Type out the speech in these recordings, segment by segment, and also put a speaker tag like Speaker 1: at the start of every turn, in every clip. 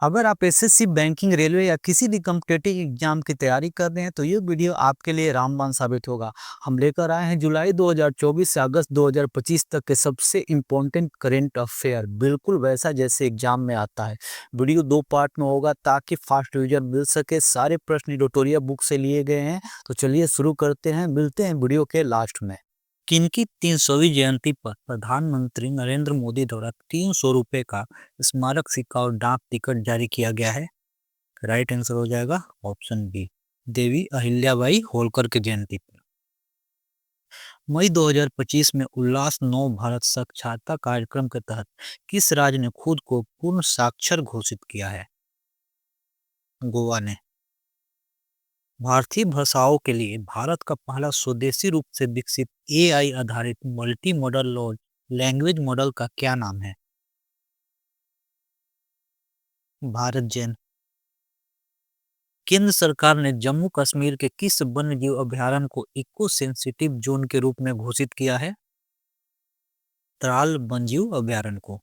Speaker 1: अगर आप SSC, banking, railway या किसी भी कॉम्पिटिटिव एग्जाम की तैयारी कर रहे हैं तो ये वीडियो आपके लिए रामबाण साबित होगा। हम लेकर आए हैं जुलाई 2024 से अगस्त 2025 तक के सबसे इम्पोर्टेंट करंट अफेयर, बिल्कुल वैसा जैसे एग्जाम में आता है। वीडियो 2 पार्ट में होगा ताकि फास्ट रिवीजन मिल सके। सारे प्रश्न एडिटोरियल बुक से लिए गए हैं। तो चलिए शुरू करते हैं, मिलते हैं वीडियो के लास्ट में। किनकी 300वीं जयंती पर प्रधानमंत्री नरेंद्र मोदी द्वारा 300 रुपए का स्मारक सिक्का और डाक टिकट जारी किया गया है? राइट आंसर हो जाएगा ऑप्शन बी, देवी अहिल्याबाई होलकर की जयंती पर। मई 2025 में उल्लास नव भारत साक्षरता कार्यक्रम के तहत किस राज्य ने खुद को पूर्ण साक्षर घोषित किया है? गोवा ने। भारतीय भाषाओं के लिए भारत का पहला स्वदेशी रूप से विकसित एआई आधारित मल्टी मॉडल लैंग्वेज मॉडल का क्या नाम है? भारत जैन। केंद्र सरकार ने जम्मू कश्मीर के किस वन्यजीव अभयारण्य को इको सेंसिटिव जोन के रूप में घोषित किया है? त्राल वन्यजीव अभयारण्य को।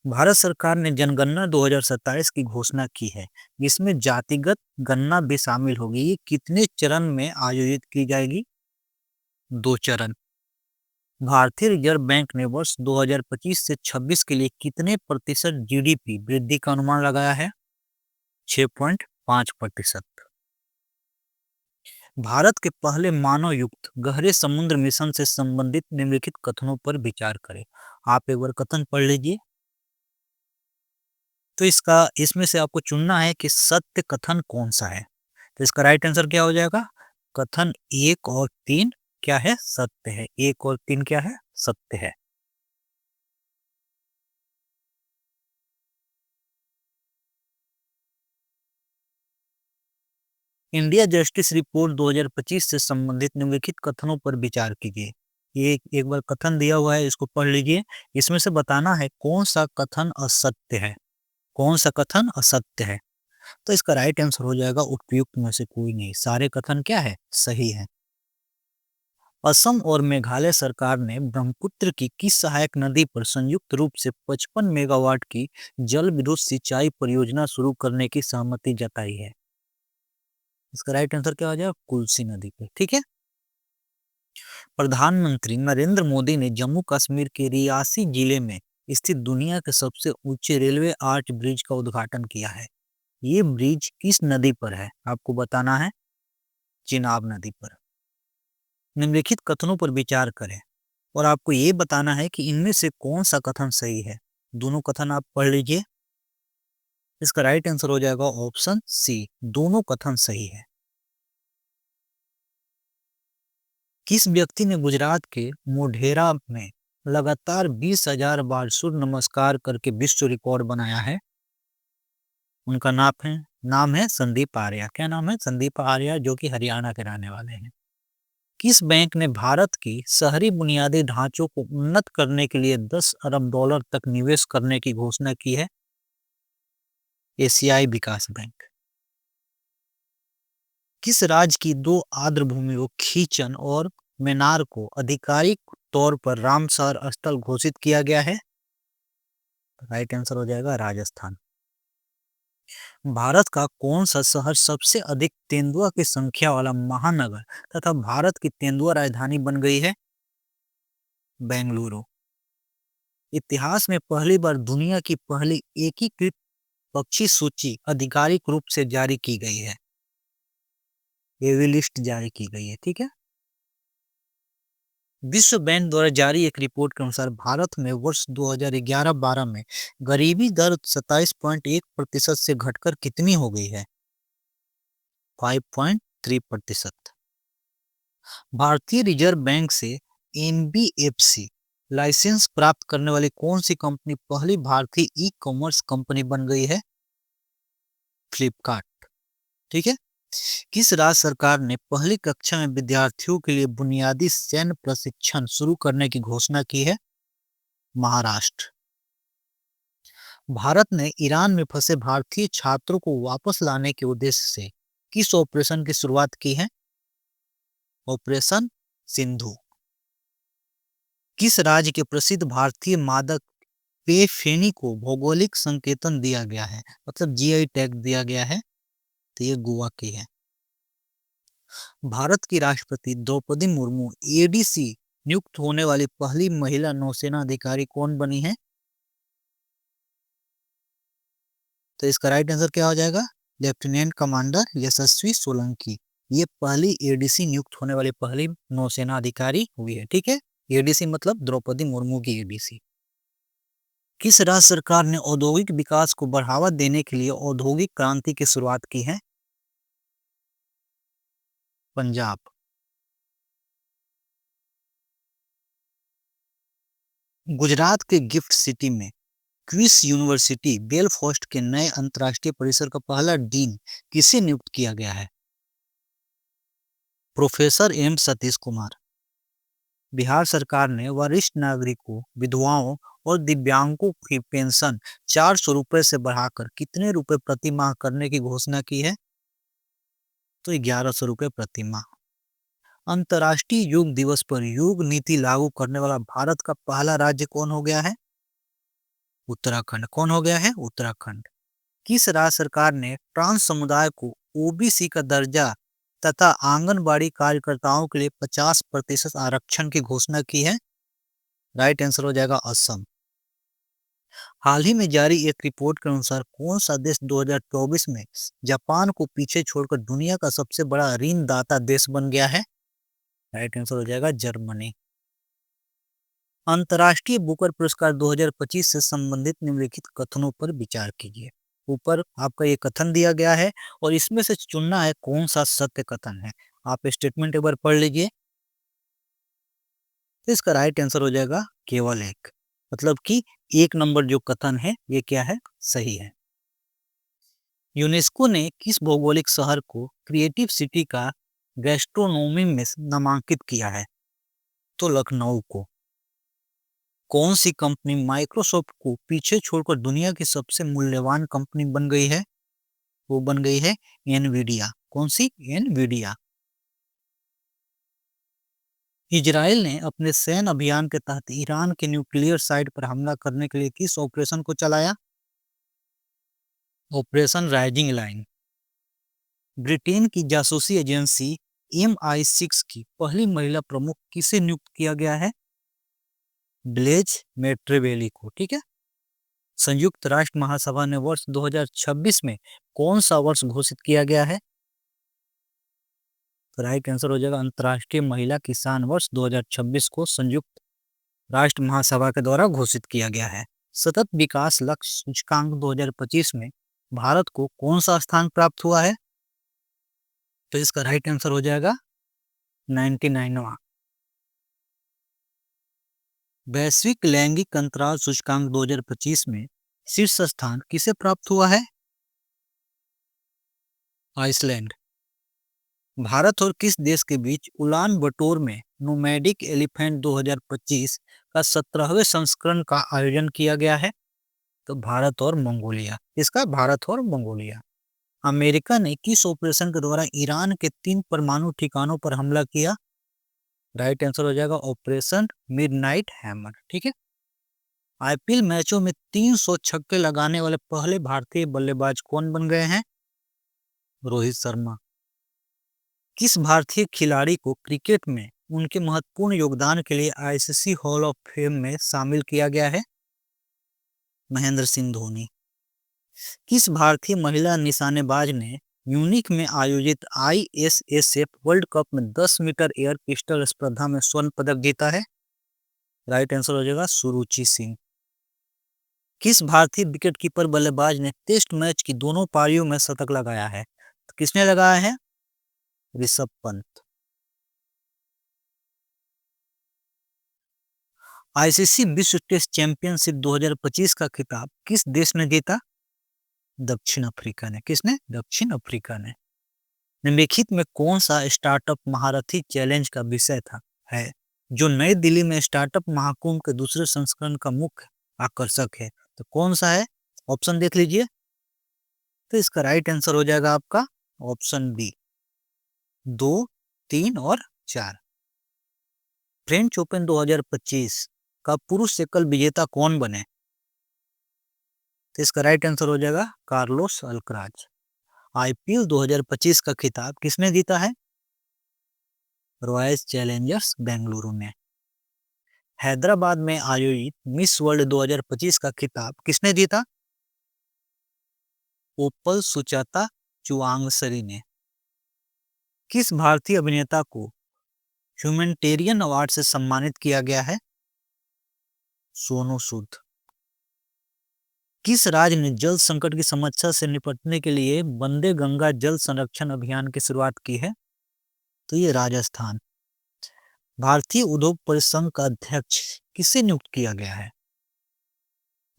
Speaker 1: भारत सरकार ने जनगणना 2027 की घोषणा की है, जिसमें जातिगत गणना भी शामिल होगी। ये कितने चरण में आयोजित की जाएगी? 2 चरण। भारतीय रिजर्व बैंक ने वर्ष 2025 से 26 के लिए कितने प्रतिशत जीडीपी वृद्धि का अनुमान लगाया है? 6.5%। भारत के पहले मानव युक्त गहरे समुद्र मिशन से संबंधित निम्नलिखित कथनों पर विचार करें। आप एक बार कथन पढ़ लीजिए। तो इसमें से आपको चुनना है कि सत्य कथन कौन सा है। तो इसका राइट आंसर क्या हो जाएगा? कथन 1 और 3 क्या है? सत्य है। 1 और 3 क्या है? सत्य है। इंडिया जस्टिस रिपोर्ट 2025 से संबंधित निम्नलिखित कथनों पर विचार कीजिए। ये एक बार कथन दिया हुआ है, इसको पढ़ लीजिए। इसमें से बताना है कौन सा कथन असत्य है। कौन सा कथन असत्य है? तो इसका राइट आंसर हो जाएगा उपयुक्त में से कोई नहीं। सारे कथन क्या है? सही है। असम और मेघालय सरकार ने ब्रह्मपुत्र की किस सहायक नदी पर संयुक्त रूप से 55 मेगावाट की जल विद्युत सिंचाई परियोजना शुरू करने की सहमति जताई है? इसका राइट आंसर क्या हो जाएगा? कुल्सी नदी पे। ठीक है। प्रधानमंत्री नरेंद्र मोदी ने जम्मू कश्मीर के रियासी जिले में स्थित दुनिया के सबसे ऊंचे रेलवे आर्च ब्रिज का उद्घाटन किया है। ये ब्रिज किस नदी पर है? आपको बताना है। चिनाब नदी पर। निम्नलिखित कथनों पर विचार करें और आपको ये बताना है कि इनमें से कौन सा कथन सही है। दोनों कथन आप पढ़ लीजिए। इसका राइट आंसर हो जाएगा ऑप्शन सी, दोनों कथन सही है। किस व्यक्ति ने गुजरात के मोढेरा में लगातार 20,000 बार सूर्य नमस्कार करके विश्व रिकॉर्ड बनाया है? उनका नाम है संदीप आर्या। क्या नाम है? संदीप आर्या, जो कि हरियाणा के रहने वाले हैं। किस बैंक ने भारत की शहरी बुनियादी ढांचों को उन्नत करने के लिए 10 अरब डॉलर तक निवेश करने की घोषणा की है? एशियाई विकास बैंक। किस राज्य की 2 आर्द्र भूमियों खीचन और मेनार को आधिकारिक तौर पर रामसर स्थल घोषित किया गया है? राइट आंसर हो जाएगा राजस्थान। भारत का कौन सा शहर सबसे अधिक तेंदुआ की संख्या वाला महानगर तथा भारत की तेंदुआ राजधानी बन गई है? बेंगलुरु। इतिहास में पहली बार दुनिया की पहली एकीकृत पक्षी सूची आधिकारिक रूप से जारी की गई है। ये लिस्ट जारी की गई है। ठीक है। विश्व बैंक द्वारा जारी एक रिपोर्ट के अनुसार भारत में वर्ष 2011-12 में गरीबी दर 27.1% से घटकर कितनी हो गई है? 5.3%। भारतीय रिजर्व बैंक से एनबीएफसी लाइसेंस प्राप्त करने वाली कौन सी कंपनी पहली भारतीय ई कॉमर्स कंपनी बन गई है? फ्लिपकार्ट। ठीक है। किस राज्य सरकार ने पहली कक्षा में विद्यार्थियों के लिए बुनियादी सैन्य प्रशिक्षण शुरू करने की घोषणा की है? महाराष्ट्र। भारत ने ईरान में फंसे भारतीय छात्रों को वापस लाने के उद्देश्य से किस ऑपरेशन की शुरुआत की है? ऑपरेशन सिंधु। किस राज्य के प्रसिद्ध भारतीय मादक पे फेनी को भौगोलिक संकेतन दिया गया है, मतलब जीआई टैग दिया गया है, तो ये गोवा की है। भारत की राष्ट्रपति द्रौपदी मुर्मू एडीसी नियुक्त होने वाली पहली महिला नौसेना अधिकारी कौन बनी है? तो इसका राइट आंसर क्या हो जाएगा? लेफ्टिनेंट कमांडर यशस्वी सोलंकी। ये पहली एडीसी नियुक्त होने वाली पहली नौसेना अधिकारी हुई है। ठीक है, एडीसी मतलब द्रौपदी मुर्मू की एडीसी। किस राज्य सरकार ने औद्योगिक विकास को बढ़ावा देने के लिए औद्योगिक क्रांति की शुरुआत की है? पंजाब। गुजरात के गिफ्ट सिटी में क्वींस यूनिवर्सिटी बेलफास्ट के नए अंतर्राष्ट्रीय परिसर का पहला डीन किसे नियुक्त किया गया है? Professor M Satish Kumar. बिहार सरकार ने वरिष्ठ नागरिकों, विधवाओं और दिव्यांगों की पेंशन 400 रुपए से बढ़ाकर कितने रुपए प्रति माह करने की घोषणा की है? तो 1100 रुपए प्रति माह। अंतर्राष्ट्रीय योग दिवस पर योग नीति लागू करने वाला भारत का पहला राज्य कौन हो गया है? उत्तराखंड। कौन हो गया है? उत्तराखंड। किस राज्य सरकार ने ट्रांस समुदाय को ओबीसी का दर्जा तथा आंगनबाड़ी कार्यकर्ताओं के लिए 50% आरक्षण की घोषणा की है? राइट आंसर हो जाएगा असम। हाल ही में जारी एक रिपोर्ट के अनुसार कौन सा देश 2024 में जापान को पीछे छोड़कर दुनिया का सबसे बड़ा ऋणदाता देश बन गया है? राइट आंसर हो जाएगा जर्मनी। अंतर्राष्ट्रीय बुकर पुरस्कार 2025 से संबंधित निम्नलिखित कथनों पर विचार कीजिए। ऊपर आपका ये कथन दिया गया है और इसमें से चुनना है कौन सा सत्य कथन है। आप स्टेटमेंट एक बार पढ़ लीजिए। तो इसका राइट आंसर हो जाएगा केवल एक, मतलब कि एक नंबर जो कथन है ये क्या है? सही है। यूनेस्को ने किस भौगोलिक शहर को क्रिएटिव सिटी का गैस्ट्रोनोमी में नामांकित किया है? तो लखनऊ को। कौन सी कंपनी माइक्रोसॉफ्ट को पीछे छोड़कर दुनिया की सबसे मूल्यवान कंपनी बन गई है? वो बन गई है एनवीडिया। कौन सी? एनवीडिया। इजराइल ने अपने सैन्य अभियान के तहत ईरान के न्यूक्लियर साइट पर हमला करने के लिए किस ऑपरेशन को चलाया? Operation rising line. ब्रिटेन की जासूसी एजेंसी MI6 की पहली महिला प्रमुख किसे नियुक्त किया गया है? ब्लेज मेट्रेवेली को। ठीक है। संयुक्त राष्ट्र महासभा ने वर्ष 2026 में कौन सा वर्ष घोषित किया गया है? तो राइट आंसर हो जाएगा अंतर्राष्ट्रीय महिला किसान वर्ष 2026 को संयुक्त राष्ट्र महासभा के द्वारा घोषित किया गया है। सतत विकास लक्ष्य सूचकांक 2025 में भारत को कौन सा स्थान प्राप्त हुआ है? तो इसका राइट आंसर हो जाएगा 99वां। वैश्विक लैंगिक अंतराल सूचकांक 2025 में शीर्ष स्थान किसे प्राप्त हुआ है? आइसलैंड। भारत और किस देश के बीच उलान बटोर में नोमैडिक एलिफेंट 2025 का 17वें संस्करण का आयोजन किया गया है? तो भारत और मंगोलिया। इसका भारत और मंगोलिया। अमेरिका ने किस ऑपरेशन के द्वारा ईरान के 3 परमाणु ठिकानों पर हमला किया? राइट आंसर हो जाएगा ऑपरेशन मिडनाइट हैमर। ठीक है। आईपीएल मैचों में 300 छक्के लगाने वाले पहले भारतीय बल्लेबाज कौन बन गए हैं? रोहित शर्मा। किस भारतीय खिलाड़ी को क्रिकेट में उनके महत्वपूर्ण योगदान के लिए आईसीसी हॉल ऑफ फेम में शामिल किया गया है? महेंद्र सिंह धोनी। किस भारतीय महिला निशानेबाज ने म्यूनिख में आयोजित आईएसएसएफ वर्ल्ड कप में 10 मीटर एयर पिस्टल स्पर्धा में स्वर्ण पदक जीता है? राइट आंसर हो जाएगा सुरुचि सिंह। किस भारतीय विकेटकीपर बल्लेबाज ने टेस्ट मैच की दोनों पारियों में शतक लगाया है? तो किसने लगाया है? ऋषभ पंत। आईसीसी विश्व टेस्ट चैंपियनशिप 2025 का खिताब किस देश ने जीता? दक्षिण अफ्रीका ने। किसने? दक्षिण अफ्रीका ने। निम्नलिखित में कौन सा स्टार्टअप महारथी चैलेंज का विषय था है जो नई दिल्ली में स्टार्टअप महाकुंभ के दूसरे संस्करण का मुख्य आकर्षक है? तो कौन सा है? ऑप्शन देख लीजिए। तो इसका राइट आंसर हो जाएगा आपका ऑप्शन बी, 2, 3 और 4। फ्रेंच ओपन 2025 का पुरुष एकल विजेता कौन बने? तो इसका राइट आंसर हो जाएगा कार्लोस अल्कराज। आईपीएल 2025 का खिताब किसने जीता है? रॉयल चैलेंजर्स बेंगलुरु ने। हैदराबाद में आयोजित मिस वर्ल्ड 2025 का खिताब किसने जीता? ओपल सुचाता चुवांगसरी ने। किस भारतीय अभिनेता को ह्यूमैनिटेरियन अवार्ड से सम्मानित किया गया है? सोनू सूद। किस राज्य ने जल संकट की समस्या से निपटने के लिए वंदे गंगा जल संरक्षण अभियान की शुरुआत की है? तो ये राजस्थान। भारतीय उद्योग परिसंघ का अध्यक्ष किसे नियुक्त किया गया है?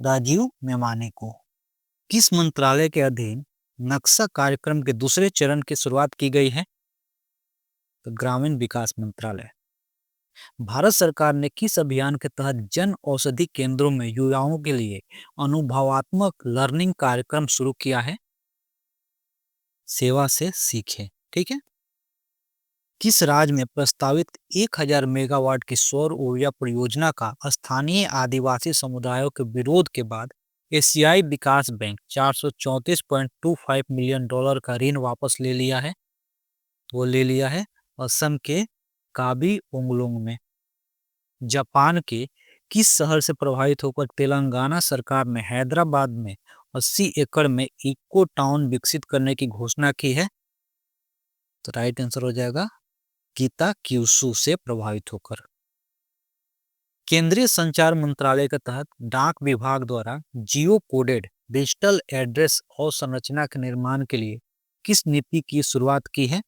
Speaker 1: राजीव मेमाने को। किस मंत्रालय के अधीन नक्शा कार्यक्रम के दूसरे चरण की शुरुआत की गई है? तो ग्रामीण विकास मंत्रालय। भारत सरकार ने किस अभियान के तहत जन औषधि केंद्रों में युवाओं के लिए अनुभवात्मक लर्निंग कार्यक्रम शुरू किया है? सेवा से सीखे। ठीक है। किस राज्य में प्रस्तावित 1000 मेगावाट की सौर ऊर्जा परियोजना का स्थानीय आदिवासी समुदायों के विरोध के बाद एशियाई विकास बैंक 434.25 मिलियन डॉलर का ऋण वापस ले लिया है? वो ले लिया है असम के काबी उंगलुंग में। जापान के किस शहर से प्रभावित होकर तेलंगाना सरकार ने हैदराबाद में 80 एकड़ में इको टाउन विकसित करने की घोषणा की है? तो राइट आंसर हो जाएगा किताक्यूसु से प्रभावित होकर। केंद्रीय संचार मंत्रालय के तहत डाक विभाग द्वारा जियो कोडेड डिजिटल एड्रेस और संरचना के निर्माण के लिए किस नीति की शुरुआत की है?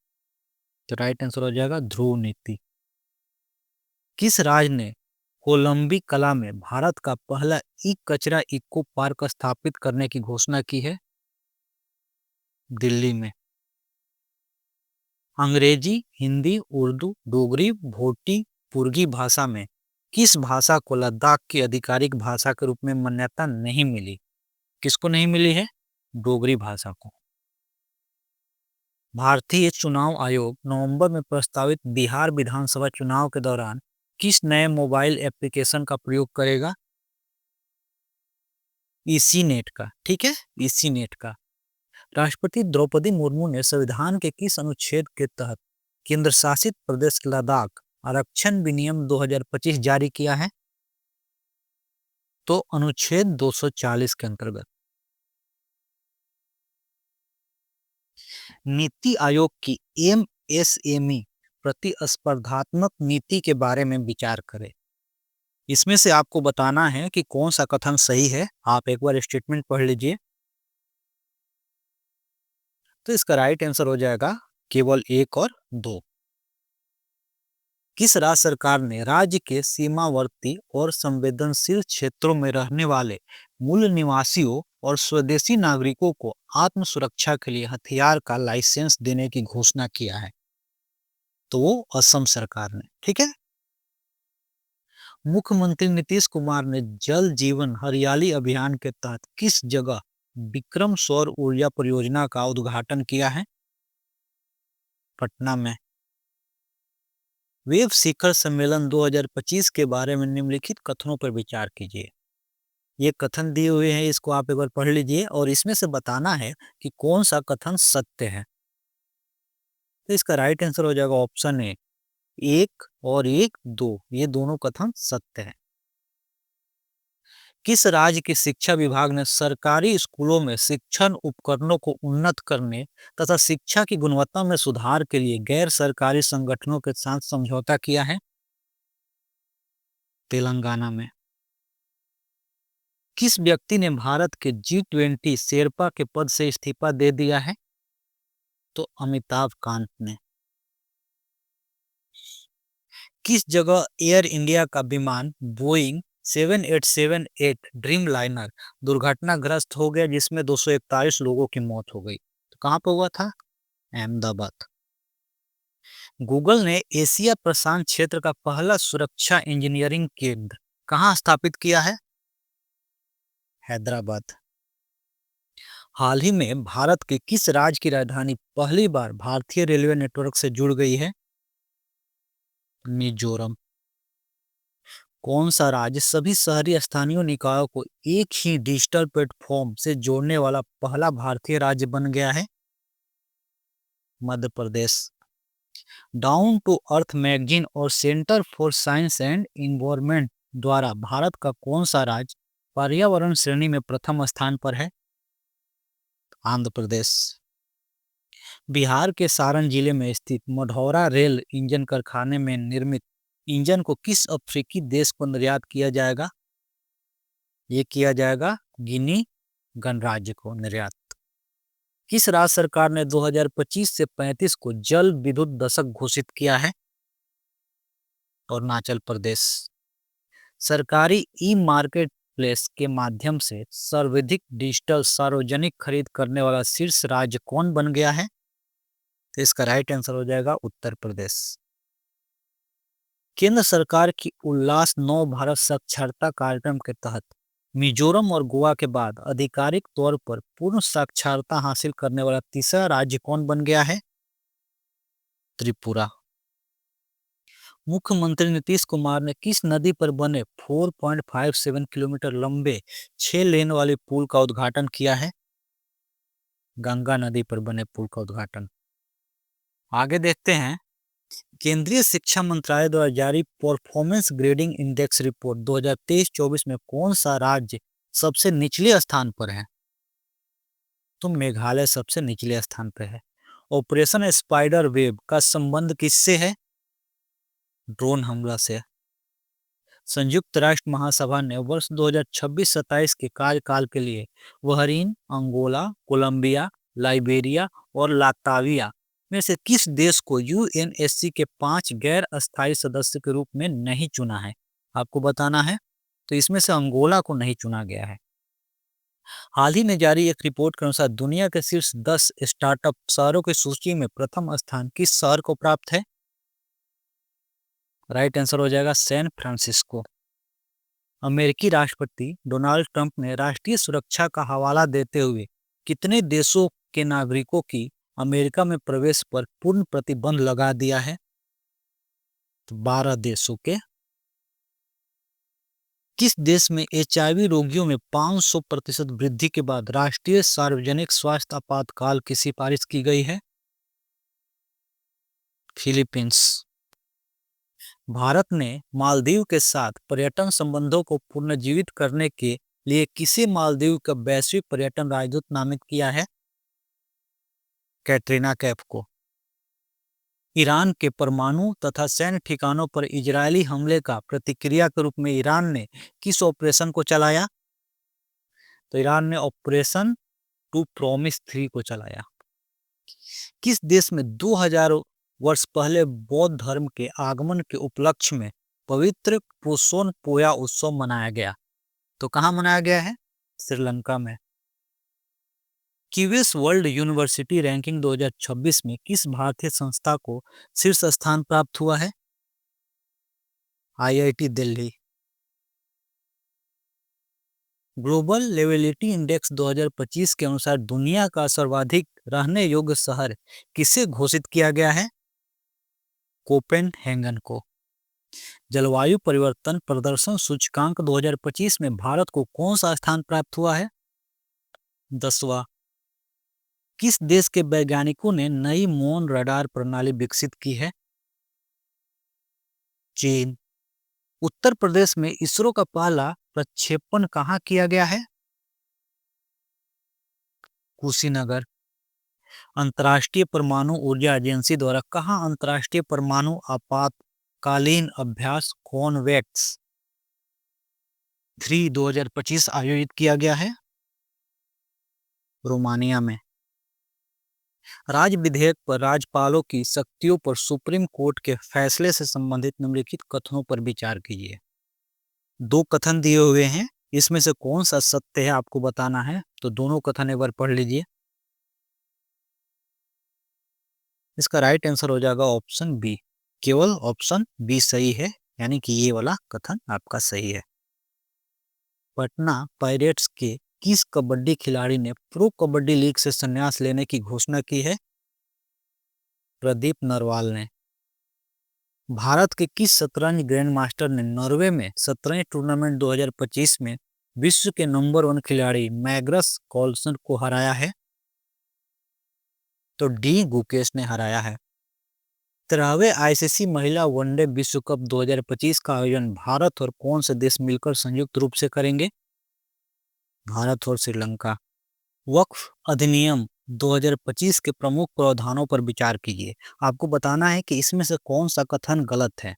Speaker 1: तो राइट आंसर हो जाएगा ध्रुव नीति। किस राज्य ने कोलंबी कला में भारत का पहला ई कचरा इको पार्क स्थापित करने की घोषणा की है? दिल्ली में। अंग्रेजी, हिंदी, उर्दू, डोगरी, भोजपुरी भाषा में किस भाषा को लद्दाख की आधिकारिक भाषा के रूप में मान्यता नहीं मिली? किसको नहीं मिली है? डोगरी भाषा को। भारतीय चुनाव आयोग नवंबर में प्रस्तावित बिहार विधानसभा चुनाव के दौरान किस नए मोबाइल एप्लीकेशन का प्रयोग करेगा? इसी नेट का। ठीक है, इसी नेट का। राष्ट्रपति द्रौपदी मुर्मू ने संविधान के किस अनुच्छेद के तहत केंद्र शासित प्रदेश लद्दाख आरक्षण विनियम 2025 जारी किया है? तो अनुच्छेद 240 के अंतर्गत। नीति आयोग की एमएसएमई प्रतिस्पर्धात्मक नीति के बारे में विचार करें। इसमें से आपको बताना है कि कौन सा कथन सही है। आप एक बार स्टेटमेंट पढ़ लीजिए। तो इसका राइट आंसर हो जाएगा केवल 1 और 2। किस राज्य सरकार ने राज्य के सीमावर्ती और संवेदनशील क्षेत्रों में रहने वाले मूल निवासियों और स्वदेशी नागरिकों को आत्म सुरक्षा के लिए हथियार का लाइसेंस देने की घोषणा किया है? तो वो असम सरकार ने। ठीक है। मुख्यमंत्री नीतीश कुमार ने जल जीवन हरियाली अभियान के तहत किस जगह विक्रम सौर ऊर्जा परियोजना का उद्घाटन किया है? पटना में। वेब शिखर सम्मेलन 2025 के बारे में निम्नलिखित कथनों पर विचार कीजिए। ये कथन दिए हुए हैं, इसको आप एक बार पढ़ लीजिए और इसमें से बताना है कि कौन सा कथन सत्य है। तो इसका राइट आंसर हो जाएगा ऑप्शन ए, 1 और 1, 2, ये दोनों कथन सत्य है। किस राज्य के शिक्षा विभाग ने सरकारी स्कूलों में शिक्षण उपकरणों को उन्नत करने तथा शिक्षा की गुणवत्ता में सुधार के लिए गैर सरकारी संगठनों के साथ समझौता किया है? तेलंगाना में। किस व्यक्ति ने भारत के G20 शेरपा के पद से इस्तीफा दे दिया है? तो अमिताभ कांत ने। किस जगह एयर इंडिया का विमान बोइंग 7878 ड्रीम लाइनर दुर्घटनाग्रस्त हो गया जिसमें 241 लोगों की मौत हो गई? तो कहां पर हुआ था? अहमदाबाद। गूगल ने एशिया प्रशांत क्षेत्र का पहला सुरक्षा इंजीनियरिंग केंद्र कहां स्थापित किया है? हैदराबाद। हाल ही में भारत के किस राज्य की राजधानी पहली बार भारतीय रेलवे नेटवर्क से जुड़ गई है? मिजोरम। कौन सा राज्य सभी शहरी स्थानीय निकायों को एक ही डिजिटल प्लेटफॉर्म से जोड़ने वाला पहला भारतीय राज्य बन गया है? Madhya Pradesh. Down to earth magazine और centre for science and environment द्वारा भारत का कौन सा राज्य पर्यावरण श्रेणी में प्रथम स्थान पर है? आंध्र प्रदेश। बिहार के सारण जिले में स्थित मढ़ौरा रेल इंजन कारखाने में निर्मित इंजन को किस अफ्रीकी देश को निर्यात किया जाएगा? ये किया जाएगा गिनी गणराज्य को निर्यात। किस राज्य सरकार ने 2025 से 35 को जल विद्युत दशक घोषित किया है? अरुणाचल प्रदेश। सरकारी ई मार्केट प्लेस के माध्यम से सर्वाधिक डिजिटल सार्वजनिक खरीद करने वाला शीर्ष राज्य कौन बन गया है? तो इसका राइट आंसर हो जाएगा उत्तर प्रदेश। केंद्र सरकार की उल्लास नव भारत साक्षरता कार्यक्रम के तहत मिजोरम और गोवा के बाद आधिकारिक तौर पर पूर्ण साक्षरता हासिल करने वाला तीसरा राज्य कौन बन गया है? त्रिपुरा। मुख्यमंत्री नीतीश कुमार ने किस नदी पर बने 4.57 किलोमीटर लंबे 6 लेन वाले पुल का उद्घाटन किया है? गंगा नदी पर बने पुल का उद्घाटन। आगे देखते हैं, केंद्रीय शिक्षा मंत्रालय द्वारा जारी परफॉर्मेंस ग्रेडिंग इंडेक्स रिपोर्ट 2023-24 में कौन सा राज्य सबसे निचले स्थान पर है? तो मेघालय सबसे निचले स्थान पर है। ऑपरेशन स्पाइडर वेब का संबंध किससे है? ड्रोन हमला से। संयुक्त राष्ट्र महासभा ने वर्ष 2026-27 के कार्यकाल के लिए बहरीन, अंगोला, कोलंबिया, लाइबेरिया और लाताविया में से किस देश को यूएनएससी के 5 गैर अस्थायी सदस्य के रूप में नहीं चुना है? आपको बताना है। तो इसमें से अंगोला को नहीं चुना गया है। हाल ही में जारी एक रिपोर्ट के अनुसार दुनिया के शीर्ष 10 स्टार्टअप शहरों की सूची में प्रथम स्थान किस शहर को प्राप्त है? राइट आंसर हो जाएगा सैन फ्रांसिस्को। अमेरिकी राष्ट्रपति डोनाल्ड ट्रंप ने राष्ट्रीय सुरक्षा का हवाला देते हुए कितने देशों के नागरिकों की अमेरिका में प्रवेश पर पूर्ण प्रतिबंध लगा दिया है? तो 12 देशों के। किस देश में एचआईवी रोगियों में 500% वृद्धि के बाद राष्ट्रीय सार्वजनिक स्वास्थ्य आपातकाल की सिफारिश की गई है? फिलीपींस। भारत ने मालदीव के साथ पर्यटन संबंधों को पुनर्जीवित करने के लिए किसे मालदीव का वैश्विक पर्यटन राजदूत नामित किया है? कैटरीना कैफ को। ईरान के परमाणु तथा सैन्य ठिकानों पर इजरायली हमले का प्रतिक्रिया के रूप में ईरान ने किस ऑपरेशन को चलाया? तो ईरान ने ऑपरेशन टू प्रॉमिस 3 को चलाया। किस देश में 2000 वर्ष पहले बौद्ध धर्म के आगमन के उपलक्ष्य में पवित्र पोसोन पोया उत्सव मनाया गया? तो कहाँ मनाया गया है? श्रीलंका में। क्यूएस वर्ल्ड यूनिवर्सिटी रैंकिंग 2026 में किस भारतीय संस्था को शीर्ष स्थान प्राप्त हुआ है? आईआईटी दिल्ली। ग्लोबल लिविलिटी इंडेक्स 2025 के अनुसार दुनिया का सर्वाधिक रहने योग्य शहर किसे घोषित किया गया है? कोपेनहेगन को। जलवायु परिवर्तन प्रदर्शन सूचकांक 2025 में भारत को कौन सा स्थान प्राप्त हुआ है? 10वां। किस देश के वैज्ञानिकों ने नई मौन रडार प्रणाली विकसित की है? चीन। उत्तर प्रदेश में इसरो का पहला प्रक्षेपण कहाँ किया गया है? कुशीनगर। अंतर्राष्ट्रीय परमाणु ऊर्जा एजेंसी द्वारा कहाँ अंतर्राष्ट्रीय परमाणु आपातकालीन अभ्यास कॉन्वेक्स 3 2025 आयोजित किया गया है? रोमानिया में। राज्य विधेयक पर राज्यपालों की शक्तियों पर सुप्रीम कोर्ट के फैसले से संबंधित निम्नलिखित कथनों पर विचार कीजिए। 2 कथन दिए हुए हैं, इसमें से कौन सा सत्य है आपको बताना है। तो दोनों कथन एक बार पढ़ लीजिए। इसका राइट आंसर हो जाएगा ऑप्शन बी। केवल ऑप्शन बी सही है, यानी कि ये वाला कथन आपका सही है। पटना पायरेट्स के किस कबड्डी खिलाड़ी ने प्रो कबड्डी लीग से संन्यास लेने की घोषणा की है? प्रदीप नरवाल ने। भारत के किस शतरंज ग्रैंड मास्टर ने नॉर्वे में शतरंज टूर्नामेंट 2025 में विश्व के नंबर 1 खिलाड़ी मैग्नस कार्लसन को हराया है? तो डी गुकेश ने हराया है। 13वें आईसीसी महिला वनडे विश्व कप 2025 का आयोजन भारत और कौन से देश मिलकर संयुक्त रूप से करेंगे? भारत और श्रीलंका। वक्फ अधिनियम 2025 के प्रमुख प्रावधानों पर विचार कीजिए। आपको बताना है कि इसमें से कौन सा कथन गलत है।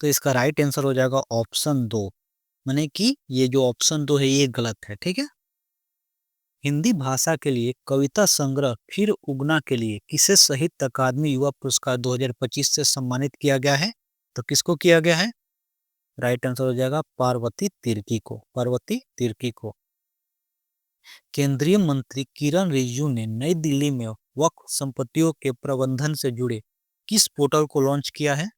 Speaker 1: तो इसका राइट आंसर हो जाएगा ऑप्शन 2, माने कि ये जो ऑप्शन 2 है ये गलत है। ठीक है। हिंदी भाषा के लिए कविता संग्रह फिर उगना के लिए किसे साहित्य अकादमी युवा पुरस्कार 2025 से सम्मानित किया गया है? तो किसको किया गया है? राइट आंसर हो जाएगा पार्वती तिर्की को। पार्वती तिर्की को। केंद्रीय मंत्री किरण रिजिजू ने नई दिल्ली में वक्फ संपत्तियों के प्रबंधन से जुड़े किस पोर्टल को लॉन्च किया है?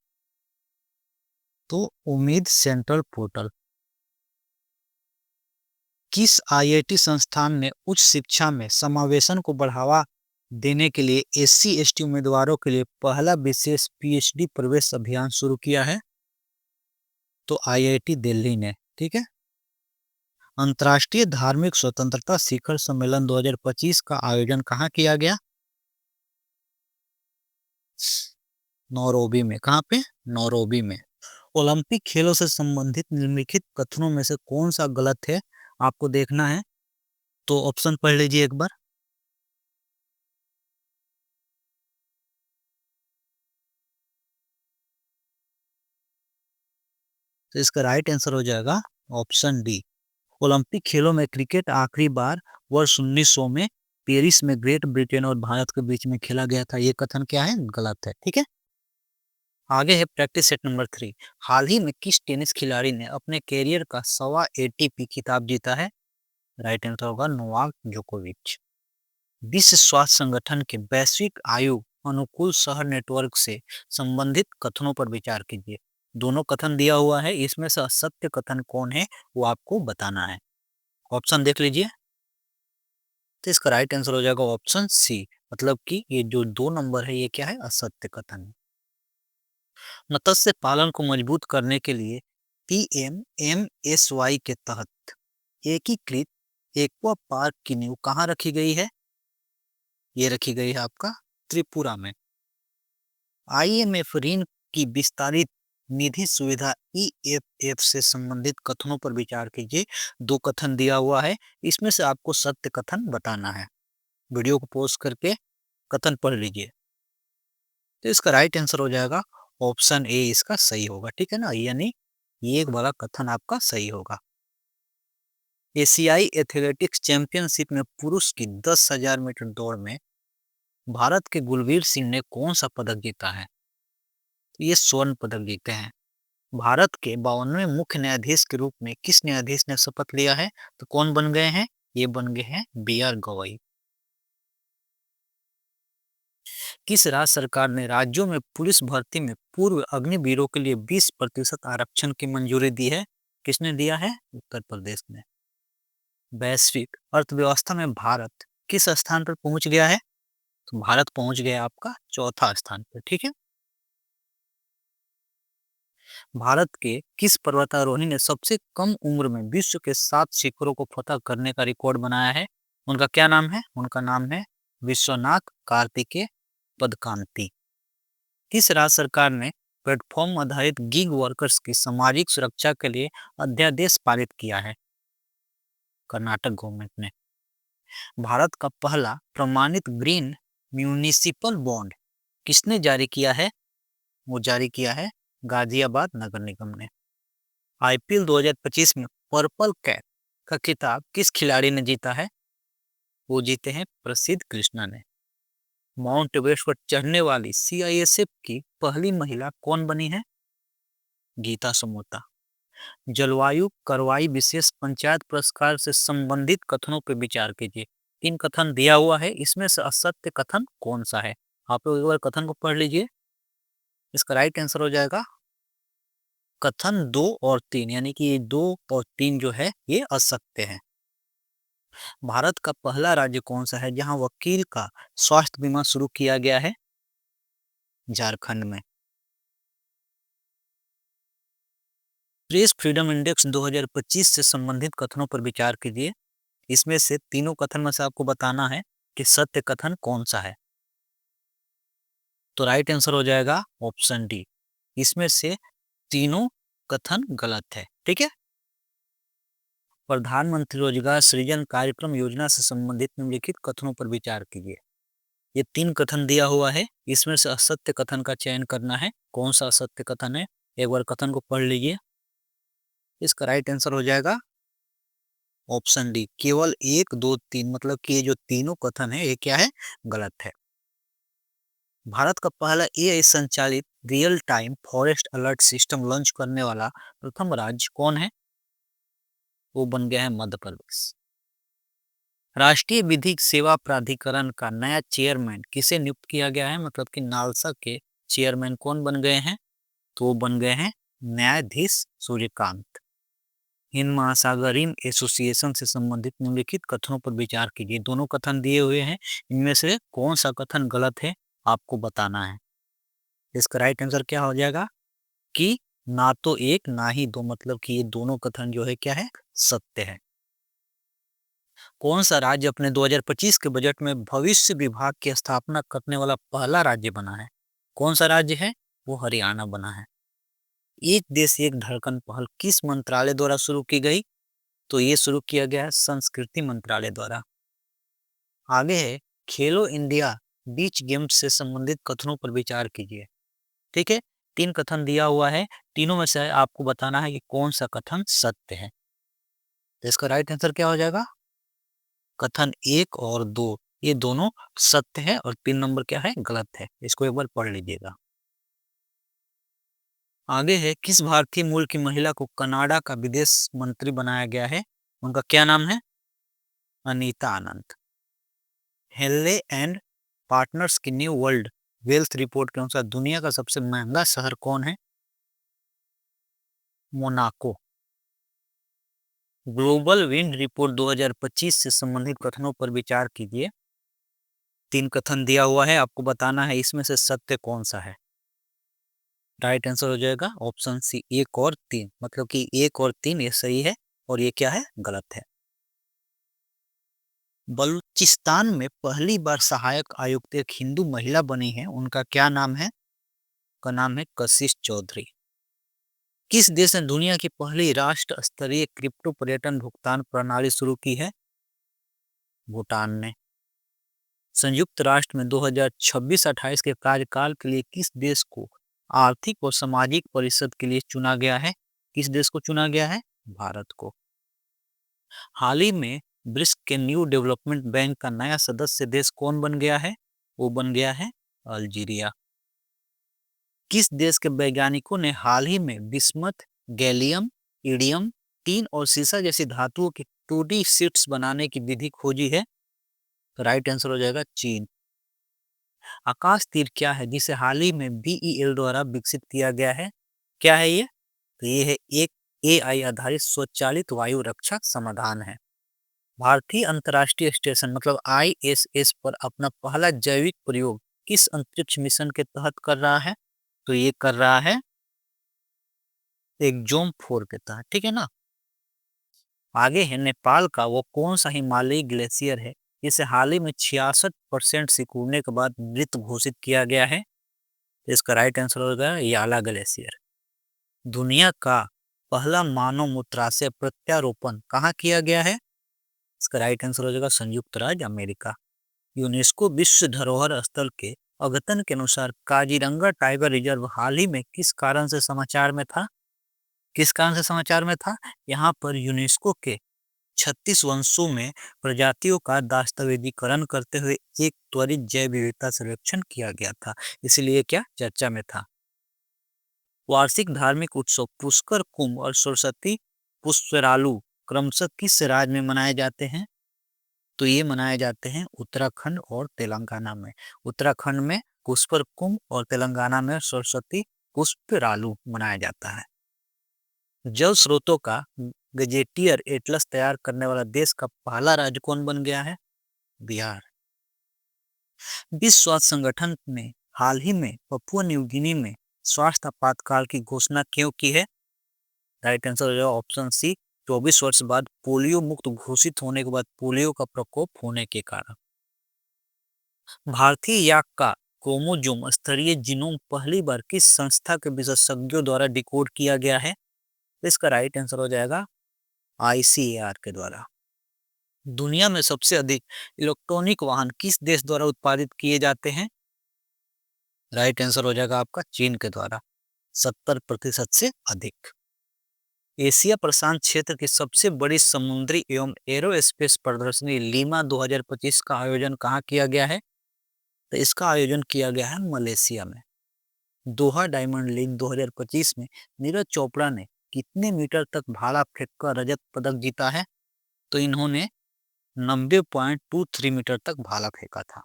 Speaker 1: तो उम्मीद सेंट्रल पोर्टल। किस आईआईटी संस्थान ने उच्च शिक्षा में समावेशन को बढ़ावा देने के लिए एससी एसटी उम्मीदवारों के लिए पहला विशेष पीएचडी प्रवेश अभियान शुरू किया है? तो आईआईटी दिल्ली ने। ठीक है। अंतर्राष्ट्रीय धार्मिक स्वतंत्रता शिखर सम्मेलन 2025 का आयोजन कहाँ किया गया? नौरोबी में। कहाँ पे? नौरोबी में। ओलंपिक खेलों से संबंधित निम्नलिखित कथनों में से कौन सा गलत है आपको देखना है। तो ऑप्शन पढ़ लीजिए एक बार। तो इसका राइट आंसर हो जाएगा ऑप्शन डी। ओलंपिक खेलों में क्रिकेट आखिरी बार वर्ष 1900 में पेरिस में ग्रेट ब्रिटेन और भारत के बीच में खेला गया था। ये कथन क्या है? गलत है। ठीक है। आगे है प्रैक्टिस सेट नंबर 3। हाल ही में किस टेनिस खिलाड़ी ने अपने कैरियर का 1.25 एटीपी खिताब जीता है? राइट आंसर होगा नोवाक जोकोविच। विश्व स्वास्थ्य संगठन के वैश्विक आयु अनुकूल शहर नेटवर्क से संबंधित कथनों पर विचार कीजिए। दोनों कथन दिया हुआ है, इसमें से असत्य कथन कौन है वो आपको बताना है। ऑप्शन देख लीजिए। तो इसका राइट आंसर हो जाएगा ऑप्शन सी, मतलब कि ये जो 2 नंबर है ये क्या है? असत्य कथन है। मत्स्य पालन को मजबूत करने के लिए पीएमएमएसवाई के तहत एकीकृत एक्वा पार्क की नींव कहाँ रखी गई है? ये रखी गई है आपका त्रिपुरा में। आईएमएफ ऋण की विस्तारित निधि सुविधा ईएफएफ से संबंधित कथनों पर विचार कीजिए। 2 कथन दिया हुआ है, इसमें से आपको सत्य कथन बताना है। वीडियो को पॉज करके कथन पढ़ लीजिए। तो इसका राइट आंसर हो जाएगा ऑप्शन ए, इसका सही होगा। ठीक है ना, यानी ये एक वाला कथन आपका सही होगा। एशियाई एथलेटिक्स चैंपियनशिप में पुरुष की 10,000 मीटर दौड़ में भारत के गुलवीर सिंह ने कौन सा पदक जीता है? तो ये स्वर्ण पदक जीते हैं। भारत के 52वें मुख्य न्यायाधीश के रूप में किस न्यायाधीश ने शपथ लिया है? तो कौन बन गए हैं? ये बन गए हैं बी.आर. गवाई। किस राज्य सरकार ने राज्यों में पुलिस भर्ती में पूर्व अग्निवीरों के लिए 20% आरक्षण की मंजूरी दी है? किसने दिया है? उत्तर प्रदेश ने। वैश्विक अर्थव्यवस्था में भारत किस स्थान पर पहुंच गया है? तो भारत पहुंच गया आपका चौथा स्थान पर। ठीक है। भारत के किस पर्वतारोही ने सबसे कम उम्र में विश्व के 7 शिखरों को फतह करने का रिकॉर्ड बनाया है? उनका क्या नाम है? उनका नाम है विश्वनाथ कार्तिकेय पदकांति। किस राज्य सरकार ने प्लेटफॉर्म आधारित गिग वर्कर्स की सामाजिक सुरक्षा के लिए अध्यादेश पारित किया है? कर्नाटक गवर्नमेंट ने। भारत का पहला प्रमाणित ग्रीन म्यूनिसिपल बॉन्ड किसने जारी किया है? वो जारी किया है गाजियाबाद नगर निगम ने। आईपीएल 2025 में पर्पल कैप का खिताब किस खिलाड़ी ने जीता है? वो जीते हैं प्रसिद्ध कृष्णा ने। माउंट एवरेस्ट पर चढ़ने वाली सीआईएसएफ की पहली महिला कौन बनी है? गीता समोता। जलवायु कार्रवाई विशेष पंचायत पुरस्कार से संबंधित कथनों पर विचार कीजिए। 3 कथन दिया हुआ है, इसमें से असत्य कथन कौन सा है? आप लोग एक बार कथन को पढ़ लीजिए। इसका राइट आंसर हो जाएगा कथन 2 और 3, यानी कि ये 2 और 3 जो है ये असत्य है। भारत का पहला राज्य कौन सा है जहां वकील का स्वास्थ्य बीमा शुरू किया गया है? झारखंड में। प्रेस फ्रीडम इंडेक्स 2025 से संबंधित कथनों पर विचार कीजिए। इसमें से तीनों कथन में से आपको बताना है कि सत्य कथन कौन सा है। तो राइट आंसर हो जाएगा ऑप्शन डी। इसमें से तीनों कथन गलत है। ठीक है। प्रधानमंत्री रोजगार सृजन कार्यक्रम योजना से संबंधित निम्नलिखित कथनों पर विचार कीजिए। ये 3 कथन दिया हुआ है, इसमें से असत्य कथन का चयन करना है। कौन सा असत्य कथन है, एक बार कथन को पढ़ लीजिए। इसका राइट आंसर हो जाएगा ऑप्शन डी, केवल 1, 2, 3, मतलब कि ये जो तीनों कथन है ये क्या है, गलत है। भारत का पहला एआई संचालित real time forest alert system launch करने वाला प्रथम राज्य कौन है? वो बन गया है मध्य प्रदेश। राष्ट्रीय विधिक सेवा प्राधिकरण का नया चेयरमैन किसे नियुक्त किया गया है, मतलब कि नालसा के चेयरमैन कौन बन गए हैं? तो वो बन गए हैं न्यायाधीश सूर्यकांत। हिंद महासागर रिम एसोसिएशन से संबंधित निम्नलिखित कथनों पर विचार कीजिए। दोनों कथन दिए हुए हैं, इनमें से कौन सा कथन गलत है आपको बताना है। इसका राइट आंसर क्या हो जाएगा कि ना तो एक ना ही दो, मतलब कि ये दोनों कथन जो है क्या है, सत्य है। कौन सा राज्य अपने 2025 के बजट में भविष्य विभाग की स्थापना करने वाला पहला राज्य बना है? कौन सा राज्य है? वो हरियाणा बना है। एक देश एक धड़कन पहल किस मंत्रालय द्वारा शुरू की गई? तो ये शुरू किया गया है संस्कृति मंत्रालय द्वारा। आगे है खेलो इंडिया बीच गेम्स से संबंधित कथनों पर विचार कीजिए। ठीक है, 3 कथन दिया हुआ है, तीनों में से आपको बताना है कि कौन सा कथन सत्य है। तो इसका राइट आंसर क्या हो जाएगा? कथन 1 और 2 ये दोनों सत्य है और 3 नंबर क्या है, गलत है। इसको एक बार पढ़ लीजिएगा। आगे है किस भारतीय मूल की महिला को कनाडा का विदेश मंत्री बनाया गया है? उनका क्या नाम है? अनीता आनंद। हेले एंड पार्टनर्स की न्यू वर्ल्ड वेल्थ रिपोर्ट के अनुसार दुनिया का सबसे महंगा शहर कौन है? मोनाको। ग्लोबल विंड रिपोर्ट 2025 से संबंधित कथनों पर विचार कीजिए। 3 कथन दिया हुआ है, आपको बताना है इसमें से सत्य कौन सा है। राइट आंसर हो जाएगा ऑप्शन सी 1 और 3, मतलब कि 1 और 3 ये सही है और ये क्या है, गलत है। बलूचिस्तान में पहली बार सहायक आयुक्त एक हिंदू महिला बनी है, उनका क्या नाम है? का नाम है कशिश चौधरी। किस देश ने दुनिया की पहली राष्ट्र स्तरीय क्रिप्टो पर्यटन भुगतान प्रणाली शुरू की है? भूटान ने। संयुक्त राष्ट्र में 2026-28 के कार्यकाल के लिए किस देश को आर्थिक और सामाजिक परिषद के लिए चुना गया है? किस देश को चुना गया है? भारत को। हाल ही में ब्रिक्स के न्यू डेवलपमेंट बैंक का नया सदस्य देश कौन बन गया है? वो बन गया है अल्जीरिया। किस देश के वैज्ञानिकों ने हाल ही में बिस्मथ, गैलियम, ईडियम, टीन और सीसा जैसी धातुओं की 2D शीट्स बनाने की विधि खोजी है? तो राइट आंसर हो जाएगा चीन। आकाश तीर क्या है जिसे हाल ही में बीईएल द्वारा विकसित किया गया है? क्या है ये? तो ये है एक एआई आधारित स्वचालित वायु रक्षा समाधान है। भारतीय अंतर्राष्ट्रीय स्टेशन मतलब आईएसएस पर अपना पहला जैविक प्रयोग किस अंतरिक्ष मिशन के तहत कर रहा है? तो ये कर रहा है एक्सोम 4 के तहत। ठीक है ना। आगे है नेपाल का वो कौन सा हिमालयी ग्लेशियर है जिसे हाल ही में 66% सिकुड़ने के बाद मृत घोषित किया गया है? इसका राइट आंसर होगा याला ग्लेशियर। दुनिया का पहला मानव मूत्राशय प्रत्यारोपण कहाँ किया गया है? इसका राइट आंसर हो जाएगा संयुक्त राज्य अमेरिका। यूनेस्को विश्व धरोहर स्थल के अद्यतन के अनुसार काजीरंगा टाइगर रिजर्व हाल ही में किस कारण से समाचार में था? किस कारण से समाचार में था? यहाँ पर यूनेस्को के 36 वंशों में प्रजातियों का दस्तावेजीकरण करते हुए एक त्वरित जैव विविधता सर्वेक्षण किया गया था, इसलिए क्या चर्चा में था। वार्षिक धार्मिक उत्सव पुष्कर कुंभ और सरस्वती पुष्करालू क्रमशः किस राज्य में मनाए जाते हैं? तो ये मनाए जाते हैं उत्तराखंड और तेलंगाना में। उत्तराखंड में पुष्कर कुंभ और तेलंगाना में सरस्वती पुष्करालू मनाया जाता है। जल स्रोतों का गजेटियर एटलस तैयार करने वाला देश का पहला राज्य कौन बन गया है? बिहार। विश्व स्वास्थ्य संगठन ने हाल ही में पपुआ न्यू गिनी में स्वास्थ्य आपातकाल की घोषणा क्यों की है? राइट आंसर हो जाएगा ऑप्शन सी, 24 वर्ष बाद पोलियो मुक्त घोषित होने के बाद पोलियो का प्रकोप होने के कारण। भारतीय याक का क्रोमोजोम स्तरीय जीनोम पहली बार किस संस्था के विशेषज्ञों द्वारा डिकोड किया गया है? इसका राइट आंसर हो जाएगा ICAR के द्वारा। दुनिया में सबसे अधिक इलेक्ट्रॉनिक वाहन किस देश द्वारा उत्पादित किए जाते हैं? राइट आंसर हो जाएगा आपका चीन के द्वारा, 70% से अधिक। एशिया प्रशांत क्षेत्र की सबसे बड़ी समुद्री एवं एरोस्पेस प्रदर्शनी लीमा 2025 का आयोजन कहाँ किया गया है? तो इसका आयोजन किया गया है मलेशिया में। दोहा डायमंड लीग 2025 में नीरज चोपड़ा ने कितने मीटर तक भाला फेंककर रजत पदक जीता है? तो इन्होंने 90.23 मीटर तक भाला फेंका था।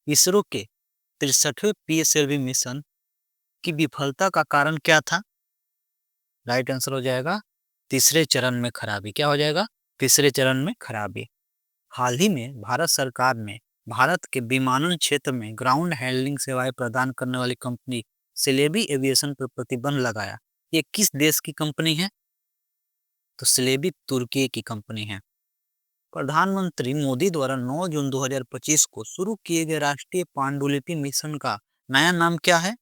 Speaker 1: इसरो के 63वें PSLV मिशन की विफलता का कारण क्या था? राइट आंसर हो जाएगा तीसरे चरण में खराबी। क्या हो जाएगा? तीसरे चरण में खराबी। हाल ही में भारत सरकार ने भारत के विमानन क्षेत्र में ग्राउंड हैंडलिंग सेवाएं प्रदान करने वाली कंपनी सिलेबी एविएशन पर प्रतिबंध लगाया। ये किस देश की कंपनी है? तो सिलेबी तुर्की की कंपनी है। प्रधानमंत्री मोदी द्वारा 9 जून 2025 को शुरू किए गए राष्ट्रीय पांडुलिपि मिशन का नया नाम क्या है?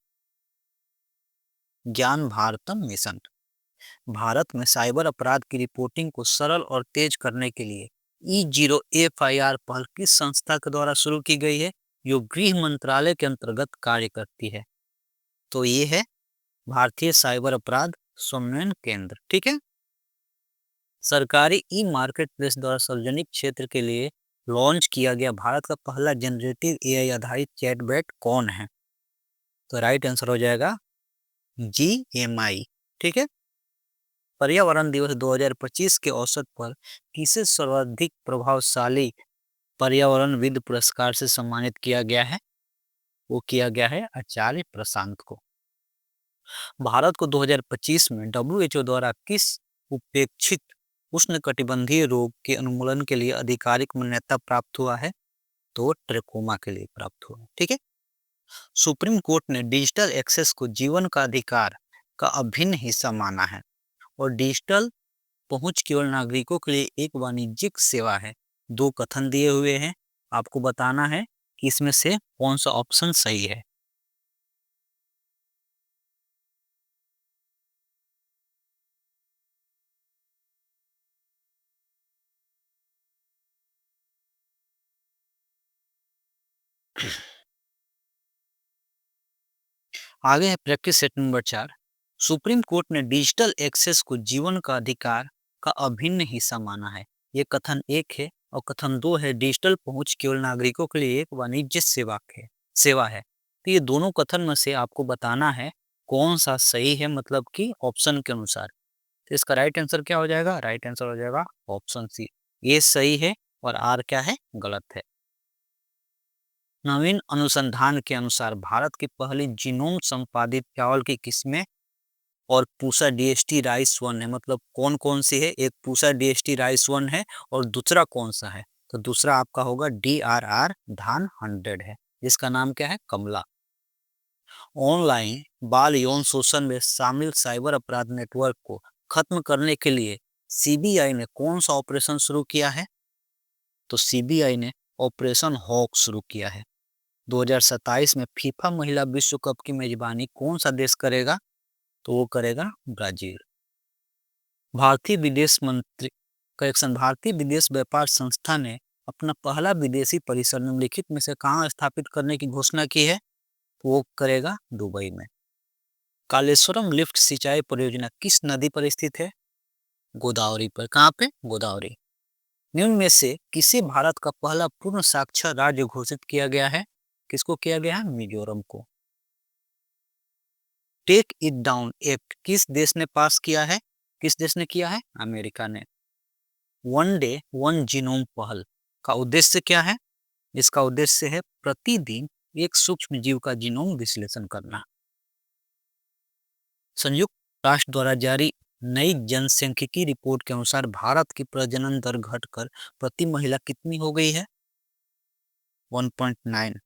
Speaker 1: ज्ञान भारतम मिशन। भारत में साइबर अपराध की रिपोर्टिंग को सरल और तेज करने के लिए E0 FIR पहल किस संस्था के द्वारा शुरू की गई है, जो गृह मंत्रालय के अंतर्गत कार्य करती है? तो ये है भारतीय साइबर अपराध समन्वय केंद्र। ठीक है। सरकारी ई मार्केट प्लेस द्वारा सार्वजनिक क्षेत्र के लिए लॉन्च किया गया भारत का पहला जनरेटिव AI आधारित चैटबॉट कौन है? तो राइट आंसर हो जाएगा GMI। ठीक है। पर्यावरण दिवस 2025 के अवसर पर किसे सर्वाधिक प्रभावशाली पर्यावरणविद पुरस्कार से सम्मानित किया गया है? वो किया गया है आचार्य प्रशांत को। भारत को 2025 में WHO द्वारा किस उपेक्षित उष्णकटिबंधीय रोग के उन्मूलन के लिए आधिकारिक मान्यता प्राप्त हुआ है? तो ट्रेकोमा के लिए प्राप्त हुआ। ठीक है। सुप्रीम कोर्ट ने डिजिटल एक्सेस को जीवन का अधिकार का अभिन्न हिस्सा माना है और डिजिटल पहुंच केवल नागरिकों के लिए एक वाणिज्यिक सेवा है। दो कथन दिए हुए हैं, आपको बताना है कि इसमें से कौन सा ऑप्शन सही है। आगे है practice set number 4। Supreme court ने डिजिटल एक्सेस को जीवन का अधिकार का अभिन्न हिस्सा माना है। ये कथन 1 है और कथन 2 है डिजिटल पहुंच केवल नागरिकों के लिए एक वाणिज्य सेवा है। तो ये दोनों कथन में से आपको बताना है कौन सा सही है, मतलब कि ऑप्शन के अनुसार। तो इसका राइट आंसर क्या हो जाएगा? राइट आंसर हो जाएगा ऑप्शन सी, ये सही है और आर क्या है? गलत है। नवीन अनुसंधान के अनुसार भारत की पहली जीनोम संपादित चावल की किस्में और पूसा DST राइस 1 है, मतलब कौन कौन सी है? एक पूसा DST राइस 1 है और दूसरा कौन सा है? तो दूसरा आपका होगा DRR धान 100 है, जिसका नाम क्या है? कमला। ऑनलाइन बाल यौन शोषण में शामिल साइबर अपराध नेटवर्क को खत्म करने के लिए CBI ने कौन सा ऑपरेशन शुरू किया है? तो CBI ने ऑपरेशन हॉक शुरू किया है। 2027 में फीफा महिला विश्व कप की मेजबानी कौन सा देश करेगा? तो वो करेगा ब्राजील। भारतीय विदेश व्यापार संस्था ने अपना पहला विदेशी परिसर निम्नलिखित में से कहाँ स्थापित करने की घोषणा की है? तो वो करेगा दुबई में। कालेश्वरम लिफ्ट सिंचाई परियोजना किस नदी पर स्थित है? गोदावरी पर। कहाँ पे? गोदावरी। निम्न में से किसे भारत का पहला पूर्ण साक्षर राज्य घोषित किया गया है? किसको किया गया है? मिजोरम को। टेक इट डाउन एक्ट किस देश ने पास किया है? किस देश ने किया है? अमेरिका ने। वन डे वन जीनोम पहल का उद्देश्य क्या है? इसका उद्देश्य है प्रतिदिन एक सूक्ष्म जीव का जीनोम विश्लेषण करना। संयुक्त राष्ट्र द्वारा जारी नई जनसांख्यिकी रिपोर्ट के अनुसार भारत की प्रजनन दर घटकर प्रति महिला कितनी हो गई है? 1.9।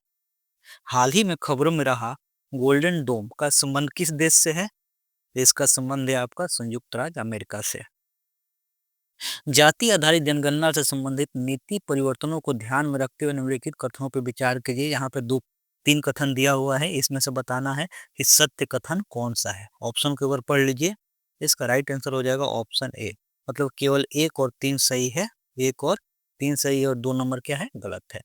Speaker 1: हाल ही में खबरों में रहा गोल्डन डोम का संबंध किस देश से है? इसका संबंध है आपका संयुक्त राज्य अमेरिका से। जाति आधारित जनगणना से संबंधित नीति परिवर्तनों को ध्यान में रखते हुए निम्नलिखित कथनों पर विचार कीजिए। यहाँ पे तीन कथन दिया हुआ है, इसमें से बताना है कि सत्य कथन कौन सा है। ऑप्शन के ऊपर पढ़ लीजिए। इसका राइट आंसर हो जाएगा ऑप्शन ए, मतलब केवल 1 और 3 सही है। 1 और 3 सही है और 2 नंबर क्या है? गलत है।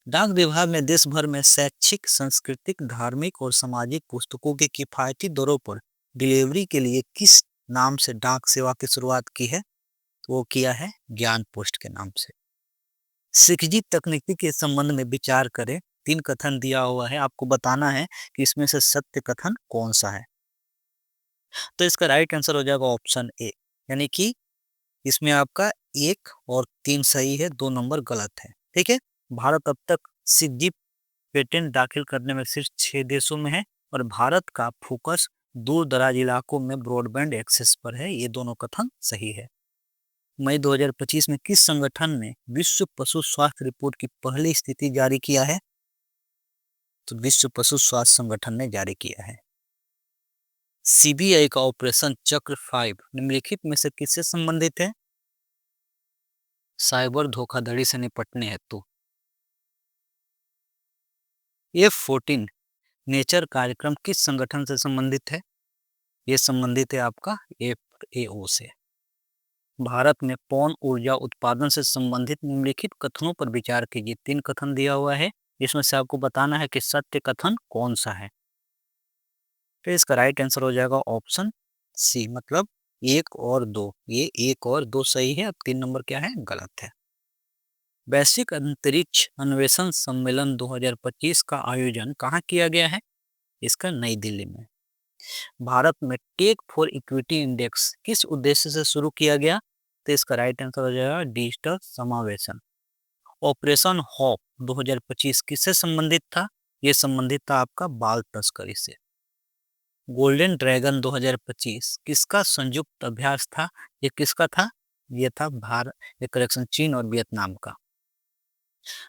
Speaker 1: डाक विभाग ने देश भर में शैक्षिक, सांस्कृतिक, धार्मिक और सामाजिक पुस्तकों की किफायती दरों पर डिलीवरी के लिए किस नाम से डाक सेवा की शुरुआत की है? तो वो किया है ज्ञान पोस्ट के नाम से। सिखजी तकनीकी के संबंध में विचार करें। 3 कथन दिया हुआ है, आपको बताना है कि इसमें से सत्य कथन कौन सा है। तो इसका राइट आंसर हो जाएगा ऑप्शन ए, यानी कि इसमें आपका 1 और 3 सही है, 2 नंबर गलत है। ठीक है। भारत अब तक सिखजी पेटेंट दाखिल करने में सिर्फ 6 देशों में है और भारत का फोकस दूर दराज इलाकों में ब्रॉडबैंड एक्सेस पर है। ये दोनों कथन सही है। मई 2025 में किस संगठन ने विश्व पशु स्वास्थ्य रिपोर्ट की पहली स्थिति जारी किया है? तो विश्व पशु स्वास्थ्य संगठन ने जारी किया है। सीबीआई का ऑपरेशन चक्र 5 निम्नलिखित में से किससे संबंधित है? साइबर धोखाधड़ी से निपटने हेतु। F14 नेचर कार्यक्रम किस संगठन से संबंधित है? ये संबंधित है आपका FAO से। भारत में पवन ऊर्जा उत्पादन से संबंधित निम्नलिखित कथनों पर विचार कीजिए। 3 कथन दिया हुआ है, इसमें से आपको बताना है कि सत्य कथन कौन सा है। तो इसका राइट आंसर हो जाएगा ऑप्शन सी, मतलब 1 और 2। ये 1 और 2 सही है, अब 3 नंबर क्या है? गलत है। वैश्विक अंतरिक्ष अन्वेषण सम्मेलन 2025 का आयोजन कहाँ किया गया है? इसका नई दिल्ली में। भारत में टेक फॉर इक्विटी इंडेक्स किस उद्देश्य से शुरू किया गया? तो इसका राइट आंसर हो जाएगा डिजिटल समावेशन। ऑपरेशन हॉप 2025 किससे संबंधित था? ये संबंधित था आपका बाल तस्करी से। गोल्डन ड्रैगन 2025 किसका संयुक्त अभ्यास था? ये किसका था? ये था करेक्शन चीन और वियतनाम का।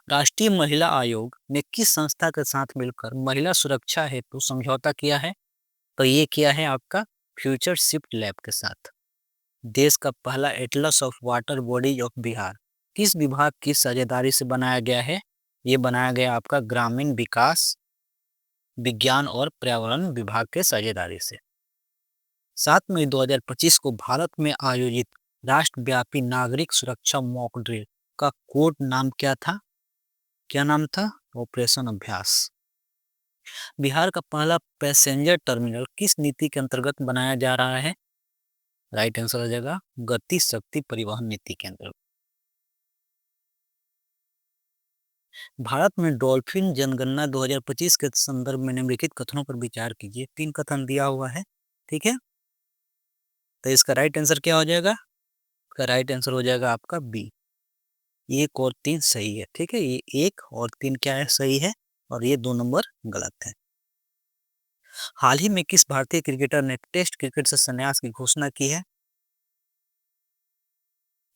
Speaker 1: राष्ट्रीय महिला आयोग ने किस संस्था के साथ मिलकर महिला सुरक्षा हेतु समझौता किया है? तो ये किया है आपका फ्यूचर शिफ्ट लैब के साथ। देश का पहला Atlas of water bodies of Bihar किस विभाग की साझेदारी से बनाया गया है? ये बनाया गया आपका ग्रामीण विकास, विज्ञान और पर्यावरण विभाग के साझेदारी से। 7 मई 2025 को भारत में आयोजित राष्ट्रव्यापी नागरिक सुरक्षा मॉक ड्रिल का कोड नाम क्या था? क्या नाम था? ऑपरेशन अभ्यास। बिहार का पहला पैसेंजर टर्मिनल किस नीति के अंतर्गत बनाया जा रहा है? राइट आंसर हो जाएगा गति शक्ति परिवहन नीति के अंतर्गत। भारत में डॉल्फिन जनगणना 2025 के संदर्भ में निम्नलिखित कथनों पर विचार कीजिए। 3 कथन दिया हुआ है, ठीक है। तो इसका राइट आंसर क्या हो जाएगा? इसका राइट आंसर हो जाएगा आपका बी, 1 और 3 सही है। ठीक है, ये 1 और 3 क्या है? सही है, और ये 2 नंबर गलत है। हाल ही में किस भारतीय क्रिकेटर ने टेस्ट क्रिकेट से संन्यास की घोषणा की है?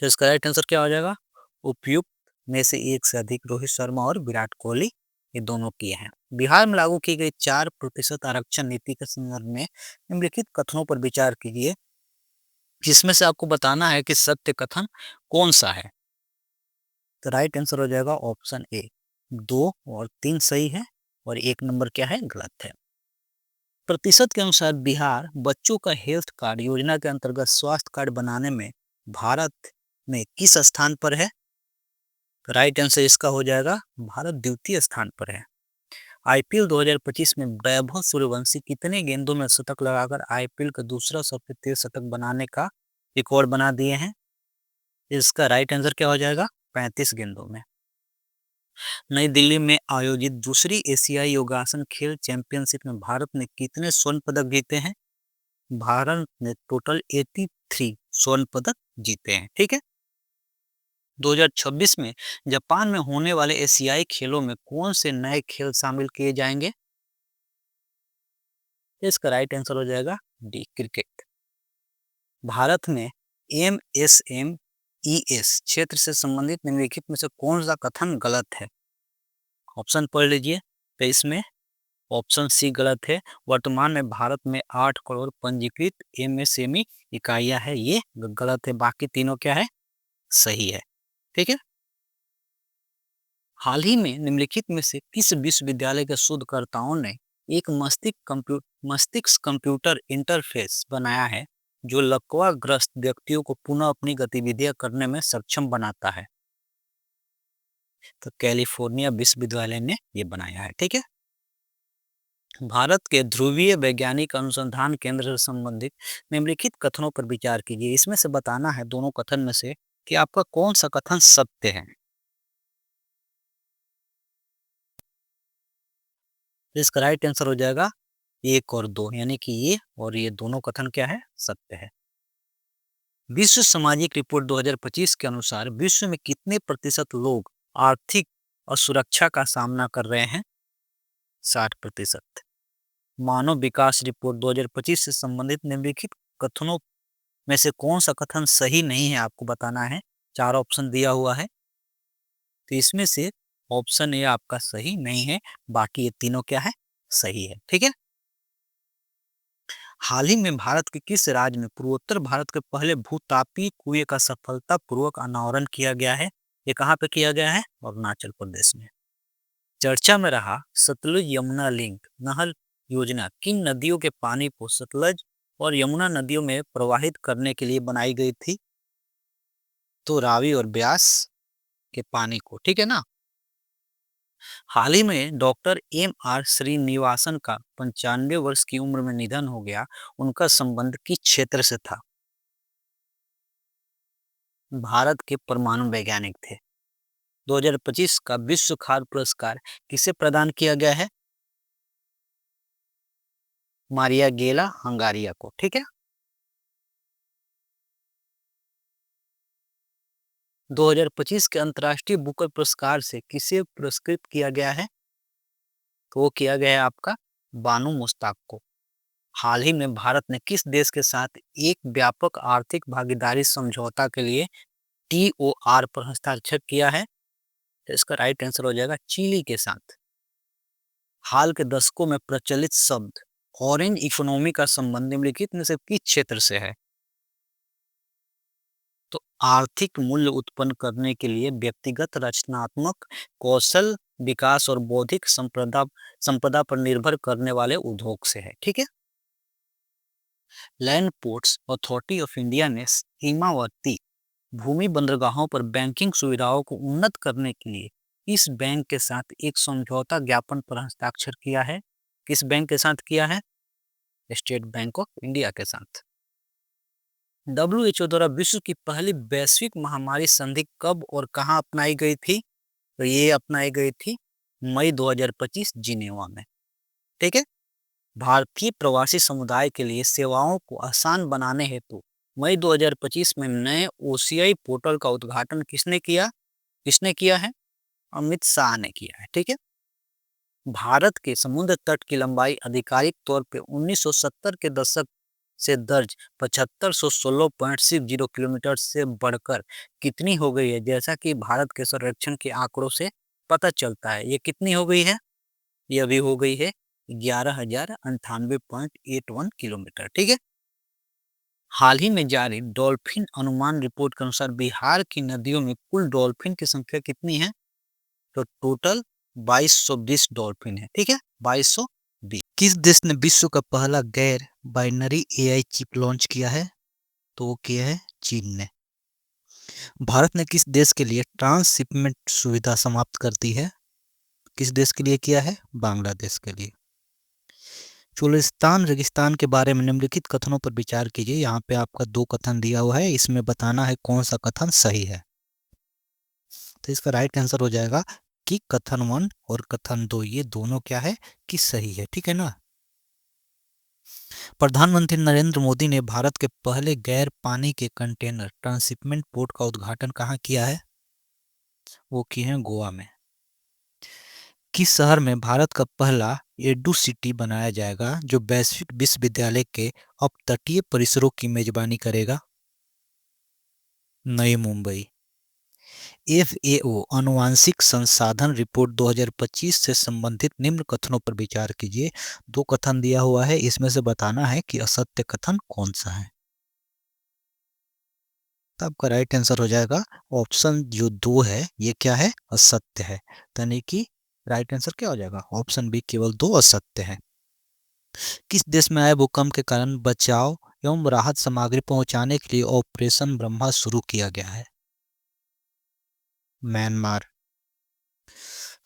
Speaker 1: तो इसका राइट आंसर क्या हो जाएगा? उपयुक्त में से एक से अधिक रोहित शर्मा और विराट कोहली, ये दोनों किए हैं। बिहार में लागू की गई 4% आरक्षण नीति के संदर्भ में निम्नलिखित कथनों पर विचार कीजिए, जिसमें से आपको बताना है कि सत्य कथन कौन सा है। तो राइट आंसर हो जाएगा ऑप्शन ए, 2 और 3 सही है और 1 नंबर क्या है? गलत है। प्रतिशत के अनुसार बिहार बच्चों का हेल्थ कार्ड योजना के अंतर्गत स्वास्थ्य कार्ड बनाने में भारत में किस स्थान पर है? राइट आंसर इसका हो जाएगा भारत द्वितीय स्थान पर है। आईपीएल 2025 में वैभव सूर्यवंशी कितने गेंदों में शतक लगाकर आईपीएल का दूसरा सबसे तेज शतक बनाने का रिकॉर्ड बना दिए हैं? इसका राइट आंसर क्या हो जाएगा? 35 गेंदों में। नई दिल्ली में आयोजित दूसरी एशियाई योगासन खेल चैंपियनशिप में भारत ने कितने स्वर्ण पदक जीते हैं? भारत ने टोटल 83 स्वर्ण पदक जीते हैं। ठीक है। 2026 में जापान में होने वाले एशियाई खेलों में कौन से नए खेल शामिल किए जाएंगे? इसका राइट आंसर हो जाएगा डी, क्रिकेट। भारत में एमएसएमईएस क्षेत्र से संबंधित निम्नलिखित में से कौन सा कथन गलत है? ऑप्शन पढ़ लीजिए। तो इसमें ऑप्शन सी गलत है। वर्तमान में भारत में 8 करोड़ पंजीकृत एमएसएमई इकाइयां है, ये गलत है। बाकी तीनों क्या है, सही है। ठीक है। हाल ही में निम्नलिखित में से किस विश्वविद्यालय के शोधकर्ताओं ने एक मस्तिष्क कंप्यूटर इंटरफेस बनाया है जो लकवाग्रस्त व्यक्तियों को पुनः अपनी गतिविधियां करने में सक्षम बनाता है? तो कैलिफोर्निया विश्वविद्यालय ने ये बनाया है। ठीक है। भारत के ध्रुवीय वैज्ञानिक अनुसंधान केंद्र से संबंधित निम्नलिखित कथनों पर विचार कीजिए। इसमें से बताना है दोनों कथन में से कि आपका कौन सा कथन सत्य है। तो इसका राइट आंसर हो जाएगा 1 और 2, यानी कि ये और ये दोनों कथन क्या है, सत्य है। विश्व सामाजिक रिपोर्ट 2025 के अनुसार विश्व में कितने प्रतिशत लोग आर्थिक असुरक्षा का सामना कर रहे हैं? 60%। मानव विकास रिपोर्ट 2025 से संबंधित निम्नलिखित कथनों में से कौन सा कथन सही नहीं है, आपको बताना है। 4 ऑप्शन दिया हुआ है, तो इसमें से ऑप्शन ए आपका सही नहीं है, बाकी ये तीनों क्या है, सही है। ठीक है। हाल ही में भारत के किस राज्य में पूर्वोत्तर भारत के पहले भूतापीय कुएं का सफलतापूर्वक अनावरण किया गया है? ये कहाँ पे किया गया है? अरुणाचल प्रदेश में। चर्चा में रहा सतलुज यमुना लिंक नहर योजना किन नदियों के पानी को सतलज और यमुना नदियों में प्रवाहित करने के लिए बनाई गई थी? तो रावी और ब्यास के पानी को। ठीक है ना। हाल ही में डॉक्टर एम.आर. श्रीनिवासन का 95 वर्ष की उम्र में निधन हो गया। उनका संबंध किस क्षेत्र से था? भारत के परमाणु वैज्ञानिक थे। 2025 का विश्व खाद्य पुरस्कार किसे प्रदान किया गया है? मारिया गेला हंगारिया को। ठीक है। 2025 के अंतर्राष्ट्रीय बुकर पुरस्कार से किसे पुरस्कृत किया गया है? तो वो किया गया है आपका बानू मुश्ताक को। हाल ही में भारत ने किस देश के साथ एक व्यापक आर्थिक भागीदारी समझौता के लिए TOR पर हस्ताक्षर किया है? तो इसका राइट आंसर हो जाएगा चिली के साथ। हाल के दशकों में प्रचलित शब्द ऑरेंज इकोनॉमी का संबंध निम्नलिखित में से किस क्षेत्र से है? तो आर्थिक मूल्य उत्पन्न करने के लिए व्यक्तिगत रचनात्मक कौशल विकास और बौद्धिक संपदा पर निर्भर करने वाले उद्योग से है। ठीक है। Land ports authority of India ने सीमावर्ती भूमि बंदरगाहों पर बैंकिंग सुविधाओं को उन्नत करने के लिए इस बैंक के साथ एक समझौता ज्ञापन पर हस्ताक्षर किया है। किस बैंक के साथ किया है? स्टेट बैंक ऑफ इंडिया के साथ। WHO द्वारा विश्व की पहली वैश्विक महामारी संधि कब और कहां अपनाई गई थी? तो ये अपनाई गई थी मई 2025 जिनेवा में। ठीक है। भारतीय प्रवासी समुदाय के लिए सेवाओं को आसान बनाने हेतु मई 2025 में नए OCI पोर्टल का उद्घाटन किसने किया है? अमित शाह ने किया है। ठीक है। भारत के समुद्र तट की लंबाई आधिकारिक तौर पे 1970 के दशक से दर्ज 7516.60 किलोमीटर से बढ़कर कितनी हो गई है? जैसा कि भारत के सर्वेक्षण के आंकड़ों से पता चलता है, ये कितनी हो गई है? ये अभी हो गई है 11,098.81 किलोमीटर। ठीक है। हाल ही में जारी डॉल्फिन अनुमान रिपोर्ट के अनुसार बिहार की नदियों में कुल डॉल्फिन की संख्या कितनी है? तो टोटल 2220 डॉल्फिन है। ठीक है, 2220। किस देश ने विश्व का पहला गैर बाइनरी AI चिप लॉन्च किया है? तो वो किया है चीन ने। भारत ने किस देश के लिए ट्रांसशिपमेंट सुविधा समाप्त कर दी है? किस देश के लिए किया है? बांग्लादेश के लिए। चोलिस्तान रेगिस्तान के बारे में निम्नलिखित कथनों पर विचार कीजिए। यहाँ पे आपका 2 कथन दिया हुआ है, इसमें बताना है कौन सा कथन सही है। तो इसका राइट आंसर हो जाएगा कि कथन 1 और कथन 2 ये दोनों क्या है कि सही है। ठीक है ना। प्रधानमंत्री नरेंद्र मोदी ने भारत के पहले गैर पानी के कंटेनर ट्रांसशिपमेंट पोर्ट का उद्घाटन कहाँ किया है? वो किए हैं गोवा में। किस शहर में भारत का पहला एडू सिटी बनाया जाएगा जो वैश्विक विश्वविद्यालय के अपतटीय परिसरों की मेजबानी करेगा? नई मुंबई। FAO आनुवांशिक संसाधन रिपोर्ट 2025 से संबंधित निम्न कथनों पर विचार कीजिए। दो कथन दिया हुआ है, इसमें से बताना है कि असत्य कथन कौन सा है। तो आपका राइट आंसर हो जाएगा ऑप्शन जो 2 है, ये क्या है, असत्य है। यानी कि राइट आंसर क्या हो जाएगा, ऑप्शन बी केवल 2 असत्य है। किस देश में आए भूकंप के कारण बचाव एवं राहत सामग्री पहुंचाने के लिए ऑपरेशन ब्रह्मा शुरू किया गया है? म्यांमार।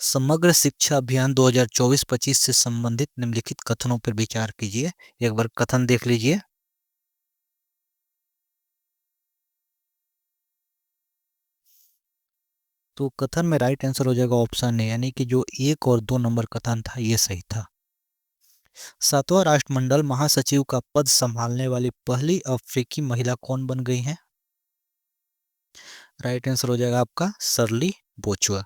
Speaker 1: समग्र शिक्षा अभियान 2024-25 से संबंधित निम्नलिखित कथनों पर विचार कीजिए। एक बार कथन देख लीजिए। तो कथन में राइट आंसर हो जाएगा ऑप्शन ए, यानी कि जो 1 और 2 नंबर कथन था ये सही था। 7वां राष्ट्रमंडल महासचिव का पद संभालने वाली पहली अफ्रीकी महिला कौन बन गई है? राइट आंसर हो जाएगा आपका शर्ली बोचुआ।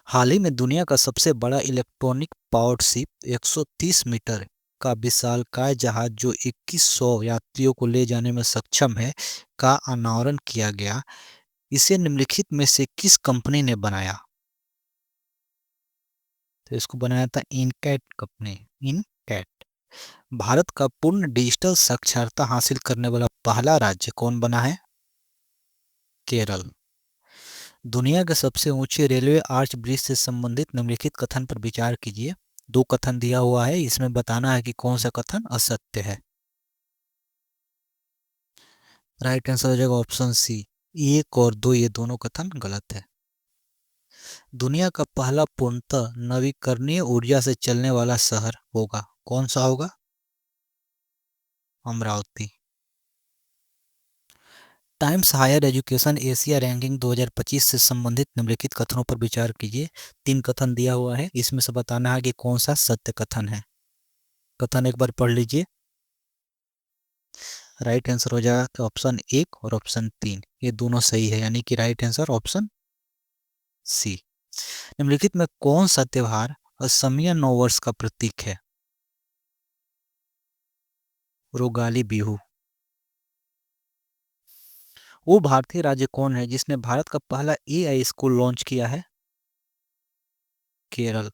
Speaker 1: हाल ही में दुनिया का सबसे बड़ा इलेक्ट्रॉनिक पावर्ड शिप 130 मीटर का विशालकाय जहाज जो 2100 यात्रियों को ले जाने में सक्षम है का अनावरण किया गया। इसे निम्नलिखित में से किस कंपनी ने बनाया? तो इसको बनाया था इनकैट कंपनी, इनकैट। भारत का पूर्ण डिजिटल साक्षरता हासिल करने वाला पहला राज्य कौन बना है? केरल। दुनिया के सबसे ऊंचे रेलवे आर्च ब्रिज से संबंधित निम्नलिखित कथन पर विचार कीजिए। दो कथन दिया हुआ है, इसमें बताना है कि कौन सा कथन असत्य है। राइट आंसर हो जाएगा ऑप्शन सी, 1 और 2 ये दोनों कथन गलत है। दुनिया का पहला पूर्णतः नवीकरणीय ऊर्जा से चलने वाला शहर होगा, कौन सा होगा? Amaravati. Times Higher Education Asia ranking 2025 से संबंधित निम्नलिखित कथनों पर विचार कीजिए। 3 कथन दिया हुआ है, इसमें से बताना है कि कौन सा सत्य कथन है। कथन एक बार पढ़ लीजिए। राइट आंसर हो जाएगा ऑप्शन 1 और ऑप्शन 3 ये दोनों सही है, यानी कि राइट आंसर ऑप्शन सी। निम्नलिखित में कौन सा त्योहार असमिया नववर्ष का प्रतीक है? रोगाली बिहू। वो भारतीय राज्य कौन है जिसने भारत का पहला AI स्कूल लॉन्च किया है? केरल।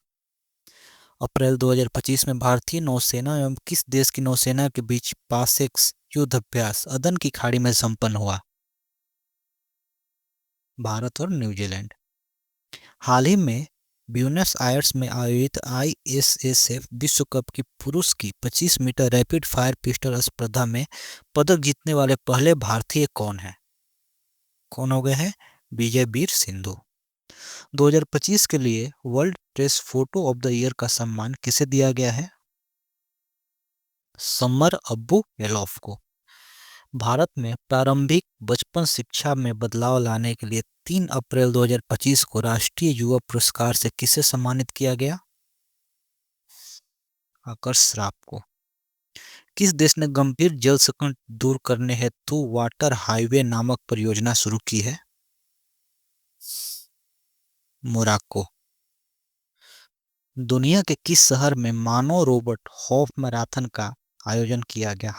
Speaker 1: अप्रैल 2025 में भारतीय नौसेना एवं किस देश की नौसेना के बीच पासेक्स युद्ध अभ्यास अदन की खाड़ी में संपन्न हुआ? भारत और न्यूजीलैंड। हाल ही में ब्यूनस आयर्स में आयोजित ISSF विश्व कप की पुरुष की 25 मीटर रैपिड फायर पिस्टल स्पर्धा में पदक जीतने वाले पहले भारतीय कौन है? कौन हो गए हैं? विजय वीर सिंधु। 2025 के लिए world press photo of the year का सम्मान किसे दिया गया है? समर अब्बू एलॉफ को। भारत में प्रारंभिक बचपन शिक्षा में बदलाव लाने के लिए 3 अप्रैल 2025 को राष्ट्रीय युवा पुरस्कार से किसे सम्मानित किया गया? आकर्ष श्राफ को। किस देश ने गंभीर जल संकट दूर करने हेतु वाटर हाईवे नामक परियोजना शुरू की है? मोरक्को। दुनिया के किस शहर में मानव रोबोट हाफ मैराथन का आयोजन किया गया,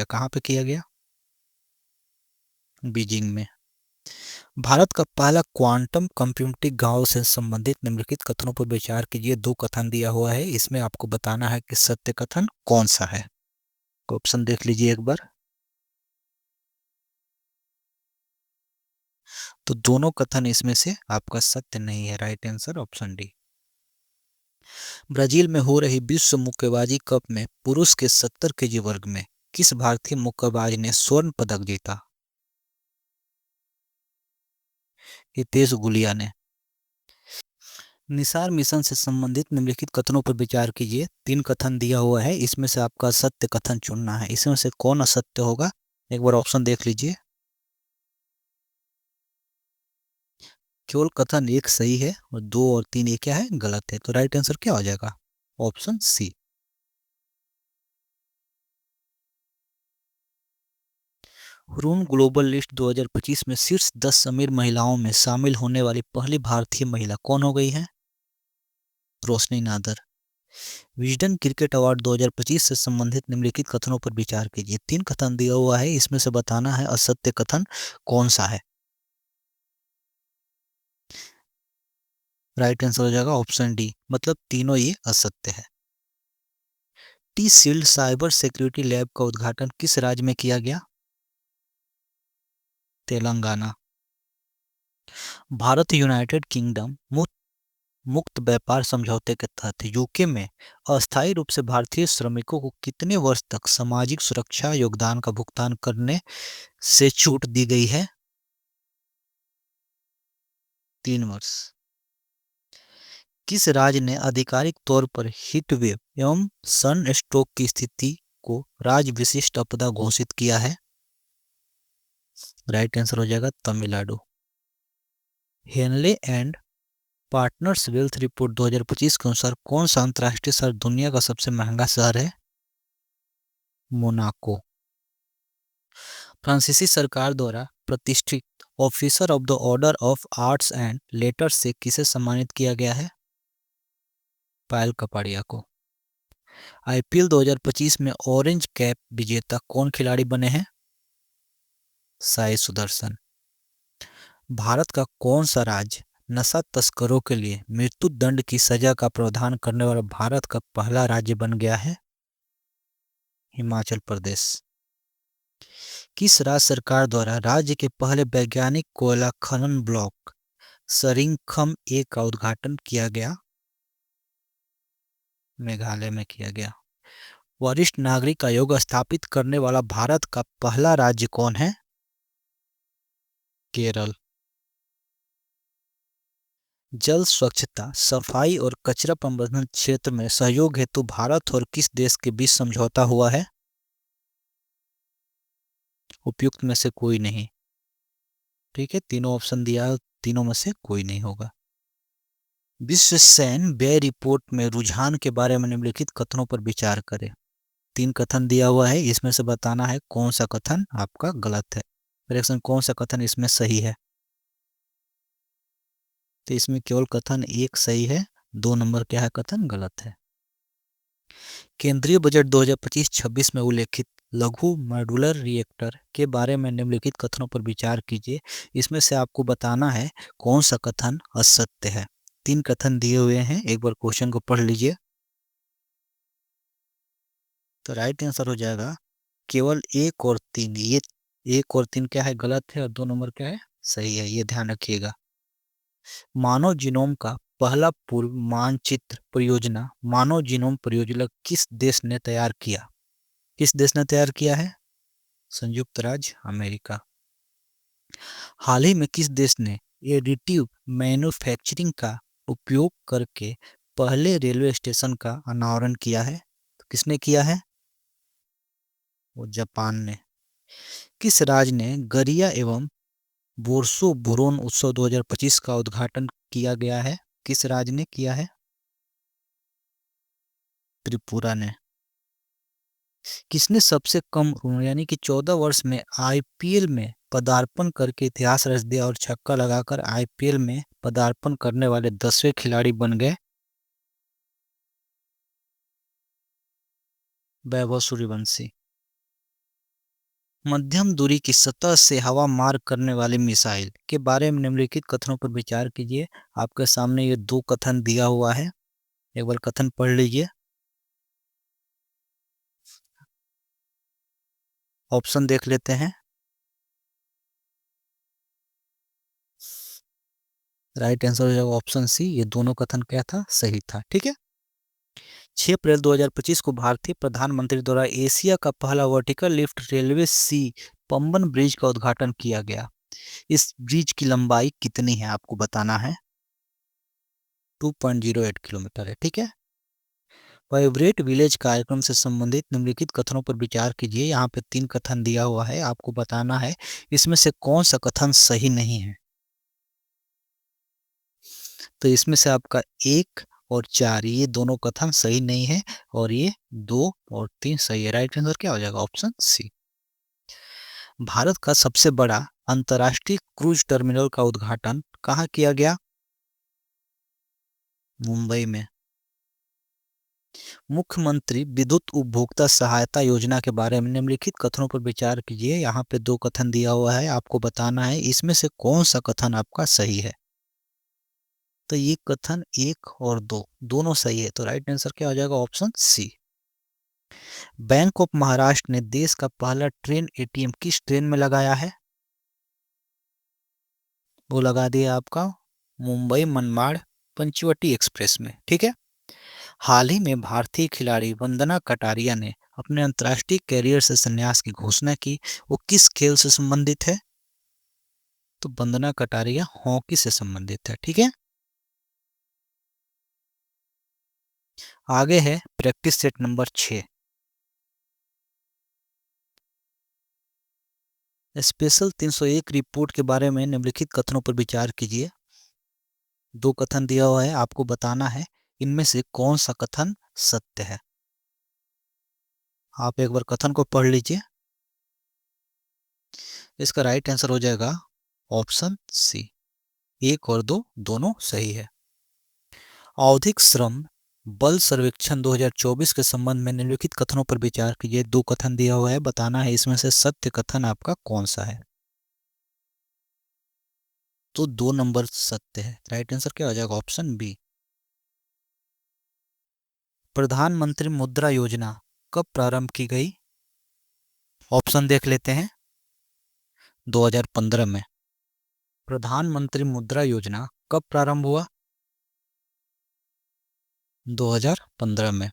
Speaker 1: कहाँ पे किया गया? बीजिंग में। भारत का पहला क्वांटम कंप्यूटिंग गांव से संबंधित निम्नलिखित कथनों पर विचार कीजिए। 2 कथन दिया हुआ है, इसमें आपको बताना है कि सत्य कथन कौन सा है। ऑप्शन देख लीजिए एक बार। तो दोनों कथन इसमें से आपका सत्य नहीं है, right answer option D. Brazil में हो रही विश्व मुक्केबाजी कप में पुरुष के 70 केजी वर्ग में किस भारतीय मुक्केबाज ने स्वर्ण पदक जीता? हितेश गुलिया ने। निसार मिशन से संबंधित निम्नलिखित कथनों पर विचार कीजिए। 3 कथन दिया हुआ है, इसमें से आपका सत्य कथन चुनना है। इसमें से कौन असत्य होगा, एक बार ऑप्शन देख लीजिए। केवल कथन 1 सही है और 2 और 3 ये क्या है, गलत है। तो राइट आंसर क्या हो जाएगा? Option C. रून ग्लोबल लिस्ट 2025 में शीर्ष 10 अमीर महिलाओं में शामिल होने वाली पहली भारतीय महिला कौन हो गई है? रोशनी नादर। विजडन क्रिकेट अवार्ड 2025 से संबंधित निम्नलिखित कथनों पर विचार कीजिए। 3 कथन दिया हुआ है, इसमें से बताना है असत्य कथन कौन सा है। राइट आंसर हो जाएगा ऑप्शन डी, मतलब तीनों ये असत्य है। T shield cyber security lab का उद्घाटन किस राज्य में किया गया? तेलंगाना। भारत यूनाइटेड किंगडम मुक्त व्यापार समझौते के तहत यूके में अस्थायी रूप से भारतीय श्रमिकों को कितने वर्ष तक सामाजिक सुरक्षा योगदान का भुगतान करने से छूट दी गई है? 3 वर्ष। किस राज्य ने आधिकारिक तौर पर हीट वेव एवं सन स्ट्रोक की स्थिति को राज्य विशिष्ट आपदा घोषित किया है? राइट आंसर हो जाएगा Tamil Nadu. Henley and Partners wealth report 2025 के अनुसार कौन सा अंतर्राष्ट्रीय शहर दुनिया का सबसे महंगा शहर है? मोनाको। फ्रांसीसी सरकार द्वारा प्रतिष्ठित officer of the order of arts and letters से किसे सम्मानित किया गया है? पायल कपाड़िया को। आईपीएल 2025 में ऑरेंज कैप विजेता कौन खिलाड़ी बने हैं? साई सुदर्शन। भारत का कौन सा राज्य नशा तस्करों के लिए मृत्यु दंड की सजा का प्रावधान करने वाला भारत का पहला राज्य बन गया है? हिमाचल प्रदेश। किस राज्य सरकार द्वारा राज्य के पहले वैज्ञानिक कोयला खनन ब्लॉक सरिंखम ए का उद्घाटन किया गया? मेघालय में किया गया। वरिष्ठ नागरिक आयोग स्थापित करने वाला भारत का पहला राज्य कौन है? केरल। जल स्वच्छता, सफाई और कचरा प्रबंधन क्षेत्र में सहयोग हेतु भारत और किस देश के बीच समझौता हुआ है? उपयुक्त में से कोई नहीं। ठीक है, तीनों ऑप्शन दिया, तीनों में से कोई नहीं होगा। विश्व सैन्य व्यय रिपोर्ट में रुझान के बारे में निम्नलिखित कथनों पर विचार करें। 3 कथन दिया हुआ है, इसमें से बताना है कौन सा कथन आपका गलत है। करेक्शन कौन सा कथन इसमें सही है? तो इसमें केवल कथन 1 सही है, 2 नंबर क्या है कथन गलत है। केंद्रीय बजट 2025-26 में उल्लेखित लघु मॉड्यूलर रिएक्टर के बारे में निम्नलिखित कथनों पर विचार कीजिए। इसमें से आपको बताना है कौन सा कथन असत्य है। 3 कथन दिए हुए हैं, एक बार क्वेश्चन को पढ़ लीजिए। तो राइट आंसर हो जाएगा केवल 1 और 3। ये 1 और 3 क्या है गलत है और 2 नंबर क्या है सही है, ये ध्यान रखिएगा। मानव जीनोम का पहला पूर्व मानचित्र परियोजना मानव जीनोम परियोजना किस देश ने तैयार किया? किस देश ने तैयार किया है? संयुक्त राज्य अमेरिका। हाल ही में किस देश ने एडिटिव मैन्युफैक्चरिंग का उपयोग करके पहले रेलवे स्टेशन का अनावरण किया है? तो किसने किया है? वो जापान ने। किस राज्य ने गरिया एवं बोर्सो बुरोन उत्सव 2025 का उद्घाटन किया गया है? किस राज्य ने किया है? त्रिपुरा ने। किसने सबसे कम उम्र यानी कि 14 वर्ष में आईपीएल में पदार्पण करके इतिहास रच दिया और छक्का लगाकर आईपीएल में पदार्पण करने वाले 10वें खिलाड़ी बन गए? वैभव सूर्यवंशी। मध्यम दूरी की सतह से हवा मार करने वाली मिसाइल के बारे में निम्नलिखित कथनों पर विचार कीजिए। आपके सामने ये 2 कथन दिया हुआ है, एक बार कथन पढ़ लीजिए। ऑप्शन देख लेते हैं। राइट आंसर हो जाएगा ऑप्शन सी, ये दोनों कथन क्या था सही था। ठीक है। 6 अप्रैल 2025 को भारतीय प्रधानमंत्री द्वारा एशिया का पहला वर्टिकल लिफ्ट रेलवे सी पंबन ब्रिज का उद्घाटन किया गया। इस ब्रिज की लंबाई कितनी है आपको बताना है? 2.08 किलोमीटर है। ठीक है। वाइब्रेट विलेज कार्यक्रम से संबंधित निम्नलिखित कथनों पर विचार कीजिए। यहाँ पे 3 कथन दिया हुआ है, आपको बताना है इसमें से कौन सा कथन सही नहीं है। तो इसमें से आपका 1 और 4 ये दोनों कथन सही नहीं है और ये 2 और 3 सही है। राइट आंसर क्या हो जाएगा? Option C. भारत का सबसे बड़ा अंतर्राष्ट्रीय क्रूज टर्मिनल का उद्घाटन कहाँ किया गया? मुंबई में। मुख्यमंत्री विद्युत उपभोक्ता सहायता योजना के बारे में निम्नलिखित कथनों पर विचार कीजिए। यहाँ पे 2 कथन दिया हुआ है, आपको बताना है इसमें से कौन सा कथन आपका सही है। तो ये कथन 1 और 2 दोनों सही है, तो राइट आंसर क्या हो जाएगा? Option C. Bank of Maharashtra ने देश का पहला ट्रेन एटीएम किस ट्रेन में लगाया है? वो लगा दिया आपका मुंबई मनमाड़ पंचवटी एक्सप्रेस में, ठीक है। हाल ही में भारतीय खिलाड़ी वंदना कटारिया ने अपने अंतर्राष्ट्रीय कैरियर से संन्यास की घोषणा की, वो किस खेल से संबंधित है? तो वंदना कटारिया हॉकी से संबंधित है, ठीक है। आगे है practice set number 6। Special 301 report के बारे में निम्नलिखित कथनों पर विचार कीजिए। दो कथन दिया हुआ है, आपको बताना है इनमें से कौन सा कथन सत्य है। आप एक बार कथन को पढ़ लीजिए। इसका राइट आंसर हो जाएगा ऑप्शन सी। 1 और 2 दोनों सही है। आवधिक श्रम बल सर्वेक्षण 2024 के संबंध में निम्नलिखित कथनों पर विचार कीजिए। दो कथन दिया हुआ है, बताना है इसमें से सत्य कथन आपका कौन सा है। तो 2 नंबर सत्य है, राइट आंसर क्या हो जाएगा? Option B. प्रधानमंत्री मुद्रा योजना कब प्रारंभ की गई? ऑप्शन देख लेते हैं। 2015 में। प्रधानमंत्री मुद्रा योजना कब प्रारंभ हुआ? 2015 में।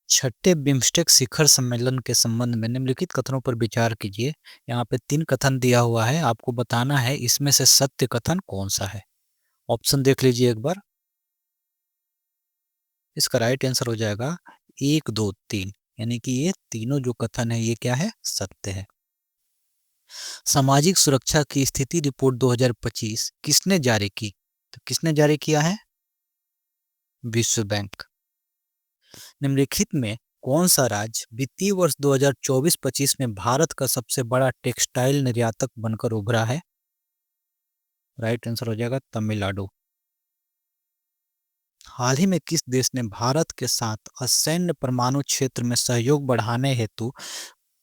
Speaker 1: छठे बिम्स्टेक शिखर सम्मेलन के संबंध में निम्नलिखित कथनों पर विचार कीजिए। यहाँ पे 3 कथन दिया हुआ है, आपको बताना है इसमें से सत्य कथन कौन सा है। ऑप्शन देख लीजिए एक बार। इसका राइट आंसर हो जाएगा 1, 2, 3, यानी कि ये तीनों जो कथन है ये क्या है? सत्य है। सामाजिक सुरक्षा की स्थिति रिपोर्ट 2025 किसने जारी की? तो किसने जारी किया है? विश्व बैंक। निम्नलिखित में कौन सा राज्य वित्तीय वर्ष 2024-25 में भारत का सबसे बड़ा टेक्सटाइल निर्यातक बनकर उभरा है? राइट आंसर हो जाएगा तमिलनाडु। हाल ही में किस देश ने भारत के साथ असैन्य परमाणु क्षेत्र में सहयोग बढ़ाने हेतु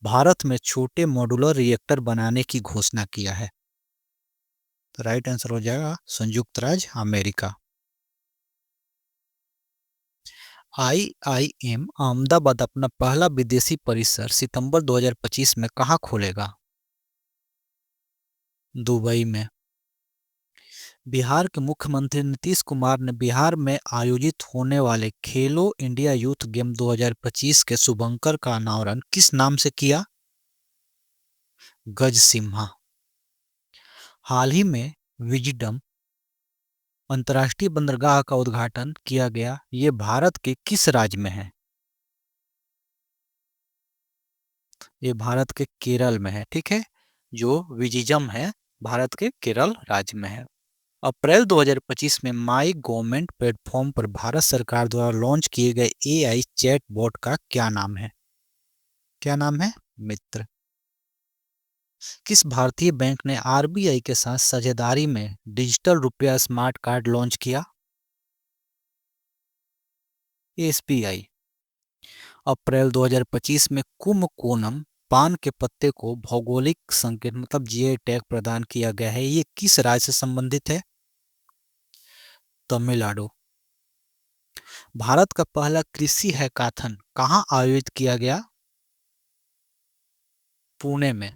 Speaker 1: भारत में छोटे मॉड्यूलर रिएक्टर बनाने की घोषणा किया है? तो राइट आंसर हो जाएगा संयुक्त राज्य अमेरिका। IIM अहमदाबाद अपना पहला विदेशी परिसर सितंबर 2025 में कहाँ खोलेगा? दुबई में। बिहार के मुख्यमंत्री नीतीश कुमार ने बिहार में आयोजित होने वाले खेलो इंडिया यूथ गेम 2025 के शुभंकर का अनावरण किस नाम से किया? गज सिम्हा। हाल ही में विजडम अंतर्राष्ट्रीय बंदरगाह का उद्घाटन किया गया, ये भारत के किस राज्य में है? ये भारत के केरल में है, ठीक है। जो विजिजम है भारत के केरल राज्य में है। अप्रैल 2025 में माई गवर्नमेंट प्लेटफॉर्म पर भारत सरकार द्वारा लॉन्च किए गए AI चैट बॉट का क्या नाम है? क्या नाम है? मित्र। किस भारतीय बैंक ने RBI के साथ साझेदारी में डिजिटल रुपया स्मार्ट कार्ड लॉन्च किया? SBI। अप्रैल 2025 में कुंभकोणम पान के पत्ते को भौगोलिक संकेत मतलब GI टैग प्रदान किया गया है, ये किस राज्य से संबंधित है? तमिलनाडु। भारत का पहला कृषि हैकाथन कहाँ आयोजित किया गया? पुणे में।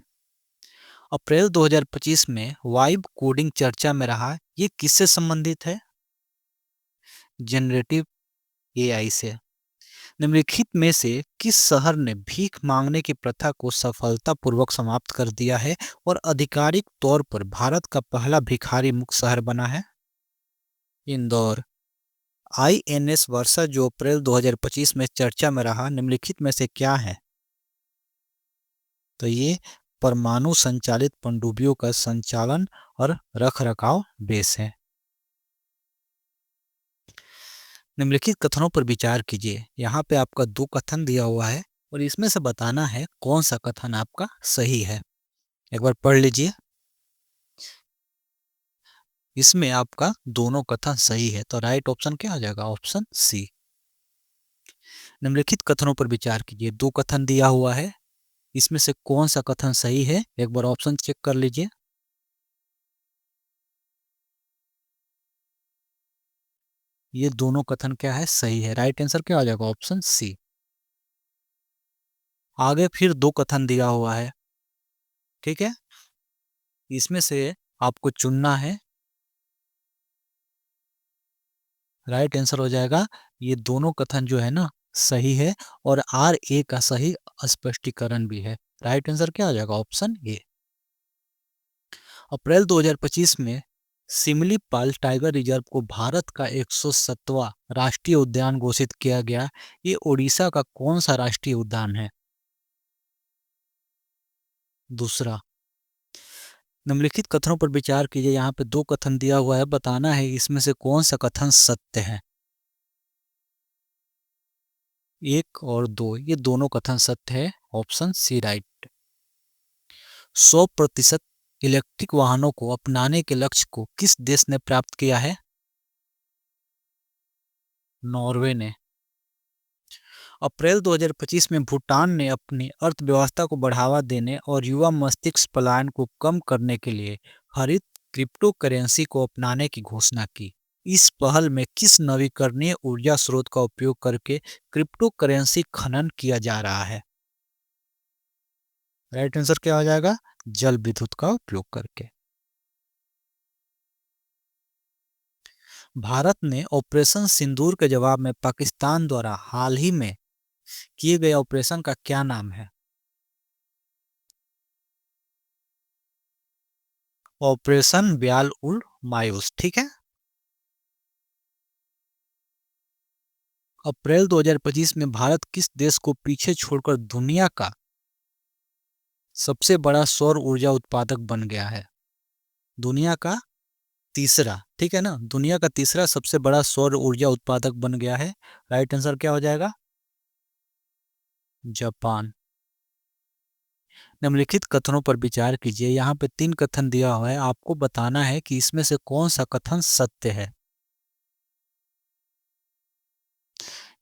Speaker 1: अप्रैल 2025 में वाइब कोडिंग चर्चा में रहा, ये किससे संबंधित है? जनरेटिव AI से। निम्नलिखित में से किस शहर ने भीख मांगने की प्रथा को सफलतापूर्वक समाप्त कर दिया है और आधिकारिक तौर पर भारत का पहला भिखारी मुक्त शहर बना है? इंदौर। INS वर्षा जो अप्रैल 2025 में चर्चा में रहा, निम्नलिखित में से क्या है? तो ये परमाणु संचालित पनडुब्बियों का संचालन और रखरखाव बेस है। निम्नलिखित कथनों पर विचार कीजिए। यहाँ पे आपका 2 कथन दिया हुआ है और इसमें से बताना है कौन सा कथन आपका सही है। एक बार पढ़ लीजिए। इसमें आपका दोनों कथन सही है, तो राइट ऑप्शन क्या आ जाएगा? Option C. निम्नलिखित कथनों पर विचार कीजिए। 2 कथन दिया हुआ है, इसमें से कौन सा कथन सही है? एक बार ऑप्शन चेक कर लीजिए। ये दोनों कथन क्या है, सही है। राइट आंसर क्या हो जाएगा, ऑप्शन सी। आगे फिर दो कथन दिया हुआ है, ठीक है, इसमें से आपको चुनना है। राइट आंसर हो जाएगा, ये दोनों कथन जो है ना सही है, और आर ए का सही स्पष्टीकरण भी है। राइट आंसर क्या हो जाएगा, ऑप्शन ए। अप्रैल 2025 में सिमलीपाल टाइगर रिजर्व को भारत का 107वां राष्ट्रीय उद्यान घोषित किया गया। ये ओडिशा का कौन सा राष्ट्रीय उद्यान है? दूसरा, निम्नलिखित कथनों पर विचार कीजिए। यहाँ पे दो कथन दिया हुआ है, बताना है इसमें से कौन सा कथन सत्य है। एक और दो, ये दोनों कथन सत्य है, ऑप्शन सी राइट। 100% इलेक्ट्रिक वाहनों को अपनाने के लक्ष्य को किस देश ने प्राप्त किया है? नॉर्वे ने। अप्रैल 2025 में भूटान ने अपनी अर्थव्यवस्था को बढ़ावा देने और युवा मस्तिष्क पलायन को कम करने के लिए हरित क्रिप्टो करेंसी को अपनाने की घोषणा की। इस पहल में किस नवीकरणीय ऊर्जा स्रोत का उपयोग करके क्रिप्टो करेंसी खनन किया जा रहा है? राइट आंसर क्या हो जाएगा, जल विद्युत का उपयोग करके। भारत ने ऑपरेशन सिंदूर के जवाब में पाकिस्तान द्वारा हाल ही में किए गए ऑपरेशन का क्या नाम है? ऑपरेशन ब्याल उल मायूस, ठीक है। अप्रैल 2025 में भारत किस देश को पीछे छोड़कर दुनिया का सबसे बड़ा सौर ऊर्जा उत्पादक बन गया है? दुनिया का तीसरा, ठीक है ना, दुनिया का तीसरा सबसे बड़ा सौर ऊर्जा उत्पादक बन गया है। राइट आंसर क्या हो जाएगा, जापान। निम्नलिखित कथनों पर विचार कीजिए। यहाँ पे तीन कथन दिया हुआ है, आपको बताना है कि इसमें से कौन सा कथन सत्य है।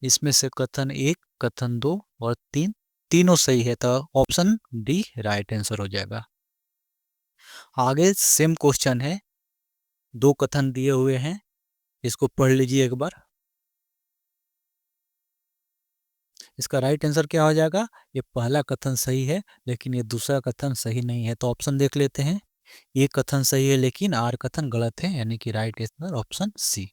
Speaker 1: इसमें से कथन एक, कथन दो और तीन, तीनों सही है, तो ऑप्शन डी राइट आंसर हो जाएगा। आगे सेम क्वेश्चन है, दो कथन दिए हुए हैं, इसको पढ़ लीजिए एक बार। इसका राइट आंसर क्या हो जाएगा, ये पहला कथन सही है लेकिन ये दूसरा कथन सही नहीं है, तो ऑप्शन देख लेते हैं। ये कथन सही है लेकिन आर कथन गलत है, यानी कि right answer option C.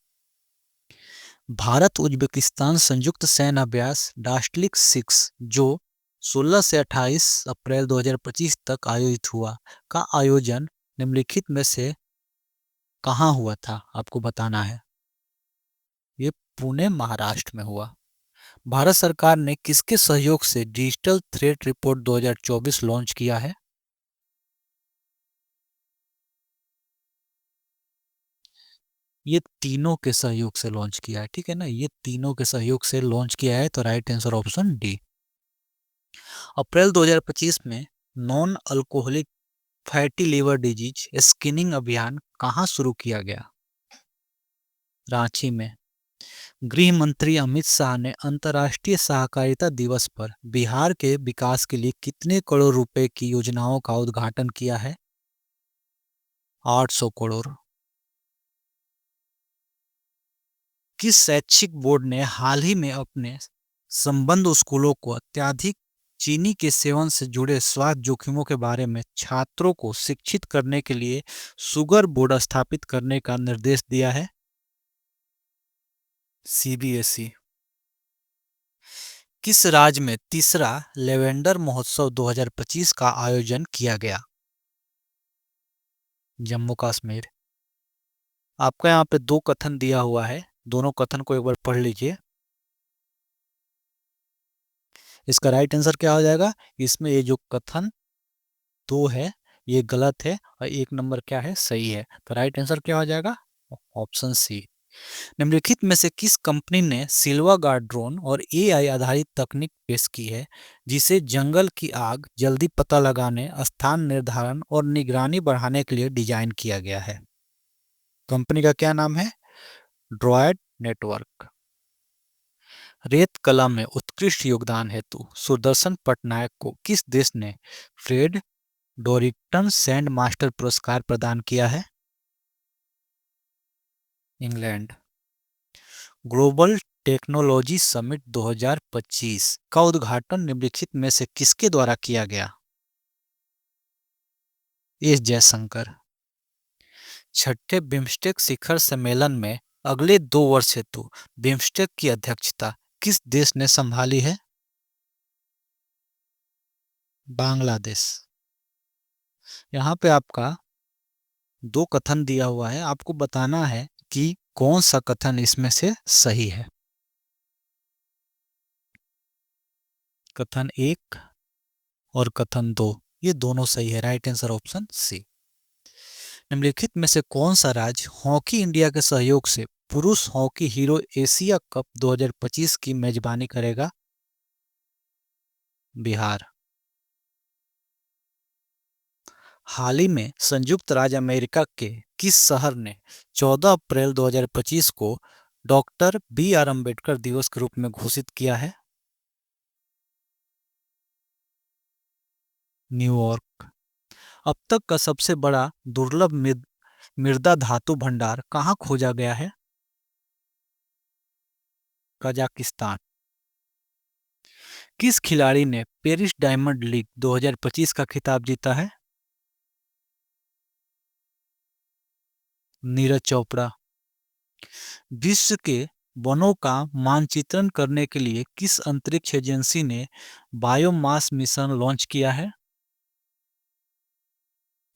Speaker 1: Bharat Uzbekistan संयुक्त सैन्य अभ्यास डास्टलिक 6 जो 16 से 28 अप्रैल 2025 तक आयोजित हुआ, का आयोजन निम्नलिखित में से कहाँ हुआ था, आपको बताना है। ये पुणे महाराष्ट्र में हुआ। भारत सरकार ने किसके सहयोग से डिजिटल थ्रेट रिपोर्ट 2024 लॉन्च किया है? ये तीनों के सहयोग से लॉन्च किया है, ठीक है ना, ये तीनों के सहयोग से लॉन्च किया है, तो राइट आंसर ऑप्शन डी। अप्रैल 2025 में non alcoholic fatty liver disease screening अभियान कहाँ शुरू किया गया? रांची में। गृह मंत्री अमित शाह ने अंतर्राष्ट्रीय सहकारिता दिवस पर बिहार के विकास के लिए कितने करोड़ रुपए की योजनाओं का उद्घाटन किया है? 800 करोड़। किस शैक्षिक बोर्ड ने हाल ही में अपने संबंध स्कूलों को अत्यधिक चीनी के सेवन से जुड़े स्वास्थ्य जोखिमों के बारे में छात्रों को शिक्षित करने के लिए शुगर बोर्ड स्थापित करने का निर्देश दिया है? सीबीएसई। किस राज्य में तीसरा लेवेंडर महोत्सव 2025 का आयोजन किया गया? जम्मू कश्मीर। आपका यहाँ पे दो कथन दिया हुआ है, दोनों कथन को एक बार पढ़ लीजिए। इसका राइट आंसर क्या हो जाएगा, इसमें ये जो कथन दो है ये गलत है और एक नंबर क्या है, सही है, तो राइट आंसर क्या हो जाएगा, ऑप्शन सी। निम्नलिखित में से किस कंपनी ने सिल्वा गार्ड ड्रोन और एआई आधारित तकनीक पेश की है जिसे जंगल की आग जल्दी पता लगाने, स्थान निर्धारण और निगरानी बढ़ाने के लिए डिजाइन किया गया है? कंपनी का क्या नाम है, ड्रॉयड नेटवर्क। रेत कला में उत्कृष्ट योगदान हेतु सुदर्शन पटनायक को किस देश ने फ्रेड डोरिटन सैंड मास्टर पुरस्कार प्रदान किया है? इंग्लैंड। ग्लोबल टेक्नोलॉजी समिट 2025 का उद्घाटन निम्नलिखित में से किसके द्वारा किया गया? एस जयशंकर। छठे बिम्स्टेक शिखर सम्मेलन में अगले 2 वर्ष हेतु बिम्स्टेक की अध्यक्षता किस देश ने संभाली है? बांग्लादेश। यहाँ पे आपका 2 कथन दिया हुआ है, आपको बताना है कि कौन सा कथन इसमें से सही है। कथन 1 और कथन 2 ये दोनों सही है। Right answer option C. निम्नलिखित में से कौन सा राज्य हॉकी इंडिया के सहयोग से पुरुष हॉकी हीरो एशिया कप 2025 की मेजबानी करेगा? बिहार। हाल ही में संयुक्त राज्य अमेरिका के किस शहर ने 14 अप्रैल 2025 को डॉक्टर बी आर अम्बेडकर दिवस के रूप में घोषित किया है? न्यूयॉर्क। अब तक का सबसे बड़ा दुर्लभ मृदा धातु भंडार कहाँ खोजा गया है? कजाकिस्तान। किस खिलाड़ी ने पेरिस डायमंड लीग 2025 का खिताब जीता है? नीरज चोपड़ा। विश्व के वनों का मानचित्रण करने के लिए किस अंतरिक्ष एजेंसी ने बायोमास मिशन लॉन्च किया है?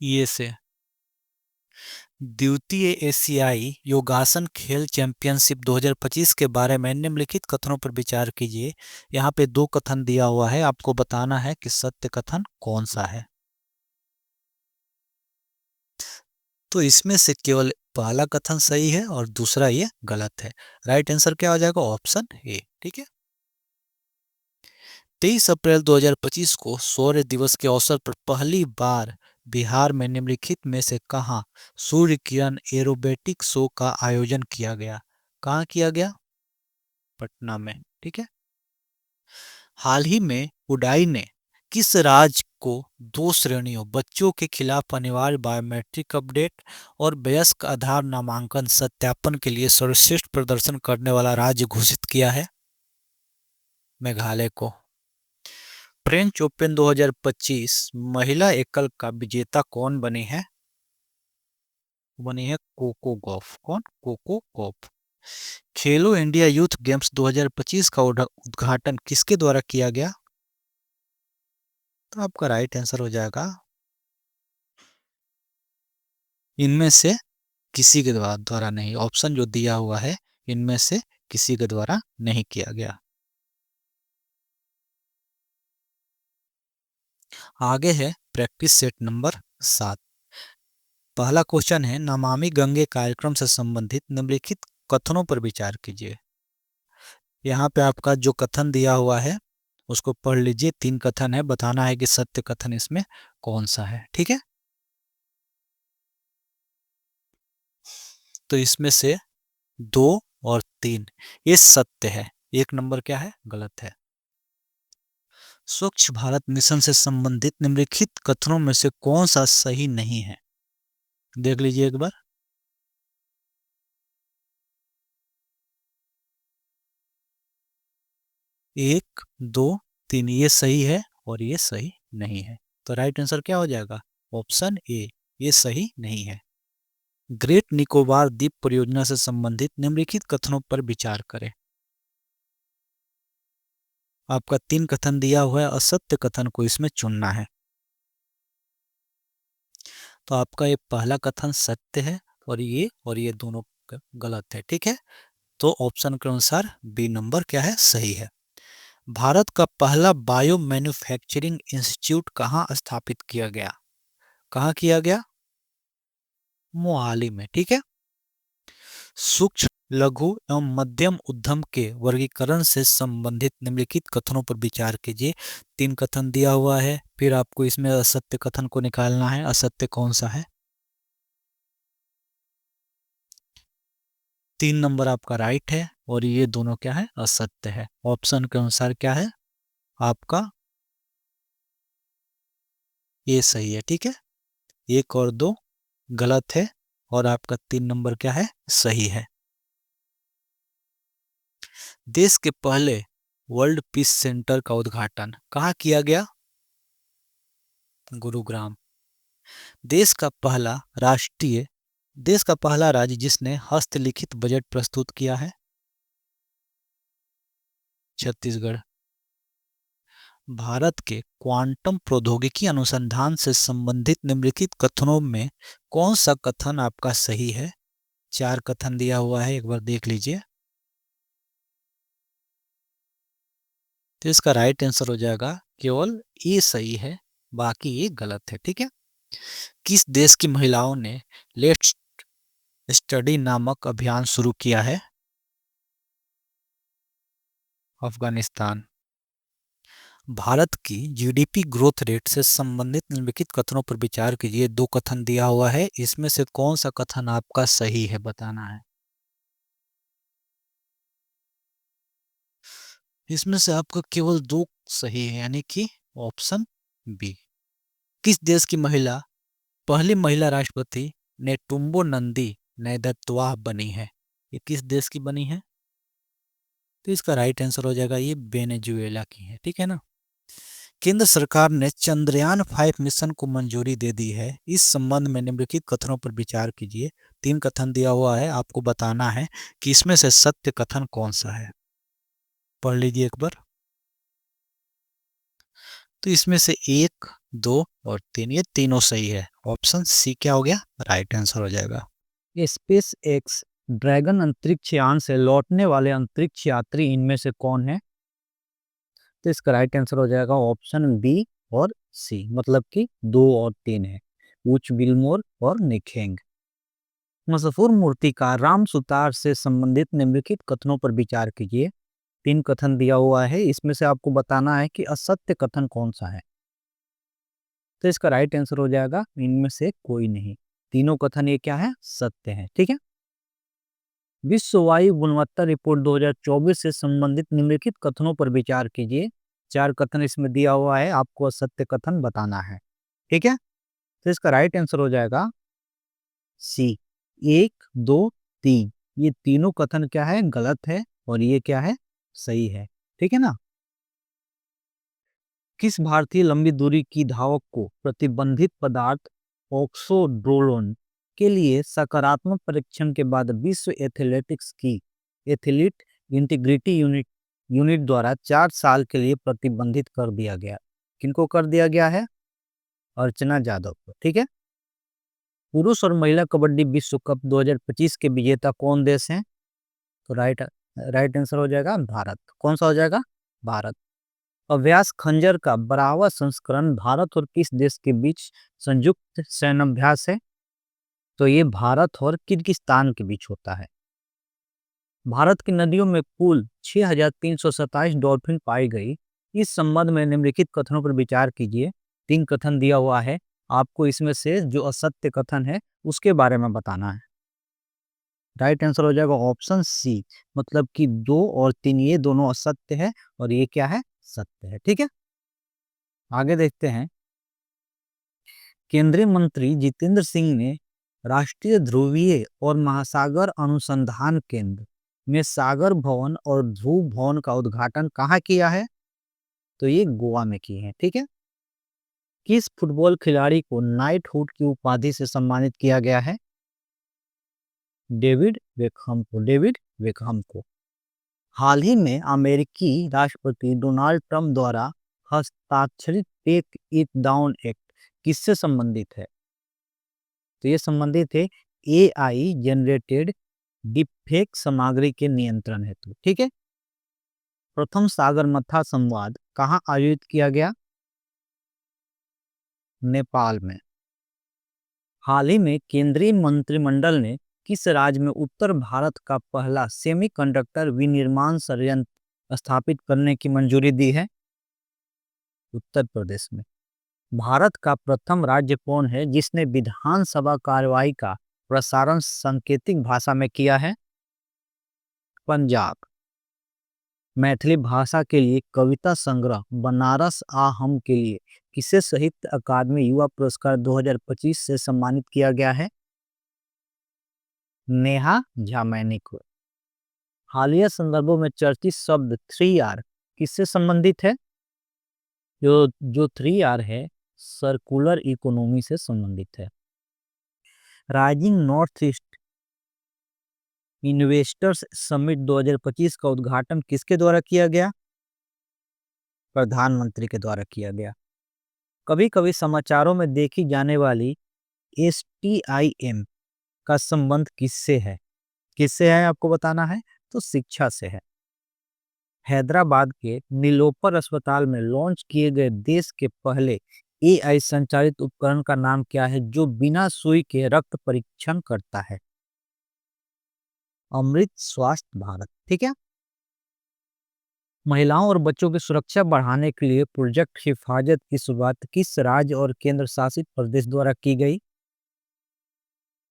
Speaker 1: ईएसए। द्वितीय एशियाई योगासन खेल चैंपियनशिप 2025 के बारे में निम्नलिखित कथनों पर विचार कीजिए। यहाँ पे 2 कथन दिया हुआ है, आपको बताना है कि सत्य कथन कौन सा है। तो इसमें से केवल पहला कथन सही है और दूसरा ये गलत है। राइट आंसर क्या हो जाएगा? Option A. ठीक है। 23 अप्रैल 2025 को शौर्य दिवस के अवसर पर पहली बार बिहार में निम्नलिखित में से कहाँ सूर्य किरण एरोबेटिक शो का आयोजन किया गया? कहाँ किया गया? पटना में। ठीक है। हाल ही में उडाई ने किस राज्य को 2 श्रेणियों बच्चों के खिलाफ अनिवार्य बायोमेट्रिक अपडेट और वयस्क आधार नामांकन सत्यापन के लिए सर्वश्रेष्ठ प्रदर्शन करने वाला राज्य घोषित किया है? मेघालय को। फ्रेंच ओपन 2025 महिला एकल का विजेता कौन बनी है? बनी है कोको गॉफ। कौन? Coco Gauff. Khelo India youth games 2025 का उद्घाटन किसके द्वारा किया गया? तो आपका राइट आंसर हो जाएगा इनमें से किसी के द्वारा नहीं। ऑप्शन जो दिया हुआ है इनमें से किसी के द्वारा नहीं किया गया। आगे है प्रैक्टिस सेट नंबर 7। पहला क्वेश्चन है नमामि गंगे कार्यक्रम से संबंधित निम्नलिखित कथनों पर विचार कीजिए। यहाँ पे आपका जो कथन दिया हुआ है उसको पढ़ लीजिए। 3 कथन है, बताना है कि सत्य कथन इसमें कौन सा है। ठीक है। तो इसमें से 2 और 3 ये सत्य है। 1 नंबर क्या है? गलत है। स्वच्छ भारत मिशन से संबंधित निम्नलिखित कथनों में से कौन सा सही नहीं है? देख लीजिए एक बार। 1, 2, 3 ये सही है और ये सही नहीं है। तो राइट आंसर क्या हो जाएगा? ऑप्शन ए, ये सही नहीं है। ग्रेट निकोबार द्वीप परियोजना से संबंधित निम्नलिखित कथनों पर विचार करें। आपका 3 कथन दिया हुआ है, असत्य कथन को इसमें चुनना है। तो आपका ये पहला कथन सत्य है और ये दोनों गलत है। ठीक है। तो ऑप्शन के अनुसार बी नंबर क्या है? सही है। भारत का पहला बायो मैन्युफैक्चरिंग इंस्टीट्यूट कहाँ स्थापित किया गया? कहाँ किया गया? मोहाली में। ठीक है। सूक्ष्म लघु एवं मध्यम उद्यम के वर्गीकरण से संबंधित निम्नलिखित कथनों पर विचार कीजिए। 3 कथन दिया हुआ है, फिर आपको इसमें असत्य कथन को निकालना है। असत्य कौन सा है? 3 नंबर आपका राइट है और ये दोनों क्या है? असत्य है। ऑप्शन के अनुसार क्या है आपका? ये सही है। ठीक है। 1 और 2 गलत है और आपका 3 नंबर क्या है? सही है। देश के पहले वर्ल्ड पीस सेंटर का उद्घाटन कहाँ किया गया? गुरुग्राम। देश का पहला राष्ट्रीय देश का पहला राज्य जिसने हस्तलिखित बजट प्रस्तुत किया है? छत्तीसगढ़। भारत के क्वांटम प्रौद्योगिकी अनुसंधान से संबंधित निम्नलिखित कथनों में कौन सा कथन आपका सही है? 4 कथन दिया हुआ है, एक बार देख लीजिए। तो इसका राइट आंसर हो जाएगा केवल ये सही है, बाकी ये गलत है। ठीक है। किस देश की महिलाओं ने लेट्स स्टडी नामक अभियान शुरू किया है? अफगानिस्तान। भारत की जीडीपी ग्रोथ रेट से संबंधित निम्नलिखित कथनों पर विचार कीजिए। 2 कथन दिया हुआ है, इसमें से कौन सा कथन आपका सही है बताना है। इसमें से आपका केवल 2 सही है, यानी कि ऑप्शन बी। किस देश की पहली महिला राष्ट्रपति नेटुम्बो नंदी नेतृत्वा बनी है? ये किस देश की बनी है? तो इसका राइट आंसर हो जाएगा ये वेनेजुएला की है। ठीक है ना। केंद्र सरकार ने चंद्रयान 5 मिशन को मंजूरी दे दी है। इस संबंध में निम्नलिखित कथनों पर विचार कीजिए। 3 कथन दिया हुआ है, आपको बताना है कि इसमें से सत्य कथन कौन सा है। पढ़ लीजिए एक बार। तो इसमें से 1, 2 और 3, ये तीनों सही है। ऑप्शन सी क्या हो गया? राइट आंसर हो जाएगा। स्पेस एक्स ड्रैगन अंतरिक्ष यान से लौटने वाले अंतरिक्ष यात्री इनमें से कौन है? तो इसका राइट आंसर हो जाएगा ऑप्शन बी और सी, मतलब कि 2 और 3 है, वुच विल्मोर और निखेंग। मशहूर मूर्तिकार राम सुतार से संबंधित निम्नलिखित कथनों पर विचार कीजिए। 3 कथन दिया हुआ है, इसमें से आपको बताना है कि असत्य कथन कौन सा है। तो इसका राइट आंसर हो जाएगा इनमें से कोई नहीं। तीनों कथन ये क्या है? सत्य है। ठीक है। विश्व वायु गुणवत्ता रिपोर्ट 2024 से संबंधित निम्नलिखित कथनों पर विचार कीजिए। 4 कथन इसमें दिया हुआ है, आपको असत्य कथन बताना है। ठीक है। तो इसका राइट आंसर हो जाएगा सी, 1, 2, 3। ये तीनों कथन क्या है? गलत है, और ये क्या है? सही है। ठीक है ना। किस भारतीय लंबी दूरी की धावक को प्रतिबंधित पदार्थ ऑक्सोड्रोलोन के लिए सकारात्मक परीक्षण के बाद विश्व एथलेटिक्स की एथलीट इंटीग्रिटी यूनिट द्वारा 4 साल के लिए प्रतिबंधित कर दिया गया? किनको कर दिया गया है? अर्चना जादव को। ठीक है। पुरुष और महिला कबड्डी विश्व कप 2025 के विजेता कौन देश हैं? तो राइट आंसर हो जाएगा भारत। कौन सा हो जाएगा? भारत। अभ्यास खंजर का बराबर संस्करण भारत और किस देश के बीच संयुक्त सैन्याभ्यास है? तो ये भारत और किर्गिस्तान के बीच होता है। भारत की नदियों में कुल 6,327 डॉल्फिन पाई गई। इस संबंध में निम्नलिखित कथनों पर विचार कीजिए। 3 कथन दिया हुआ है, आपको इसमें से जो असत्य कथन है उसके बारे में बताना है। राइट आंसर हो जाएगा ऑप्शन सी, मतलब कि 2 और 3 ये दोनों असत्य है, और ये क्या है? सत्य है। ठीक है। आगे देखते हैं। केंद्रीय मंत्री जितेंद्र सिंह ने राष्ट्रीय ध्रुवीय और महासागर अनुसंधान केंद्र में सागर भवन और ध्रुव भवन का उद्घाटन कहाँ किया है? तो ये गोवा में किए हैं। ठीक है। किस फुटबॉल खिलाड़ी को नाइटहुड की उपाधि से सम्मानित किया गया है? डेविड बेकहम को। हाल ही में अमेरिकी राष्ट्रपति डोनाल्ड ट्रंप द्वारा हस्ताक्षरित टेक इट डाउन एक्ट किससे संबंधित है? तो ये संबंधित है एआई जनरेटेड डिफेक्ट सामग्री के नियंत्रण हेतु। ठीक है। प्रथम सागरमाथा संवाद कहाँ आयोजित किया गया? नेपाल में। हाल ही में केंद्रीय मंत्रिमंडल ने किस राज्य में उत्तर भारत का पहला सेमीकंडक्टर विनिर्माण संयंत्र स्थापित करने की मंजूरी दी है? उत्तर प्रदेश में। भारत का प्रथम राज्य कौन है जिसने विधानसभा कार्यवाही का प्रसारण सांकेतिक भाषा में किया है? पंजाब। मैथिली भाषा के लिए कविता संग्रह बनारस आ हम के लिए किसे साहित्य अकादमी युवा पुरस्कार 2025 से सम्मानित किया गया है? नेहा झामैनी को। हालिया संदर्भों में चर्चित शब्द 3R किससे संबंधित है? जो 3R है, सर्कुलर इकोनॉमी से संबंधित है। Rising north east investors summit 2025 का उद्घाटन किसके द्वारा किया गया? प्रधानमंत्री के द्वारा किया गया। कभी कभी समाचारों में देखी जाने वाली STIM का संबंध किससे है? किससे है आपको बताना है, तो शिक्षा से है। हैदराबाद के नीलोफर अस्पताल में लॉन्च किए गए देश के पहले AI संचालित उपकरण का नाम क्या है, जो बिना सुई के रक्त परीक्षण करता है? अमृत स्वास्थ्य भारत। ठीक है। महिलाओं और बच्चों की सुरक्षा बढ़ाने के लिए प्रोजेक्ट हिफाजत की शुरुआत किस राज्य और केंद्र शासित प्रदेश द्वारा की गई?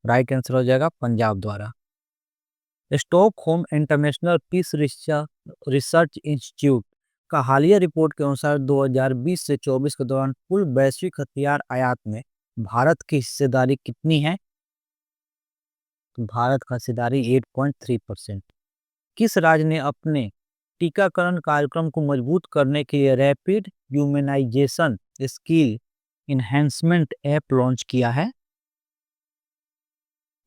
Speaker 1: राइट आंसर हो जाएगा पंजाब द्वारा। Stockholm International Peace Research Institute का हालिया रिपोर्ट के अनुसार 2020 से 24 के दौरान कुल वैश्विक हथियार आयात में भारत की हिस्सेदारी कितनी है? तो भारत का हिस्सेदारी 8.3%। किस राज्य ने अपने टीकाकरण कार्यक्रम को मजबूत करने के लिए rapid humanisation skill enhancement app launch किया है?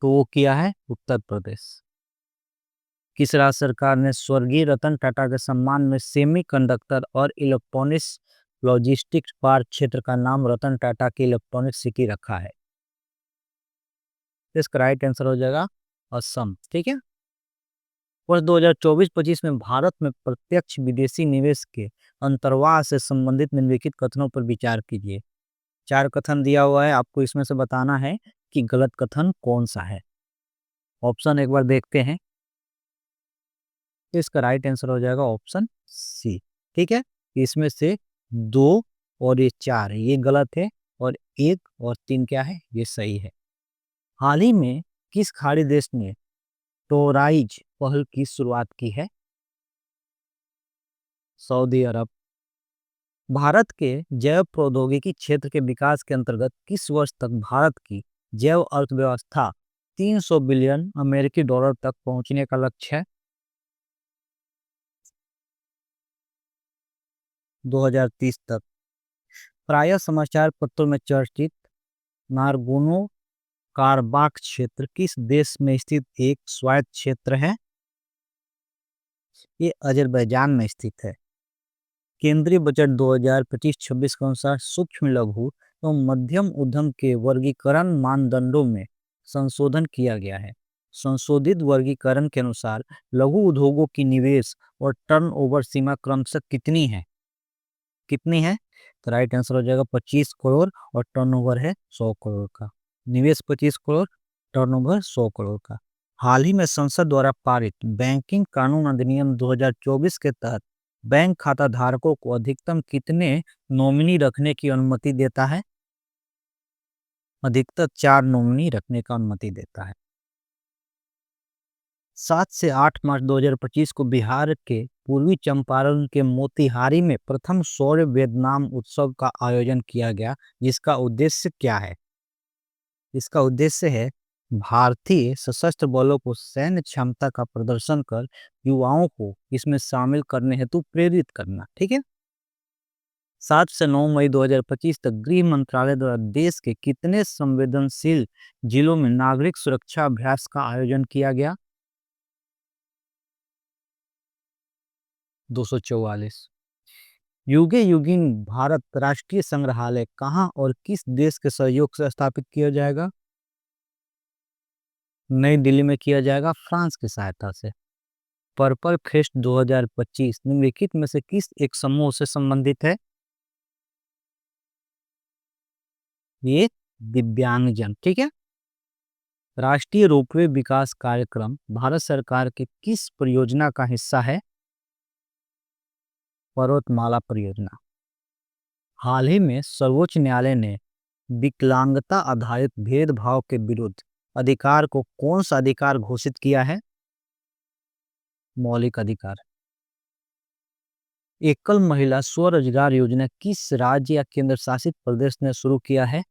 Speaker 1: तो वो किया है उत्तर प्रदेश। किस राज्य सरकार ने स्वर्गीय रतन टाटा के सम्मान में सेमीकंडक्टर और इलेक्ट्रॉनिक्स लॉजिस्टिक्स पार्क क्षेत्र का नाम रतन टाटा की इलेक्ट्रॉनिक सिटी रखा है? इसका राइट आंसर हो जाएगा असम। ठीक है। वर्ष 2024-25 में भारत में प्रत्यक्ष विदेशी निवेश के अंतर्वाह से संबंधित निम्नलिखित कथनों पर विचार कीजिए। 4 कथन दिया हुआ है, आपको इसमें से बताना है कि गलत कथन कौन सा है। ऑप्शन एक बार देखते हैं। इसका राइट आंसर हो जाएगा ऑप्शन सी। ठीक है। इसमें से 2 और ये 4 ये गलत है, और 1 और 3 क्या है, ये सही है। हाल ही में किस खाड़ी देश ने टोराइज पहल की शुरुआत की है? सऊदी अरब। भारत के जैव प्रौद्योगिकी क्षेत्र के विकास के अंतर्गत किस वर्ष तक भारत की जैव अर्थव्यवस्था 300 बिलियन अमेरिकी डॉलर तक पहुंचने का लक्ष्य है? 2030 तक। प्रायः समाचार पत्रों में चर्चित नारगोनो कारबाख क्षेत्र किस देश में स्थित एक स्वायत्त क्षेत्र है? ये अजरबैजान में स्थित है। केंद्रीय बजट 2025-26 के अनुसार सूक्ष्म लघु एवं मध्यम उद्यम के वर्गीकरण मानदंडों में संशोधन किया गया है। संशोधित वर्गीकरण के अनुसार लघु उद्योगों की निवेश और टर्नओवर सीमा क्रमशः कितनी है? कितनी है? तो राइट आंसर हो जाएगा 25 करोड़, और टर्नओवर है 100 करोड़ का। निवेश 25 करोड़, टर्नओवर 100 करोड़ का। हाल ही में संसद द्वारा पारित बैंकिंग कानून अधिनियम 2024 के तहत बैंक खाता धारकों को अधिकतम कितने नॉमिनी रखने की अनुमति देता है? अधिकतम 4 नॉमिनी रखने का अनुमति देता है। 7 से 8 मार्च 2025 को बिहार के पूर्वी चंपारण के मोतिहारी में प्रथम सौर्य वेदनाम उत्सव का आयोजन किया गया, जिसका उद्देश्य क्या है? इसका उद्देश्य है भारतीय सशस्त्र बलों को सैन्य क्षमता का प्रदर्शन कर युवाओं को इसमें शामिल करने हेतु प्रेरित करना। ठीक है। 7 से 9 मई 2025 तक गृह मंत्रालय द्वारा देश के कितने संवेदनशील जिलों में नागरिक सुरक्षा अभ्यास का आयोजन किया गया? 244। युगे युगिन भारत राष्ट्रीय संग्रहालय कहाँ और किस देश के सहयोग से स्थापित किया जाएगा? नई दिल्ली में किया जाएगा, फ्रांस की सहायता से। पर्पल फेस्ट 2025 निम्नलिखित में से किस एक समूह से संबंधित है? ये दिव्यांगजन। ठीक है। राष्ट्रीय रोपवे विकास कार्यक्रम भारत सरकार के किस परियोजना का हिस्सा है? पर्वतमाला परियोजना। हाल ही में सर्वोच्च न्यायालय ने विकलांगता आधारित भेदभाव के विरुद्ध अधिकार को कौन सा अधिकार घोषित किया है? मौलिक अधिकार। एकल महिला स्वरोजगार योजना किस राज्य या केंद्र शासित प्रदेश ने शुरू किया है?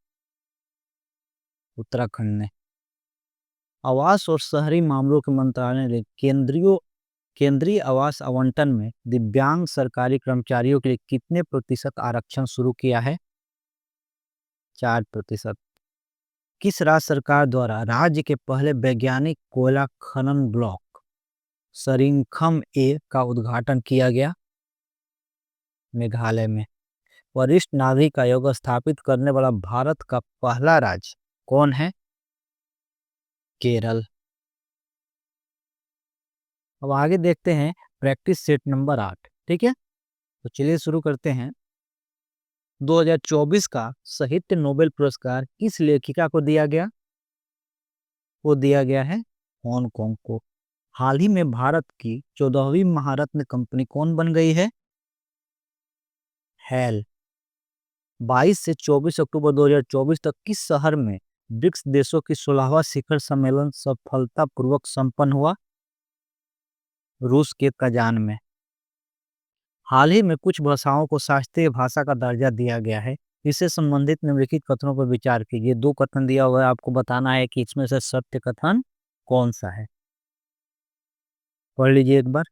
Speaker 1: उत्तराखंड ने। आवास और शहरी मामलों के मंत्रालय ने केंद्रीय आवास आवंटन में दिव्यांग सरकारी कर्मचारियों के लिए कितने प्रतिशत आरक्षण शुरू किया है? 4%। किस राज्य सरकार द्वारा राज्य के पहले वैज्ञानिक कोयला खनन ब्लॉक सरिंखम ए का उद्घाटन किया गया? मेघालय में। वरिष्ठ नागरिक आयोग स्थापित करने वाला भारत का पहला राज्य कौन है? केरल। अब आगे देखते हैं प्रैक्टिस सेट नंबर 8। ठीक है, तो चलिए शुरू करते हैं। 2024 का साहित्य नोबेल पुरस्कार किस लेखिका को दिया गया? वो दिया गया है हांगकांग को। हाल ही में भारत की 14वीं महारत्न कंपनी कौन बन गई है? हेल। 22 से 24 अक्टूबर 2024 तक किस शहर में ब्रिक्स देशों की 16वां शिखर सम्मेलन सफलतापूर्वक संपन्न हुआ? रूस के कजान में। हाल ही में कुछ भाषाओं को शास्त्रीय भाषा का दर्जा दिया गया है। इससे संबंधित निम्नलिखित कथनों पर विचार कीजिए। 2 कथन दिया हुआ है, आपको बताना है कि इसमें से सत्य कथन कौन सा है। पढ़ लीजिए एक बार।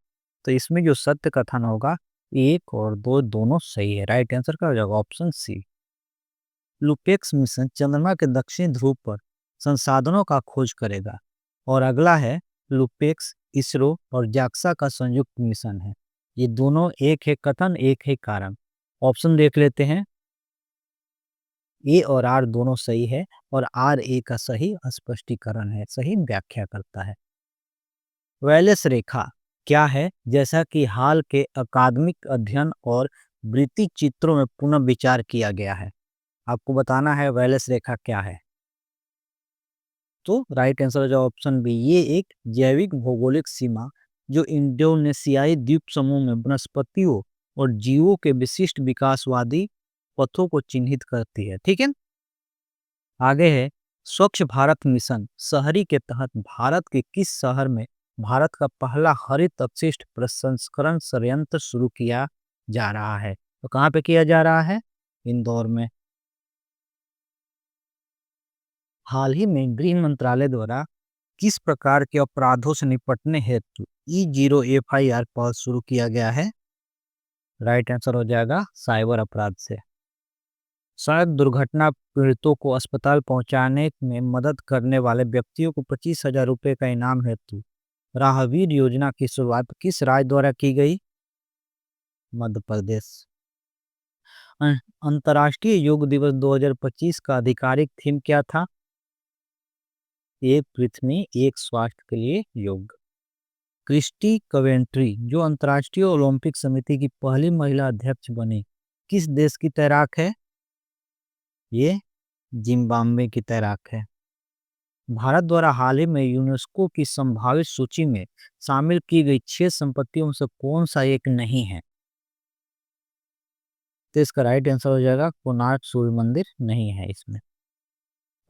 Speaker 1: तो इसमें जो सत्य कथन होगा 1 और 2 दोनों सही है। राइट आंसर का हो जाएगा ऑप्शन सी। लुपेक्स मिशन चंद्रमा के दक्षिणी ध्रुव पर संसाधनों का खोज करेगा। और अगला है लुपेक्स इसरो और जाक्सा का संयुक्त मिशन है। ये दोनों एक है कथन, एक है कारण। ऑप्शन देख लेते हैं। ए और आर दोनों सही है और आर ए का सही स्पष्टीकरण है, सही व्याख्या करता है। वैलेस रेखा क्या है? जैसा कि हाल के अकादमिक अध्ययन और वृत्ति चित्रों में पुनः विचार किया गया है। आपको बताना है वैलेस रेखा क्या है। तो राइट आंसर हो जाएगा ऑप्शन बी। ये एक जैविक भौगोलिक सीमा जो इंडोनेशियाई द्वीप समूह में वनस्पतियों और जीवों के विशिष्ट विकासवादी पथों को चिन्हित करती है। ठीक है, आगे है स्वच्छ भारत मिशन शहरी के तहत भारत के किस शहर में भारत का पहला हरित अपशिष्ट प्रसंस्करण संयंत्र शुरू किया जा रहा है? तो कहाँ पे किया जा रहा है? इंदौर में। हाल ही में गृह मंत्रालय द्वारा किस प्रकार के अपराधों से निपटने हेतु E0 FIR पहल शुरू किया गया है? राइट आंसर हो जाएगा साइबर अपराध से। सड़क दुर्घटना पीड़ितों को अस्पताल पहुंचाने में मदद करने वाले व्यक्तियों को 25,000 रुपये का इनाम हेतु राहवीर योजना की शुरुआत किस राज्य द्वारा की गई? मध्य प्रदेश। अंतर्राष्ट्रीय योग दिवस 2025 का आधिकारिक थीम क्या था? एक पृथ्वी एक स्वास्थ्य के लिए योग। क्रिस्टी कवेंट्री जो अंतर्राष्ट्रीय ओलंपिक समिति की पहली महिला अध्यक्ष बनी, किस देश की तैराक है? ये जिम्बाब्वे की तैराक है। भारत द्वारा हाल ही में यूनेस्को की संभावित सूची में शामिल की गई 6 संपत्तियों में से कौन सा एक नहीं है? तो इसका राइट आंसर हो जाएगा कोणार्क सूर्य मंदिर नहीं है इसमें।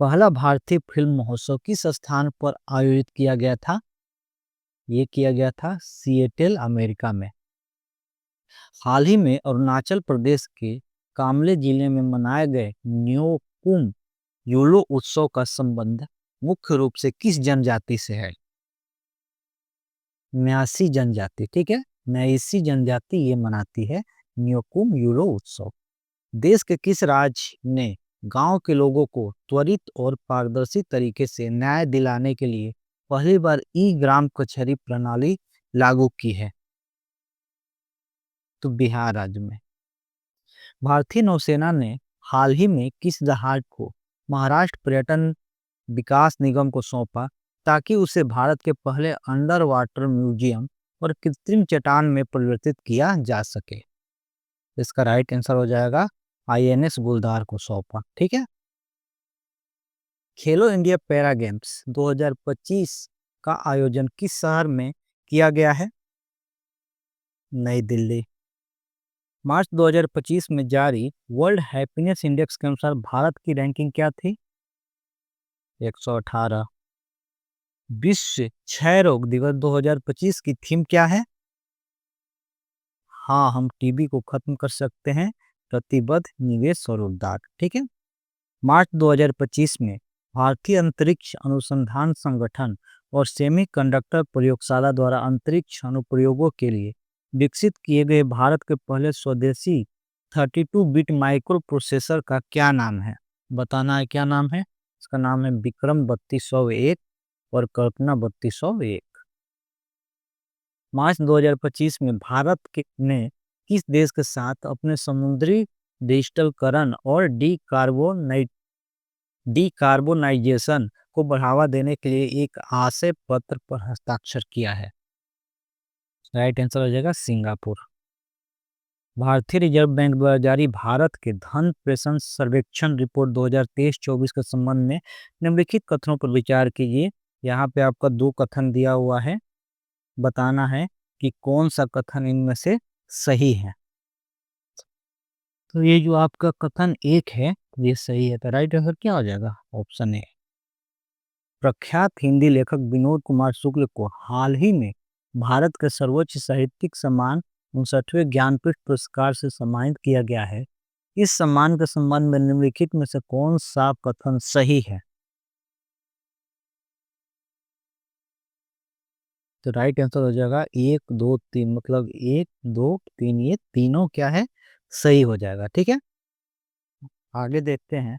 Speaker 1: पहला भारतीय फिल्म महोत्सव किस स्थान पर आयोजित किया गया था? ये किया गया था सिएटल अमेरिका में। हाल ही में अरुणाचल प्रदेश के कामले जिले में मनाए गए न्योकुम यूलो उत्सव का संबंध मुख्य रूप से किस जनजाति से है? न्यासी जनजाति। ठीक है, न्यासी जनजाति ये मनाती है न्योकुम यूलो उत्सव। देश के किस राज्य ने गांव के लोगों को त्वरित और पारदर्शी तरीके से न्याय दिलाने के लिए पहली बार ई ग्राम कचहरी प्रणाली लागू की है? तो बिहार राज्य में। भारतीय नौसेना ने हाल ही में किस जहाज को महाराष्ट्र पर्यटन विकास निगम को सौंपा ताकि उसे भारत के पहले अंडर वाटर म्यूजियम और कृत्रिम चट्टान में परिवर्तित किया जा सके? इसका राइट आंसर हो जाएगा INS गुलदार को सौंपा। ठीक है, खेलो इंडिया पैरा गेम्स 2025 का आयोजन किस शहर में किया गया है? नई दिल्ली। मार्च 2025 में जारी वर्ल्ड हैप्पीनेस इंडेक्स के अनुसार भारत की रैंकिंग क्या थी? 118। विश्व क्षय रोग दिवस 2025 की थीम क्या है? हाँ, हम टीबी को खत्म कर सकते हैं, प्रतिबद्ध निवेश और उद्धार। ठीक है, मार्च 2025 में भारतीय अंतरिक्ष अनुसंधान संगठन और सेमीकंडक्टर प्रयोगशाला द्वारा अंतरिक्ष अनुप्रयोगों के लिए विकसित किए गए भारत के पहले स्वदेशी 32 बिट माइक्रो प्रोसेसर का क्या नाम है? बताना है क्या नाम है। इसका नाम है विक्रम 3201 और कल्पना 3201। मार्च 2025 में भारत ने किस देश के साथ अपने समुद्री डिजिटलकरण और डीकार्बोनाइजेशन को बढ़ावा देने के लिए एक आशय पत्र पर हस्ताक्षर किया है? राइट आंसर हो जाएगा सिंगापुर। भारतीय रिजर्व बैंक द्वारा जारी भारत के धन प्रेषण सर्वेक्षण रिपोर्ट 2023-24 के संबंध में निम्नलिखित कथनों पर विचार कीजिए। यहाँ पे आपका 2 कथन दिया हुआ है, बताना है कि कौन सा कथन इनमें से सही है। तो ये जो आपका कथन 1 है ये सही है, तो राइट आंसर क्या हो जाएगा? Option A. प्रख्यात हिंदी लेखक विनोद कुमार शुक्ल को हाल ही में भारत के सर्वोच्च साहित्यिक सम्मान 59वें ज्ञानपीठ पुरस्कार से सम्मानित किया गया है। इस सम्मान के संबंध में निम्नलिखित में से कौन सा कथन सही है? तो राइट आंसर हो जाएगा 1 2 3, मतलब 1 2 3 ये तीनों क्या है? सही हो जाएगा। ठीक है, आगे देखते हैं।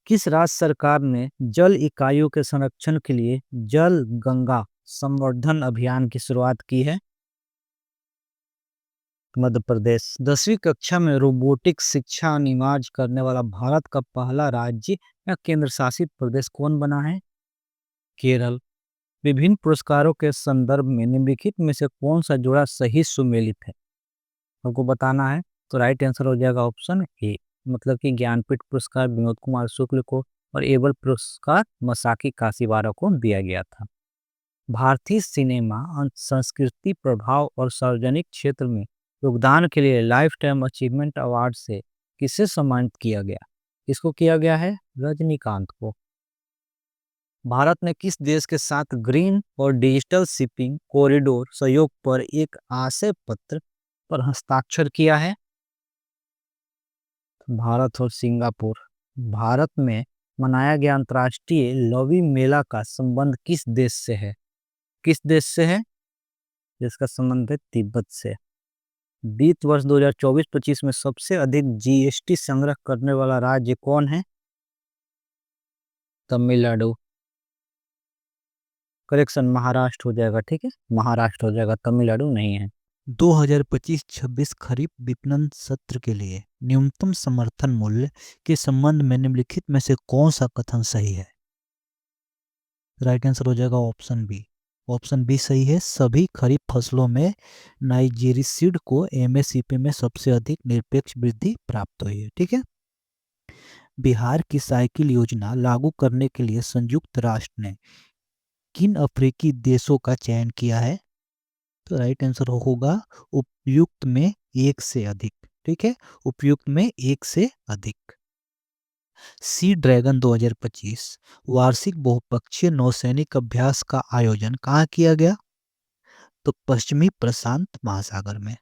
Speaker 1: किस राज्य सरकार ने जल इकाइयों के संरक्षण के लिए जल गंगा संवर्धन अभियान की शुरुआत की है? मध्य प्रदेश। 10वीं कक्षा में रोबोटिक्स शिक्षा अनिवार्य करने वाला भारत का पहला राज्य या केंद्र शासित प्रदेश कौन बना है? केरल। विभिन्न पुरस्कारों के संदर्भ में निम्नलिखित में से कौन सा जोड़ा सही सुमेलित है? आपको बताना है। तो राइट आंसर हो जाएगा ऑप्शन ए, मतलब कि ज्ञानपीठ पुरस्कार विनोद कुमार शुक्ल को और एबल पुरस्कार मसाकी काशीवारा को दिया गया था। भारतीय सिनेमा संस्कृति प्रभाव और सार्वजनिक क्षेत्र में योगदान के लिए लाइफ टाइम अचीवमेंट अवार्ड से किसे सम्मानित किया गया? इसको किया गया है रजनीकांत को। भारत ने किस देश के साथ ग्रीन और डिजिटल शिपिंग कॉरिडोर सहयोग पर एक आशय पत्र पर हस्ताक्षर किया है? भारत और सिंगापुर। भारत में मनाया गया अंतर्राष्ट्रीय लवी मेला का संबंध किस देश से है? किस देश से है? जिसका संबंध है तिब्बत से। वित्त वर्ष 2024-25 में सबसे अधिक जीएसटी संग्रह करने वाला राज्य कौन है? तमिलनाडु। करेक्शन महाराष्ट्र हो जाएगा। ठीक है, महाराष्ट्र हो जाएगा, तमिलनाडु नहीं है। 2025-26 खरीफ विपणन सत्र के लिए न्यूनतम समर्थन मूल्य के संबंध में निम्नलिखित में से कौन सा कथन सही है? राइट आंसर हो जाएगा ऑप्शन बी। ऑप्शन बी सही है। सभी खरीफ फसलों में नाइजीरिसीड को एमएसपी में सबसे अधिक निरपेक्ष वृद्धि प्राप्त हुई है। ठीक है, बिहार की साइकिल योजना लागू करने के लिए संयुक्त राष्ट्र ने किन अफ्रीकी देशों का चयन किया है? तो राइट आंसर होगा उपयुक्त में एक से अधिक। ठीक है, उपयुक्त में एक से अधिक। सी ड्रैगन 2025 वार्षिक बहुपक्षीय नौसैनिक अभ्यास का आयोजन कहाँ किया गया? तो पश्चिमी प्रशांत महासागर में।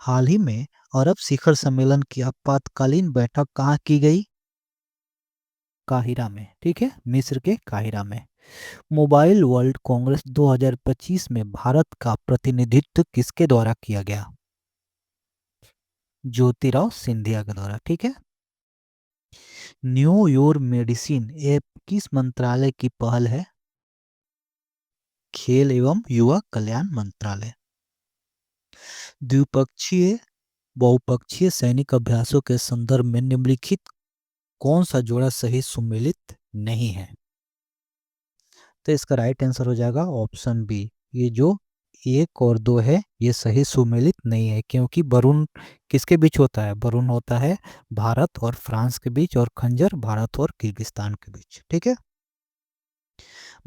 Speaker 1: हाल ही में अरब शिखर सम्मेलन की आपातकालीन बैठक कहाँ की गई? काहिरा में। ठीक है, मिस्र के काहिरा में। मोबाइल वर्ल्ड कांग्रेस 2025 में भारत का प्रतिनिधित्व किसके द्वारा किया गया? ज्योतिराव सिंधिया के द्वारा। ठीक है, न्यू योर मेडिसिन ऐप किस मंत्रालय की पहल है? खेल एवं युवा कल्याण मंत्रालय। द्विपक्षीय बहुपक्षीय सैनिक अभ्यासों के संदर्भ में निम्नलिखित कौन सा जोड़ा सही सुमेलित नहीं है? तो इसका राइट आंसर हो जाएगा ऑप्शन बी। ये जो 1 और 2 है ये सही सुमेलित नहीं है, क्योंकि वरुण किसके बीच होता है? वरुण होता है भारत और फ्रांस के बीच, और खंजर भारत और किर्गिस्तान के बीच। ठीक है,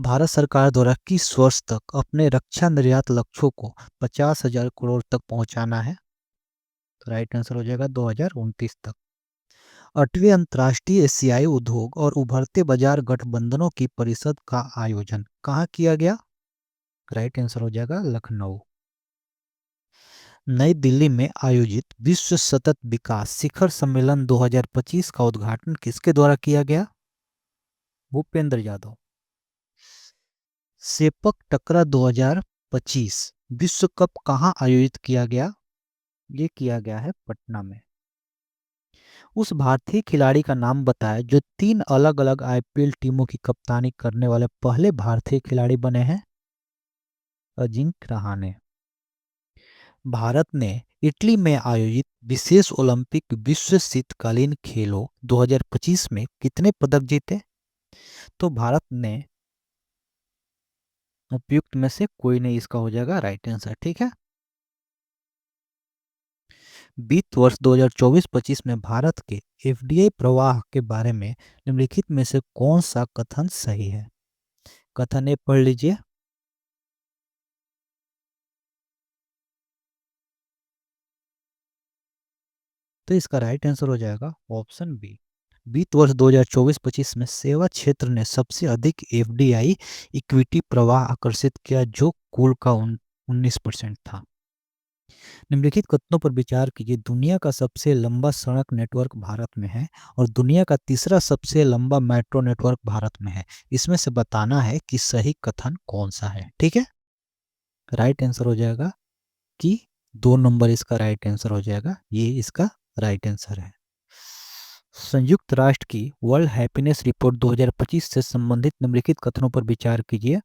Speaker 1: भारत सरकार द्वारा किस वर्ष तक अपने रक्षा निर्यात लक्ष्यों को 50,000 करोड़ तक पहुंचाना है? तो राइट आंसर हो जाएगा 2029 तक। 8वें अंतर्राष्ट्रीय एशियाई उद्योग और उभरते बाजार गठबंधनों की परिषद का आयोजन कहाँ किया गया? राइट आंसर हो जाएगा लखनऊ। नई दिल्ली में आयोजित विश्व सतत विकास शिखर सम्मेलन 2025 का उद्घाटन किसके द्वारा किया गया? भूपेंद्र यादव। सेपक टकरा 2025 विश्व कप कहाँ आयोजित किया गया? ये किया गया है पटना में। उस भारतीय खिलाड़ी का नाम बताएं जो 3 अलग-अलग आईपीएल टीमों की कप्तानी करने वाले पहले भारतीय खिलाड़ी बने हैं। अजिंक्य रहाणे। भारत ने इटली में आयोजित विशेष ओलंपिक विश्व शीतकालीन खेलों 2025 में कितने पदक जीते? तो भारत ने उपयुक्त में से कोई नहीं, इसका हो जाएगा राइट आंसर। ठीक है। वित्त वर्ष 2024-25 में भारत के एफडीआई प्रवाह के बारे में निम्नलिखित में से कौन सा कथन सही है? कथन ए पढ़ लीजिए। तो इसका राइट आंसर हो जाएगा ऑप्शन बी। वित्त वर्ष 2024-25 में सेवा क्षेत्र ने सबसे अधिक एफडीआई इक्विटी प्रवाह आकर्षित किया जो कुल का 19% था। निम्नलिखित कथनों पर विचार कीजिए। दुनिया का सबसे लंबा सड़क नेटवर्क भारत में है और दुनिया का तीसरा सबसे लंबा मेट्रो नेटवर्क भारत में है। इसमें से बताना है कि सही कथन कौन सा है। ठीक है। राइट आंसर हो जाएगा कि 2 नंबर इसका राइट आंसर हो जाएगा। ये इसका राइट आंसर है। संयुक्त राष्ट्र की वर्ल्ड हैप्पीनेस रिपोर्ट 2025 से संबंधित निम्नलिखित कथनों पर विचार कीजिए।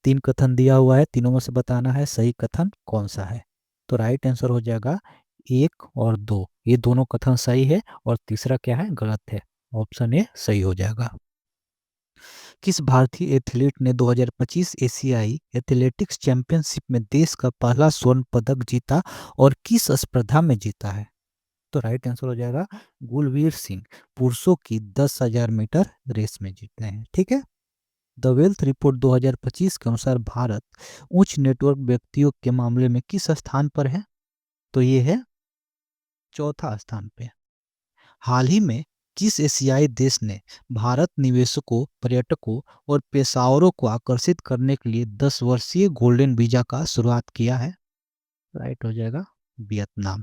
Speaker 1: 3 कथन दिया हुआ है, तीनों में से बताना है सही कथन कौन सा है। तो राइट आंसर हो जाएगा 1 और 2। ये दोनों कथन सही है और तीसरा क्या है? गलत है। ऑप्शन ए सही हो जाएगा। किस भारतीय एथलीट ने 2025 एशियाई एथलेटिक्स चैंपियनशिप में देश का पहला स्वर्ण पदक जीता और किस स्पर्धा में जीता है? तो राइट आंसर हो जाएगा गुलवीर सिंह। पुरुषों की 10,000 मीटर रेस में जीते हैं। ठीक है। द वेल्थ रिपोर्ट 2025 के अनुसार भारत उच्च नेटवर्क व्यक्तियों के मामले में किस स्थान पर है? तो ये है चौथा स्थान पे। हाल ही में किस एशियाई देश ने भारत निवेशकों, पर्यटकों और पेशेवरों को आकर्षित करने के लिए 10 वर्षीय गोल्डन वीजा का शुरुआत किया है? राइट हो जाएगा वियतनाम।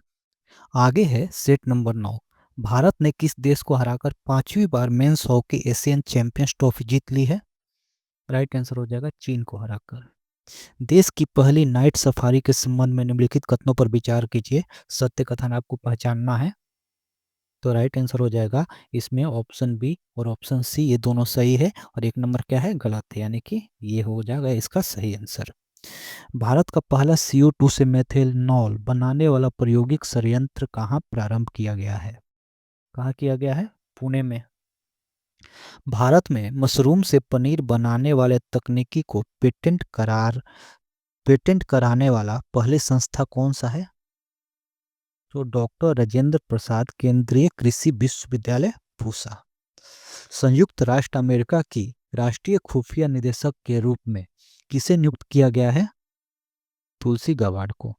Speaker 1: आगे है सेट नंबर 9। भारत ने किस देश को हराकर 5वीं बार men's hockey Asian champions trophy जीत ली है? राइट आंसर हो जाएगा चीन को हराकर। देश की पहली नाइट सफारी के संबंध में निम्नलिखित कथनों पर विचार कीजिए। सत्य कथन आपको पहचानना है। तो राइट आंसर हो जाएगा इसमें ऑप्शन बी और ऑप्शन सी, ये दोनों सही है और 1 नंबर क्या है? गलत है, यानी कि ये हो जाएगा इसका सही आंसर। भारत का पहला CO2 से मेथेनॉल बनाने वाला प्रायोगिक संयंत्र कहाँ प्रारंभ किया गया है? कहाँ किया गया है? पुणे में। भारत में मशरूम से पनीर बनाने वाले तकनीकी को पेटेंट कराने वाला पहली संस्था कौन सा है? तो डॉक्टर राजेंद्र प्रसाद केंद्रीय कृषि विश्वविद्यालय पूसा। संयुक्त राष्ट्र अमेरिका की राष्ट्रीय खुफिया निदेशक के रूप में किसे नियुक्त किया गया है? तुलसी गवाड को।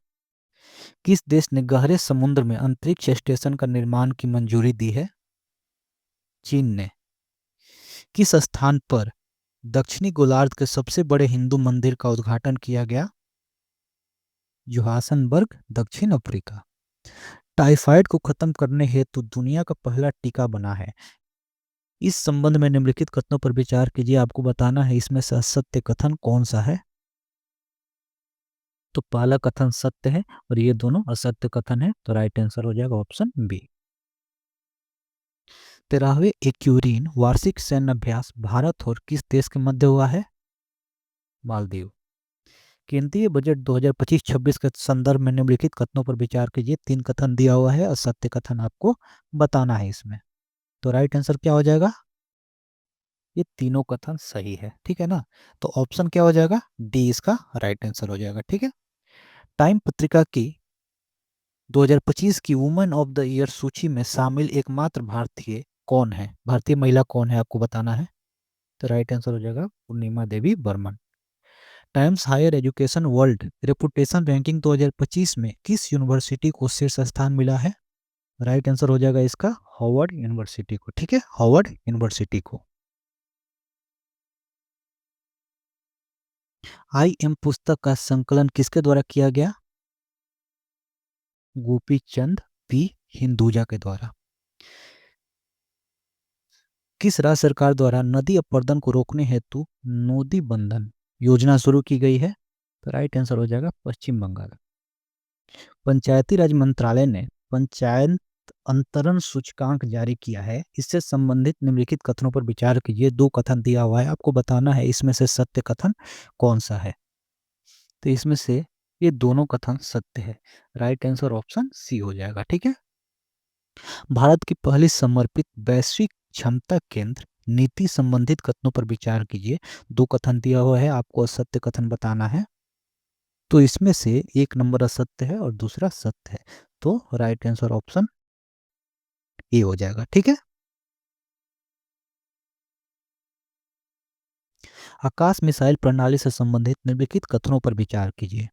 Speaker 1: किस देश ने गहरे समुद्र में अंतरिक्ष स्टेशन का निर्माण की मंजूरी दी है? चीन ने। किस स्थान पर दक्षिणी गोलार्ध के सबसे बड़े हिंदू मंदिर का उद्घाटन किया गया? जोहान्सबर्ग, दक्षिण अफ्रीका। टाइफाइड को खत्म करने हेतु दुनिया का पहला टीका बना है। इस संबंध में निम्नलिखित कथनों पर विचार कीजिए। आपको बताना है इसमें से असत्य कथन कौन सा है। तो पहला कथन सत्य है और ये दोनों असत्य कथन है। तो राइट आंसर हो जाएगा ऑप्शन बी। 13वें एक्यूरीन वार्षिक सैन्य अभ्यास भारत और किस देश के मध्य हुआ है? मालदीव। केंद्रीय बजट 2025-26 के संदर्भ में निम्नलिखित कथनों पर विचार कीजिए। 3 कथन दिया हुआ है, असत्य कथन आपको बताना है इसमें। तो राइट आंसर क्या हो जाएगा? ये तीनों कथन सही है। ठीक है ना। तो ऑप्शन क्या हो जाएगा? डी इसका राइट आंसर हो जाएगा। ठीक है। टाइम पत्रिका की 2025 की वुमेन ऑफ द ईयर सूची में शामिल एकमात्र भारतीय कौन है? भारतीय महिला कौन है आपको बताना है। तो राइट आंसर हो जाएगा Purnima Devi Barman. Times Higher Education World Reputation Ranking 2025 में किस यूनिवर्सिटी को शीर्ष स्थान मिला है? राइट आंसर हो जाएगा इसका हार्वर्ड यूनिवर्सिटी को। ठीक है, हार्वर्ड यूनिवर्सिटी को। IM पुस्तक का संकलन किसके द्वारा किया गया? गोपी चंद पी हिंदुजा के द्वारा। किस राज्य सरकार द्वारा नदी अपरदन को रोकने हेतु नोदी बंधन योजना शुरू की गई है? तो राइट आंसर हो जाएगा पश्चिम बंगाल। पंचायती राज मंत्रालय ने पंचायत अंतरण सूचकांक जारी किया है। इससे संबंधित निम्नलिखित कथनों पर विचार कीजिए। दो कथन दिया हुआ है, आपको बताना है इसमें से सत्य कथन कौन सा है। तो इसमें से ये दोनों कथन सत्य है। राइट आंसर ऑप्शन सी हो जाएगा। ठीक है। भारत की पहली समर्पित वैश्विक क्षमता केंद्र नीति संबंधित कथनों पर विचार कीजिए। दो कथन दिया हुआ है, आपको असत्य कथन बताना है। तो इसमें से एक नंबर असत्य है और दूसरा सत्य है। तो राइट आंसर ऑप्शन ए हो जाएगा। ठीक है। आकाश मिसाइल प्रणाली से संबंधित निम्नलिखित कथनों पर विचार कीजिए।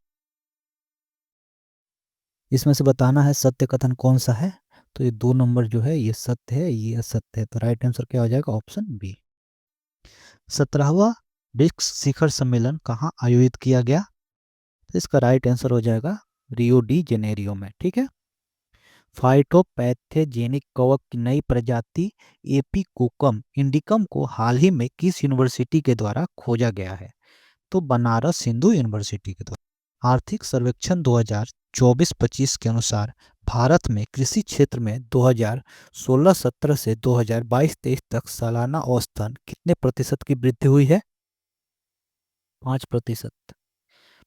Speaker 1: इसमें से बताना है सत्य कथन कौन सा है। तो ये दो नंबर जो है ये सत्य है, ये असत्य है। तो राइट आंसर क्या हो जाएगा? Option B. 17वां ब्रिक्स शिखर सम्मेलन कहाँ आयोजित किया गया? तो इसका राइट आंसर हो जाएगा रियो डी जेनेरियो में। ठीक है। फाइटोपैथोजेनिक कवक की नई प्रजाति एपिकोकम इंडिकम को हाल ही में किस यूनिवर्सिटी के द्वारा खोजा गया है? तो बनारस हिंदू यूनिवर्सिटी के द्वारा। आर्थिक सर्वेक्षण 2024-25 के अनुसार भारत में कृषि क्षेत्र में 2016-17 से 2022-23 तक सालाना औसतन कितने प्रतिशत की वृद्धि हुई है? 5%।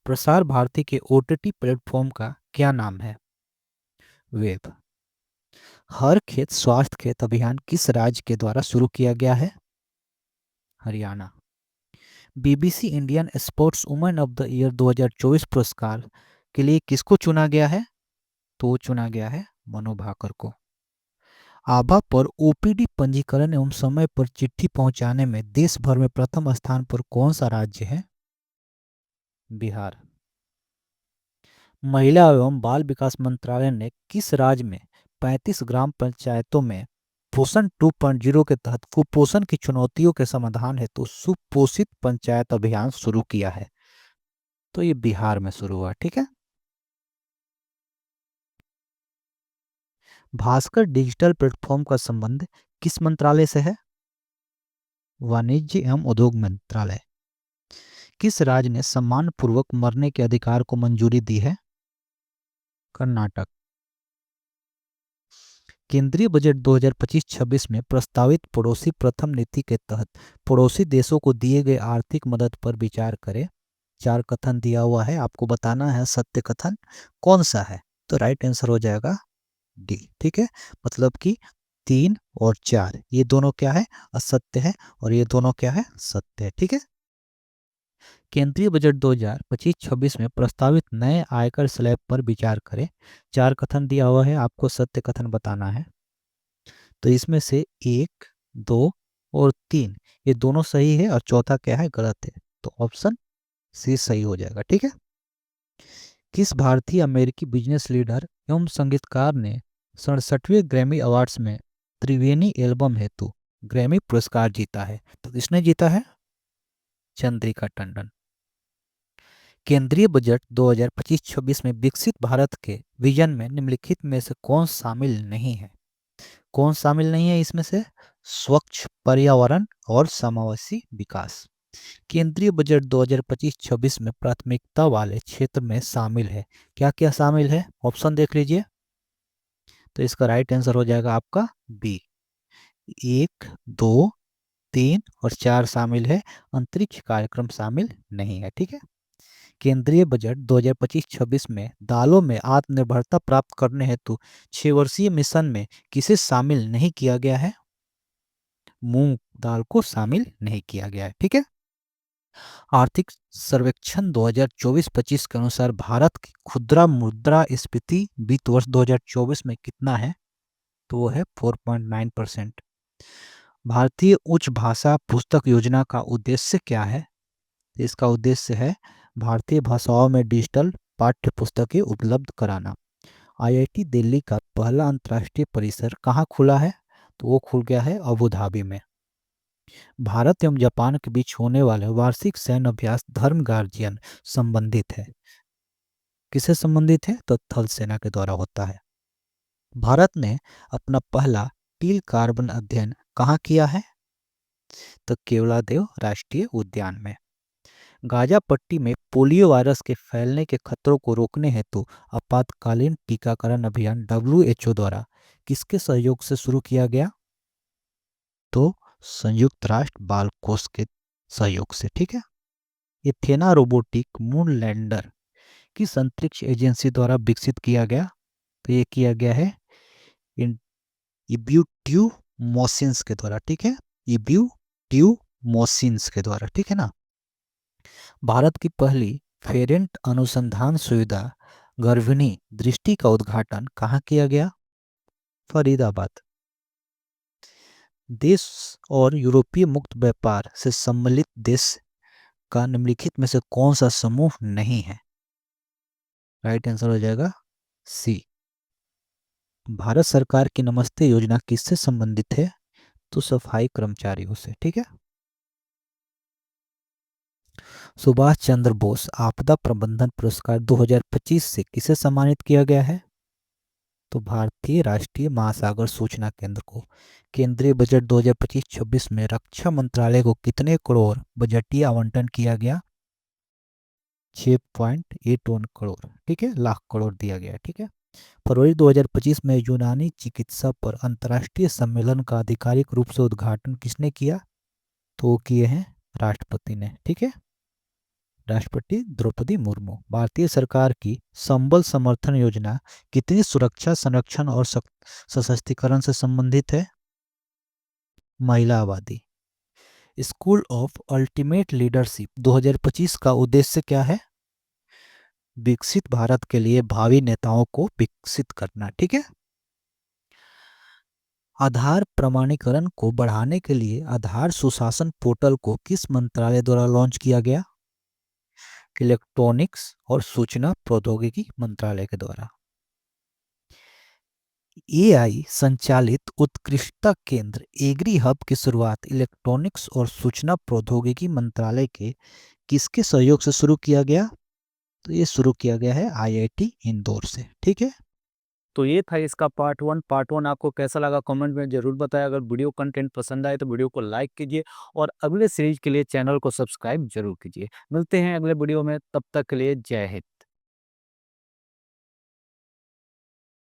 Speaker 1: प्रसार भारती के ओटीटी प्लेटफॉर्म का क्या नाम है? वेब। हर खेत स्वास्थ्य खेत अभियान किस राज्य के द्वारा शुरू किया गया है? Haryana. BBC Indian sports women of the year 2024 पुरस्कार के लिए किसको चुना गया है? तो चुना गया है मनु भाकर को। आभा पर ओपीडी पंजीकरण एवं समय पर चिट्ठी पहुंचाने में देश भर में प्रथम स्थान पर कौन सा राज्य है? बिहार। महिला एवं बाल विकास मंत्रालय ने किस राज्य में 35 ग्राम पंचायतों में पोषण 2.0 के तहत कुपोषण की चुनौतियों के समाधान हेतु सुपोषित पंचायत अभियान शुरू किया है? तो ये बिहार में शुरू हुआ। ठीक है। भास्कर डिजिटल प्लेटफॉर्म का संबंध किस मंत्रालय से है? वाणिज्य एवं उद्योग मंत्रालय। किस राज्य ने सम्मानपूर्वक मरने के अधिकार को मंजूरी दी है? कर्नाटक। केंद्रीय बजट 2025-26 में प्रस्तावित पड़ोसी प्रथम नीति के तहत पड़ोसी देशों को दिए गए आर्थिक मदद पर विचार करें। 4 कथन दिया हुआ है, आपको बताना है सत्य कथन कौन सा है। तो राइट आंसर हो जाएगा डी। ठीक है। मतलब कि 3 और 4 ये दोनों क्या है? असत्य है। और ये दोनों क्या है? सत्य है। ठीक है। केंद्रीय बजट 2025-26 में प्रस्तावित नए आयकर स्लैब पर विचार करें। 4 कथन दिया हुआ है, आपको सत्य कथन बताना है। तो इसमें से 1, 2 और 3 ये दोनों सही है और चौथा क्या है? गलत है। तो ऑप्शन सी सही हो जाएगा। ठीक है। किस भारतीय अमेरिकी बिजनेस लीडर एवं संगीतकार ने 67वें ग्रैमी अवार्ड्स में त्रिवेणी एल्बम हेतु ग्रैमी पुरस्कार जीता है? तो किसने जीता है? चंद्रिका टंडन। केंद्रीय बजट 2025-26 में विकसित भारत के विजन में निम्नलिखित में से कौन शामिल नहीं है? कौन शामिल नहीं है इसमें से? स्वच्छ पर्यावरण और समावेशी विकास। केंद्रीय बजट 2025-26 में प्राथमिकता वाले क्षेत्र में शामिल है। क्या क्या शामिल है? ऑप्शन देख लीजिए। तो इसका राइट आंसर हो जाएगा आपका बी। 1, 2, 3 और 4 शामिल है। अंतरिक्ष कार्यक्रम शामिल नहीं है। ठीक है। केंद्रीय बजट 2025-26 में दालों में आत्मनिर्भरता प्राप्त करने हेतु 6 वर्षीय मिशन में किसे शामिल नहीं किया गया है? मूंग दाल को शामिल नहीं किया गया है। ठीक है। आर्थिक सर्वेक्षण 2024-25 के अनुसार भारत की खुदरा मुद्रा स्फीति वित्त वर्ष 2024 में कितना है? तो वो है 4.9%। भारतीय उच्च भाषा पुस्तक योजना का उद्देश्य क्या है? इसका उद्देश्य है भारतीय भाषाओं में डिजिटल पाठ्य पुस्तकें उपलब्ध कराना। आईआईटी दिल्ली का पहला अंतर्राष्ट्रीय परिसर कहाँ खुला है? तो वो खुल गया है अबू धाबी में। भारत एवं जापान के बीच होने वाले वार्षिक सैन्य अभ्यास धर्म गार्जियन संबंधित है। किससे संबंधित है? तो थल सेना के द्वारा होता है। भारत ने अपना पहला टील कार्बन अध्ययन कहाँ किया है? तो केवलादेव राष्ट्रीय उद्यान में। गाजा पट्टी में पोलियो वायरस के फैलने के खतरों को रोकने हेतु आपातकालीन टीकाकरण अभियान WHO द्वारा किसके सहयोग से शुरू किया गया? तो संयुक्त राष्ट्र बाल कोष के सहयोग से। ठीक है। एथेना रोबोटिक मून लैंडर किस अंतरिक्ष एजेंसी द्वारा विकसित किया गया? तो ये किया गया है इब्यूट्यू मोसिन्स के द्वारा। ठीक है, इब्यूट्यू मोसिन्स के द्वारा। ठीक है ना। भारत की पहली फेरेंट अनुसंधान सुविधा गर्भिणी दृष्टि का उद्घाटन कहाँ किया गया? फरीदाबाद। देश और यूरोपीय मुक्त व्यापार से सम्मिलित देश का निम्नलिखित में से कौन सा समूह नहीं है? राइट आंसर हो जाएगा सी। भारत सरकार की नमस्ते योजना किससे संबंधित है? तो सफाई कर्मचारियों से। ठीक है। सुभाष चंद्र बोस आपदा प्रबंधन पुरस्कार 2025 से किसे सम्मानित किया गया है? तो भारतीय राष्ट्रीय महासागर सूचना केंद्र को। केंद्रीय बजट 2025-26 में रक्षा मंत्रालय को कितने करोड़ बजटीय आवंटन किया गया? 6.81 करोड़। ठीक है, लाख करोड़ दिया गया। ठीक है। फरवरी 2025 में यूनानी चिकित्सा पर अंतर्राष्ट्रीय सम्मेलन का आधिकारिक रूप से उद्घाटन किसने किया? तो वो किए हैं राष्ट्रपति ने। ठीक है, राष्ट्रपति द्रौपदी मुर्मू। भारतीय सरकार की संबल समर्थन योजना कितनी सुरक्षा, संरक्षण और सशक्तिकरण से संबंधित है? महिला आबादी। स्कूल ऑफ अल्टीमेट लीडरशिप 2025 का उद्देश्य क्या है? विकसित भारत के लिए भावी नेताओं को विकसित करना। ठीक है। आधार प्रमाणीकरण को बढ़ाने के लिए आधार सुशासन पोर्टल को किस मंत्रालय द्वारा लॉन्च किया गया? इलेक्ट्रॉनिक्स और सूचना प्रौद्योगिकी मंत्रालय के द्वारा। AI संचालित उत्कृष्टता केंद्र एग्री हब की शुरुआत इलेक्ट्रॉनिक्स और सूचना प्रौद्योगिकी मंत्रालय के किसके सहयोग से शुरू किया गया? तो ये शुरू किया गया है IIT इंदौर से। ठीक है। तो ये था इसका पार्ट 1 आपको कैसा लगा कमेंट में जरूर बताएं। अगर वीडियो कंटेंट पसंद आए तो वीडियो को लाइक कीजिए और अगले सीरीज के लिए चैनल को सब्सक्राइब जरूर कीजिए। मिलते हैं अगले वीडियो में, तब तक के लिए जय हिंद।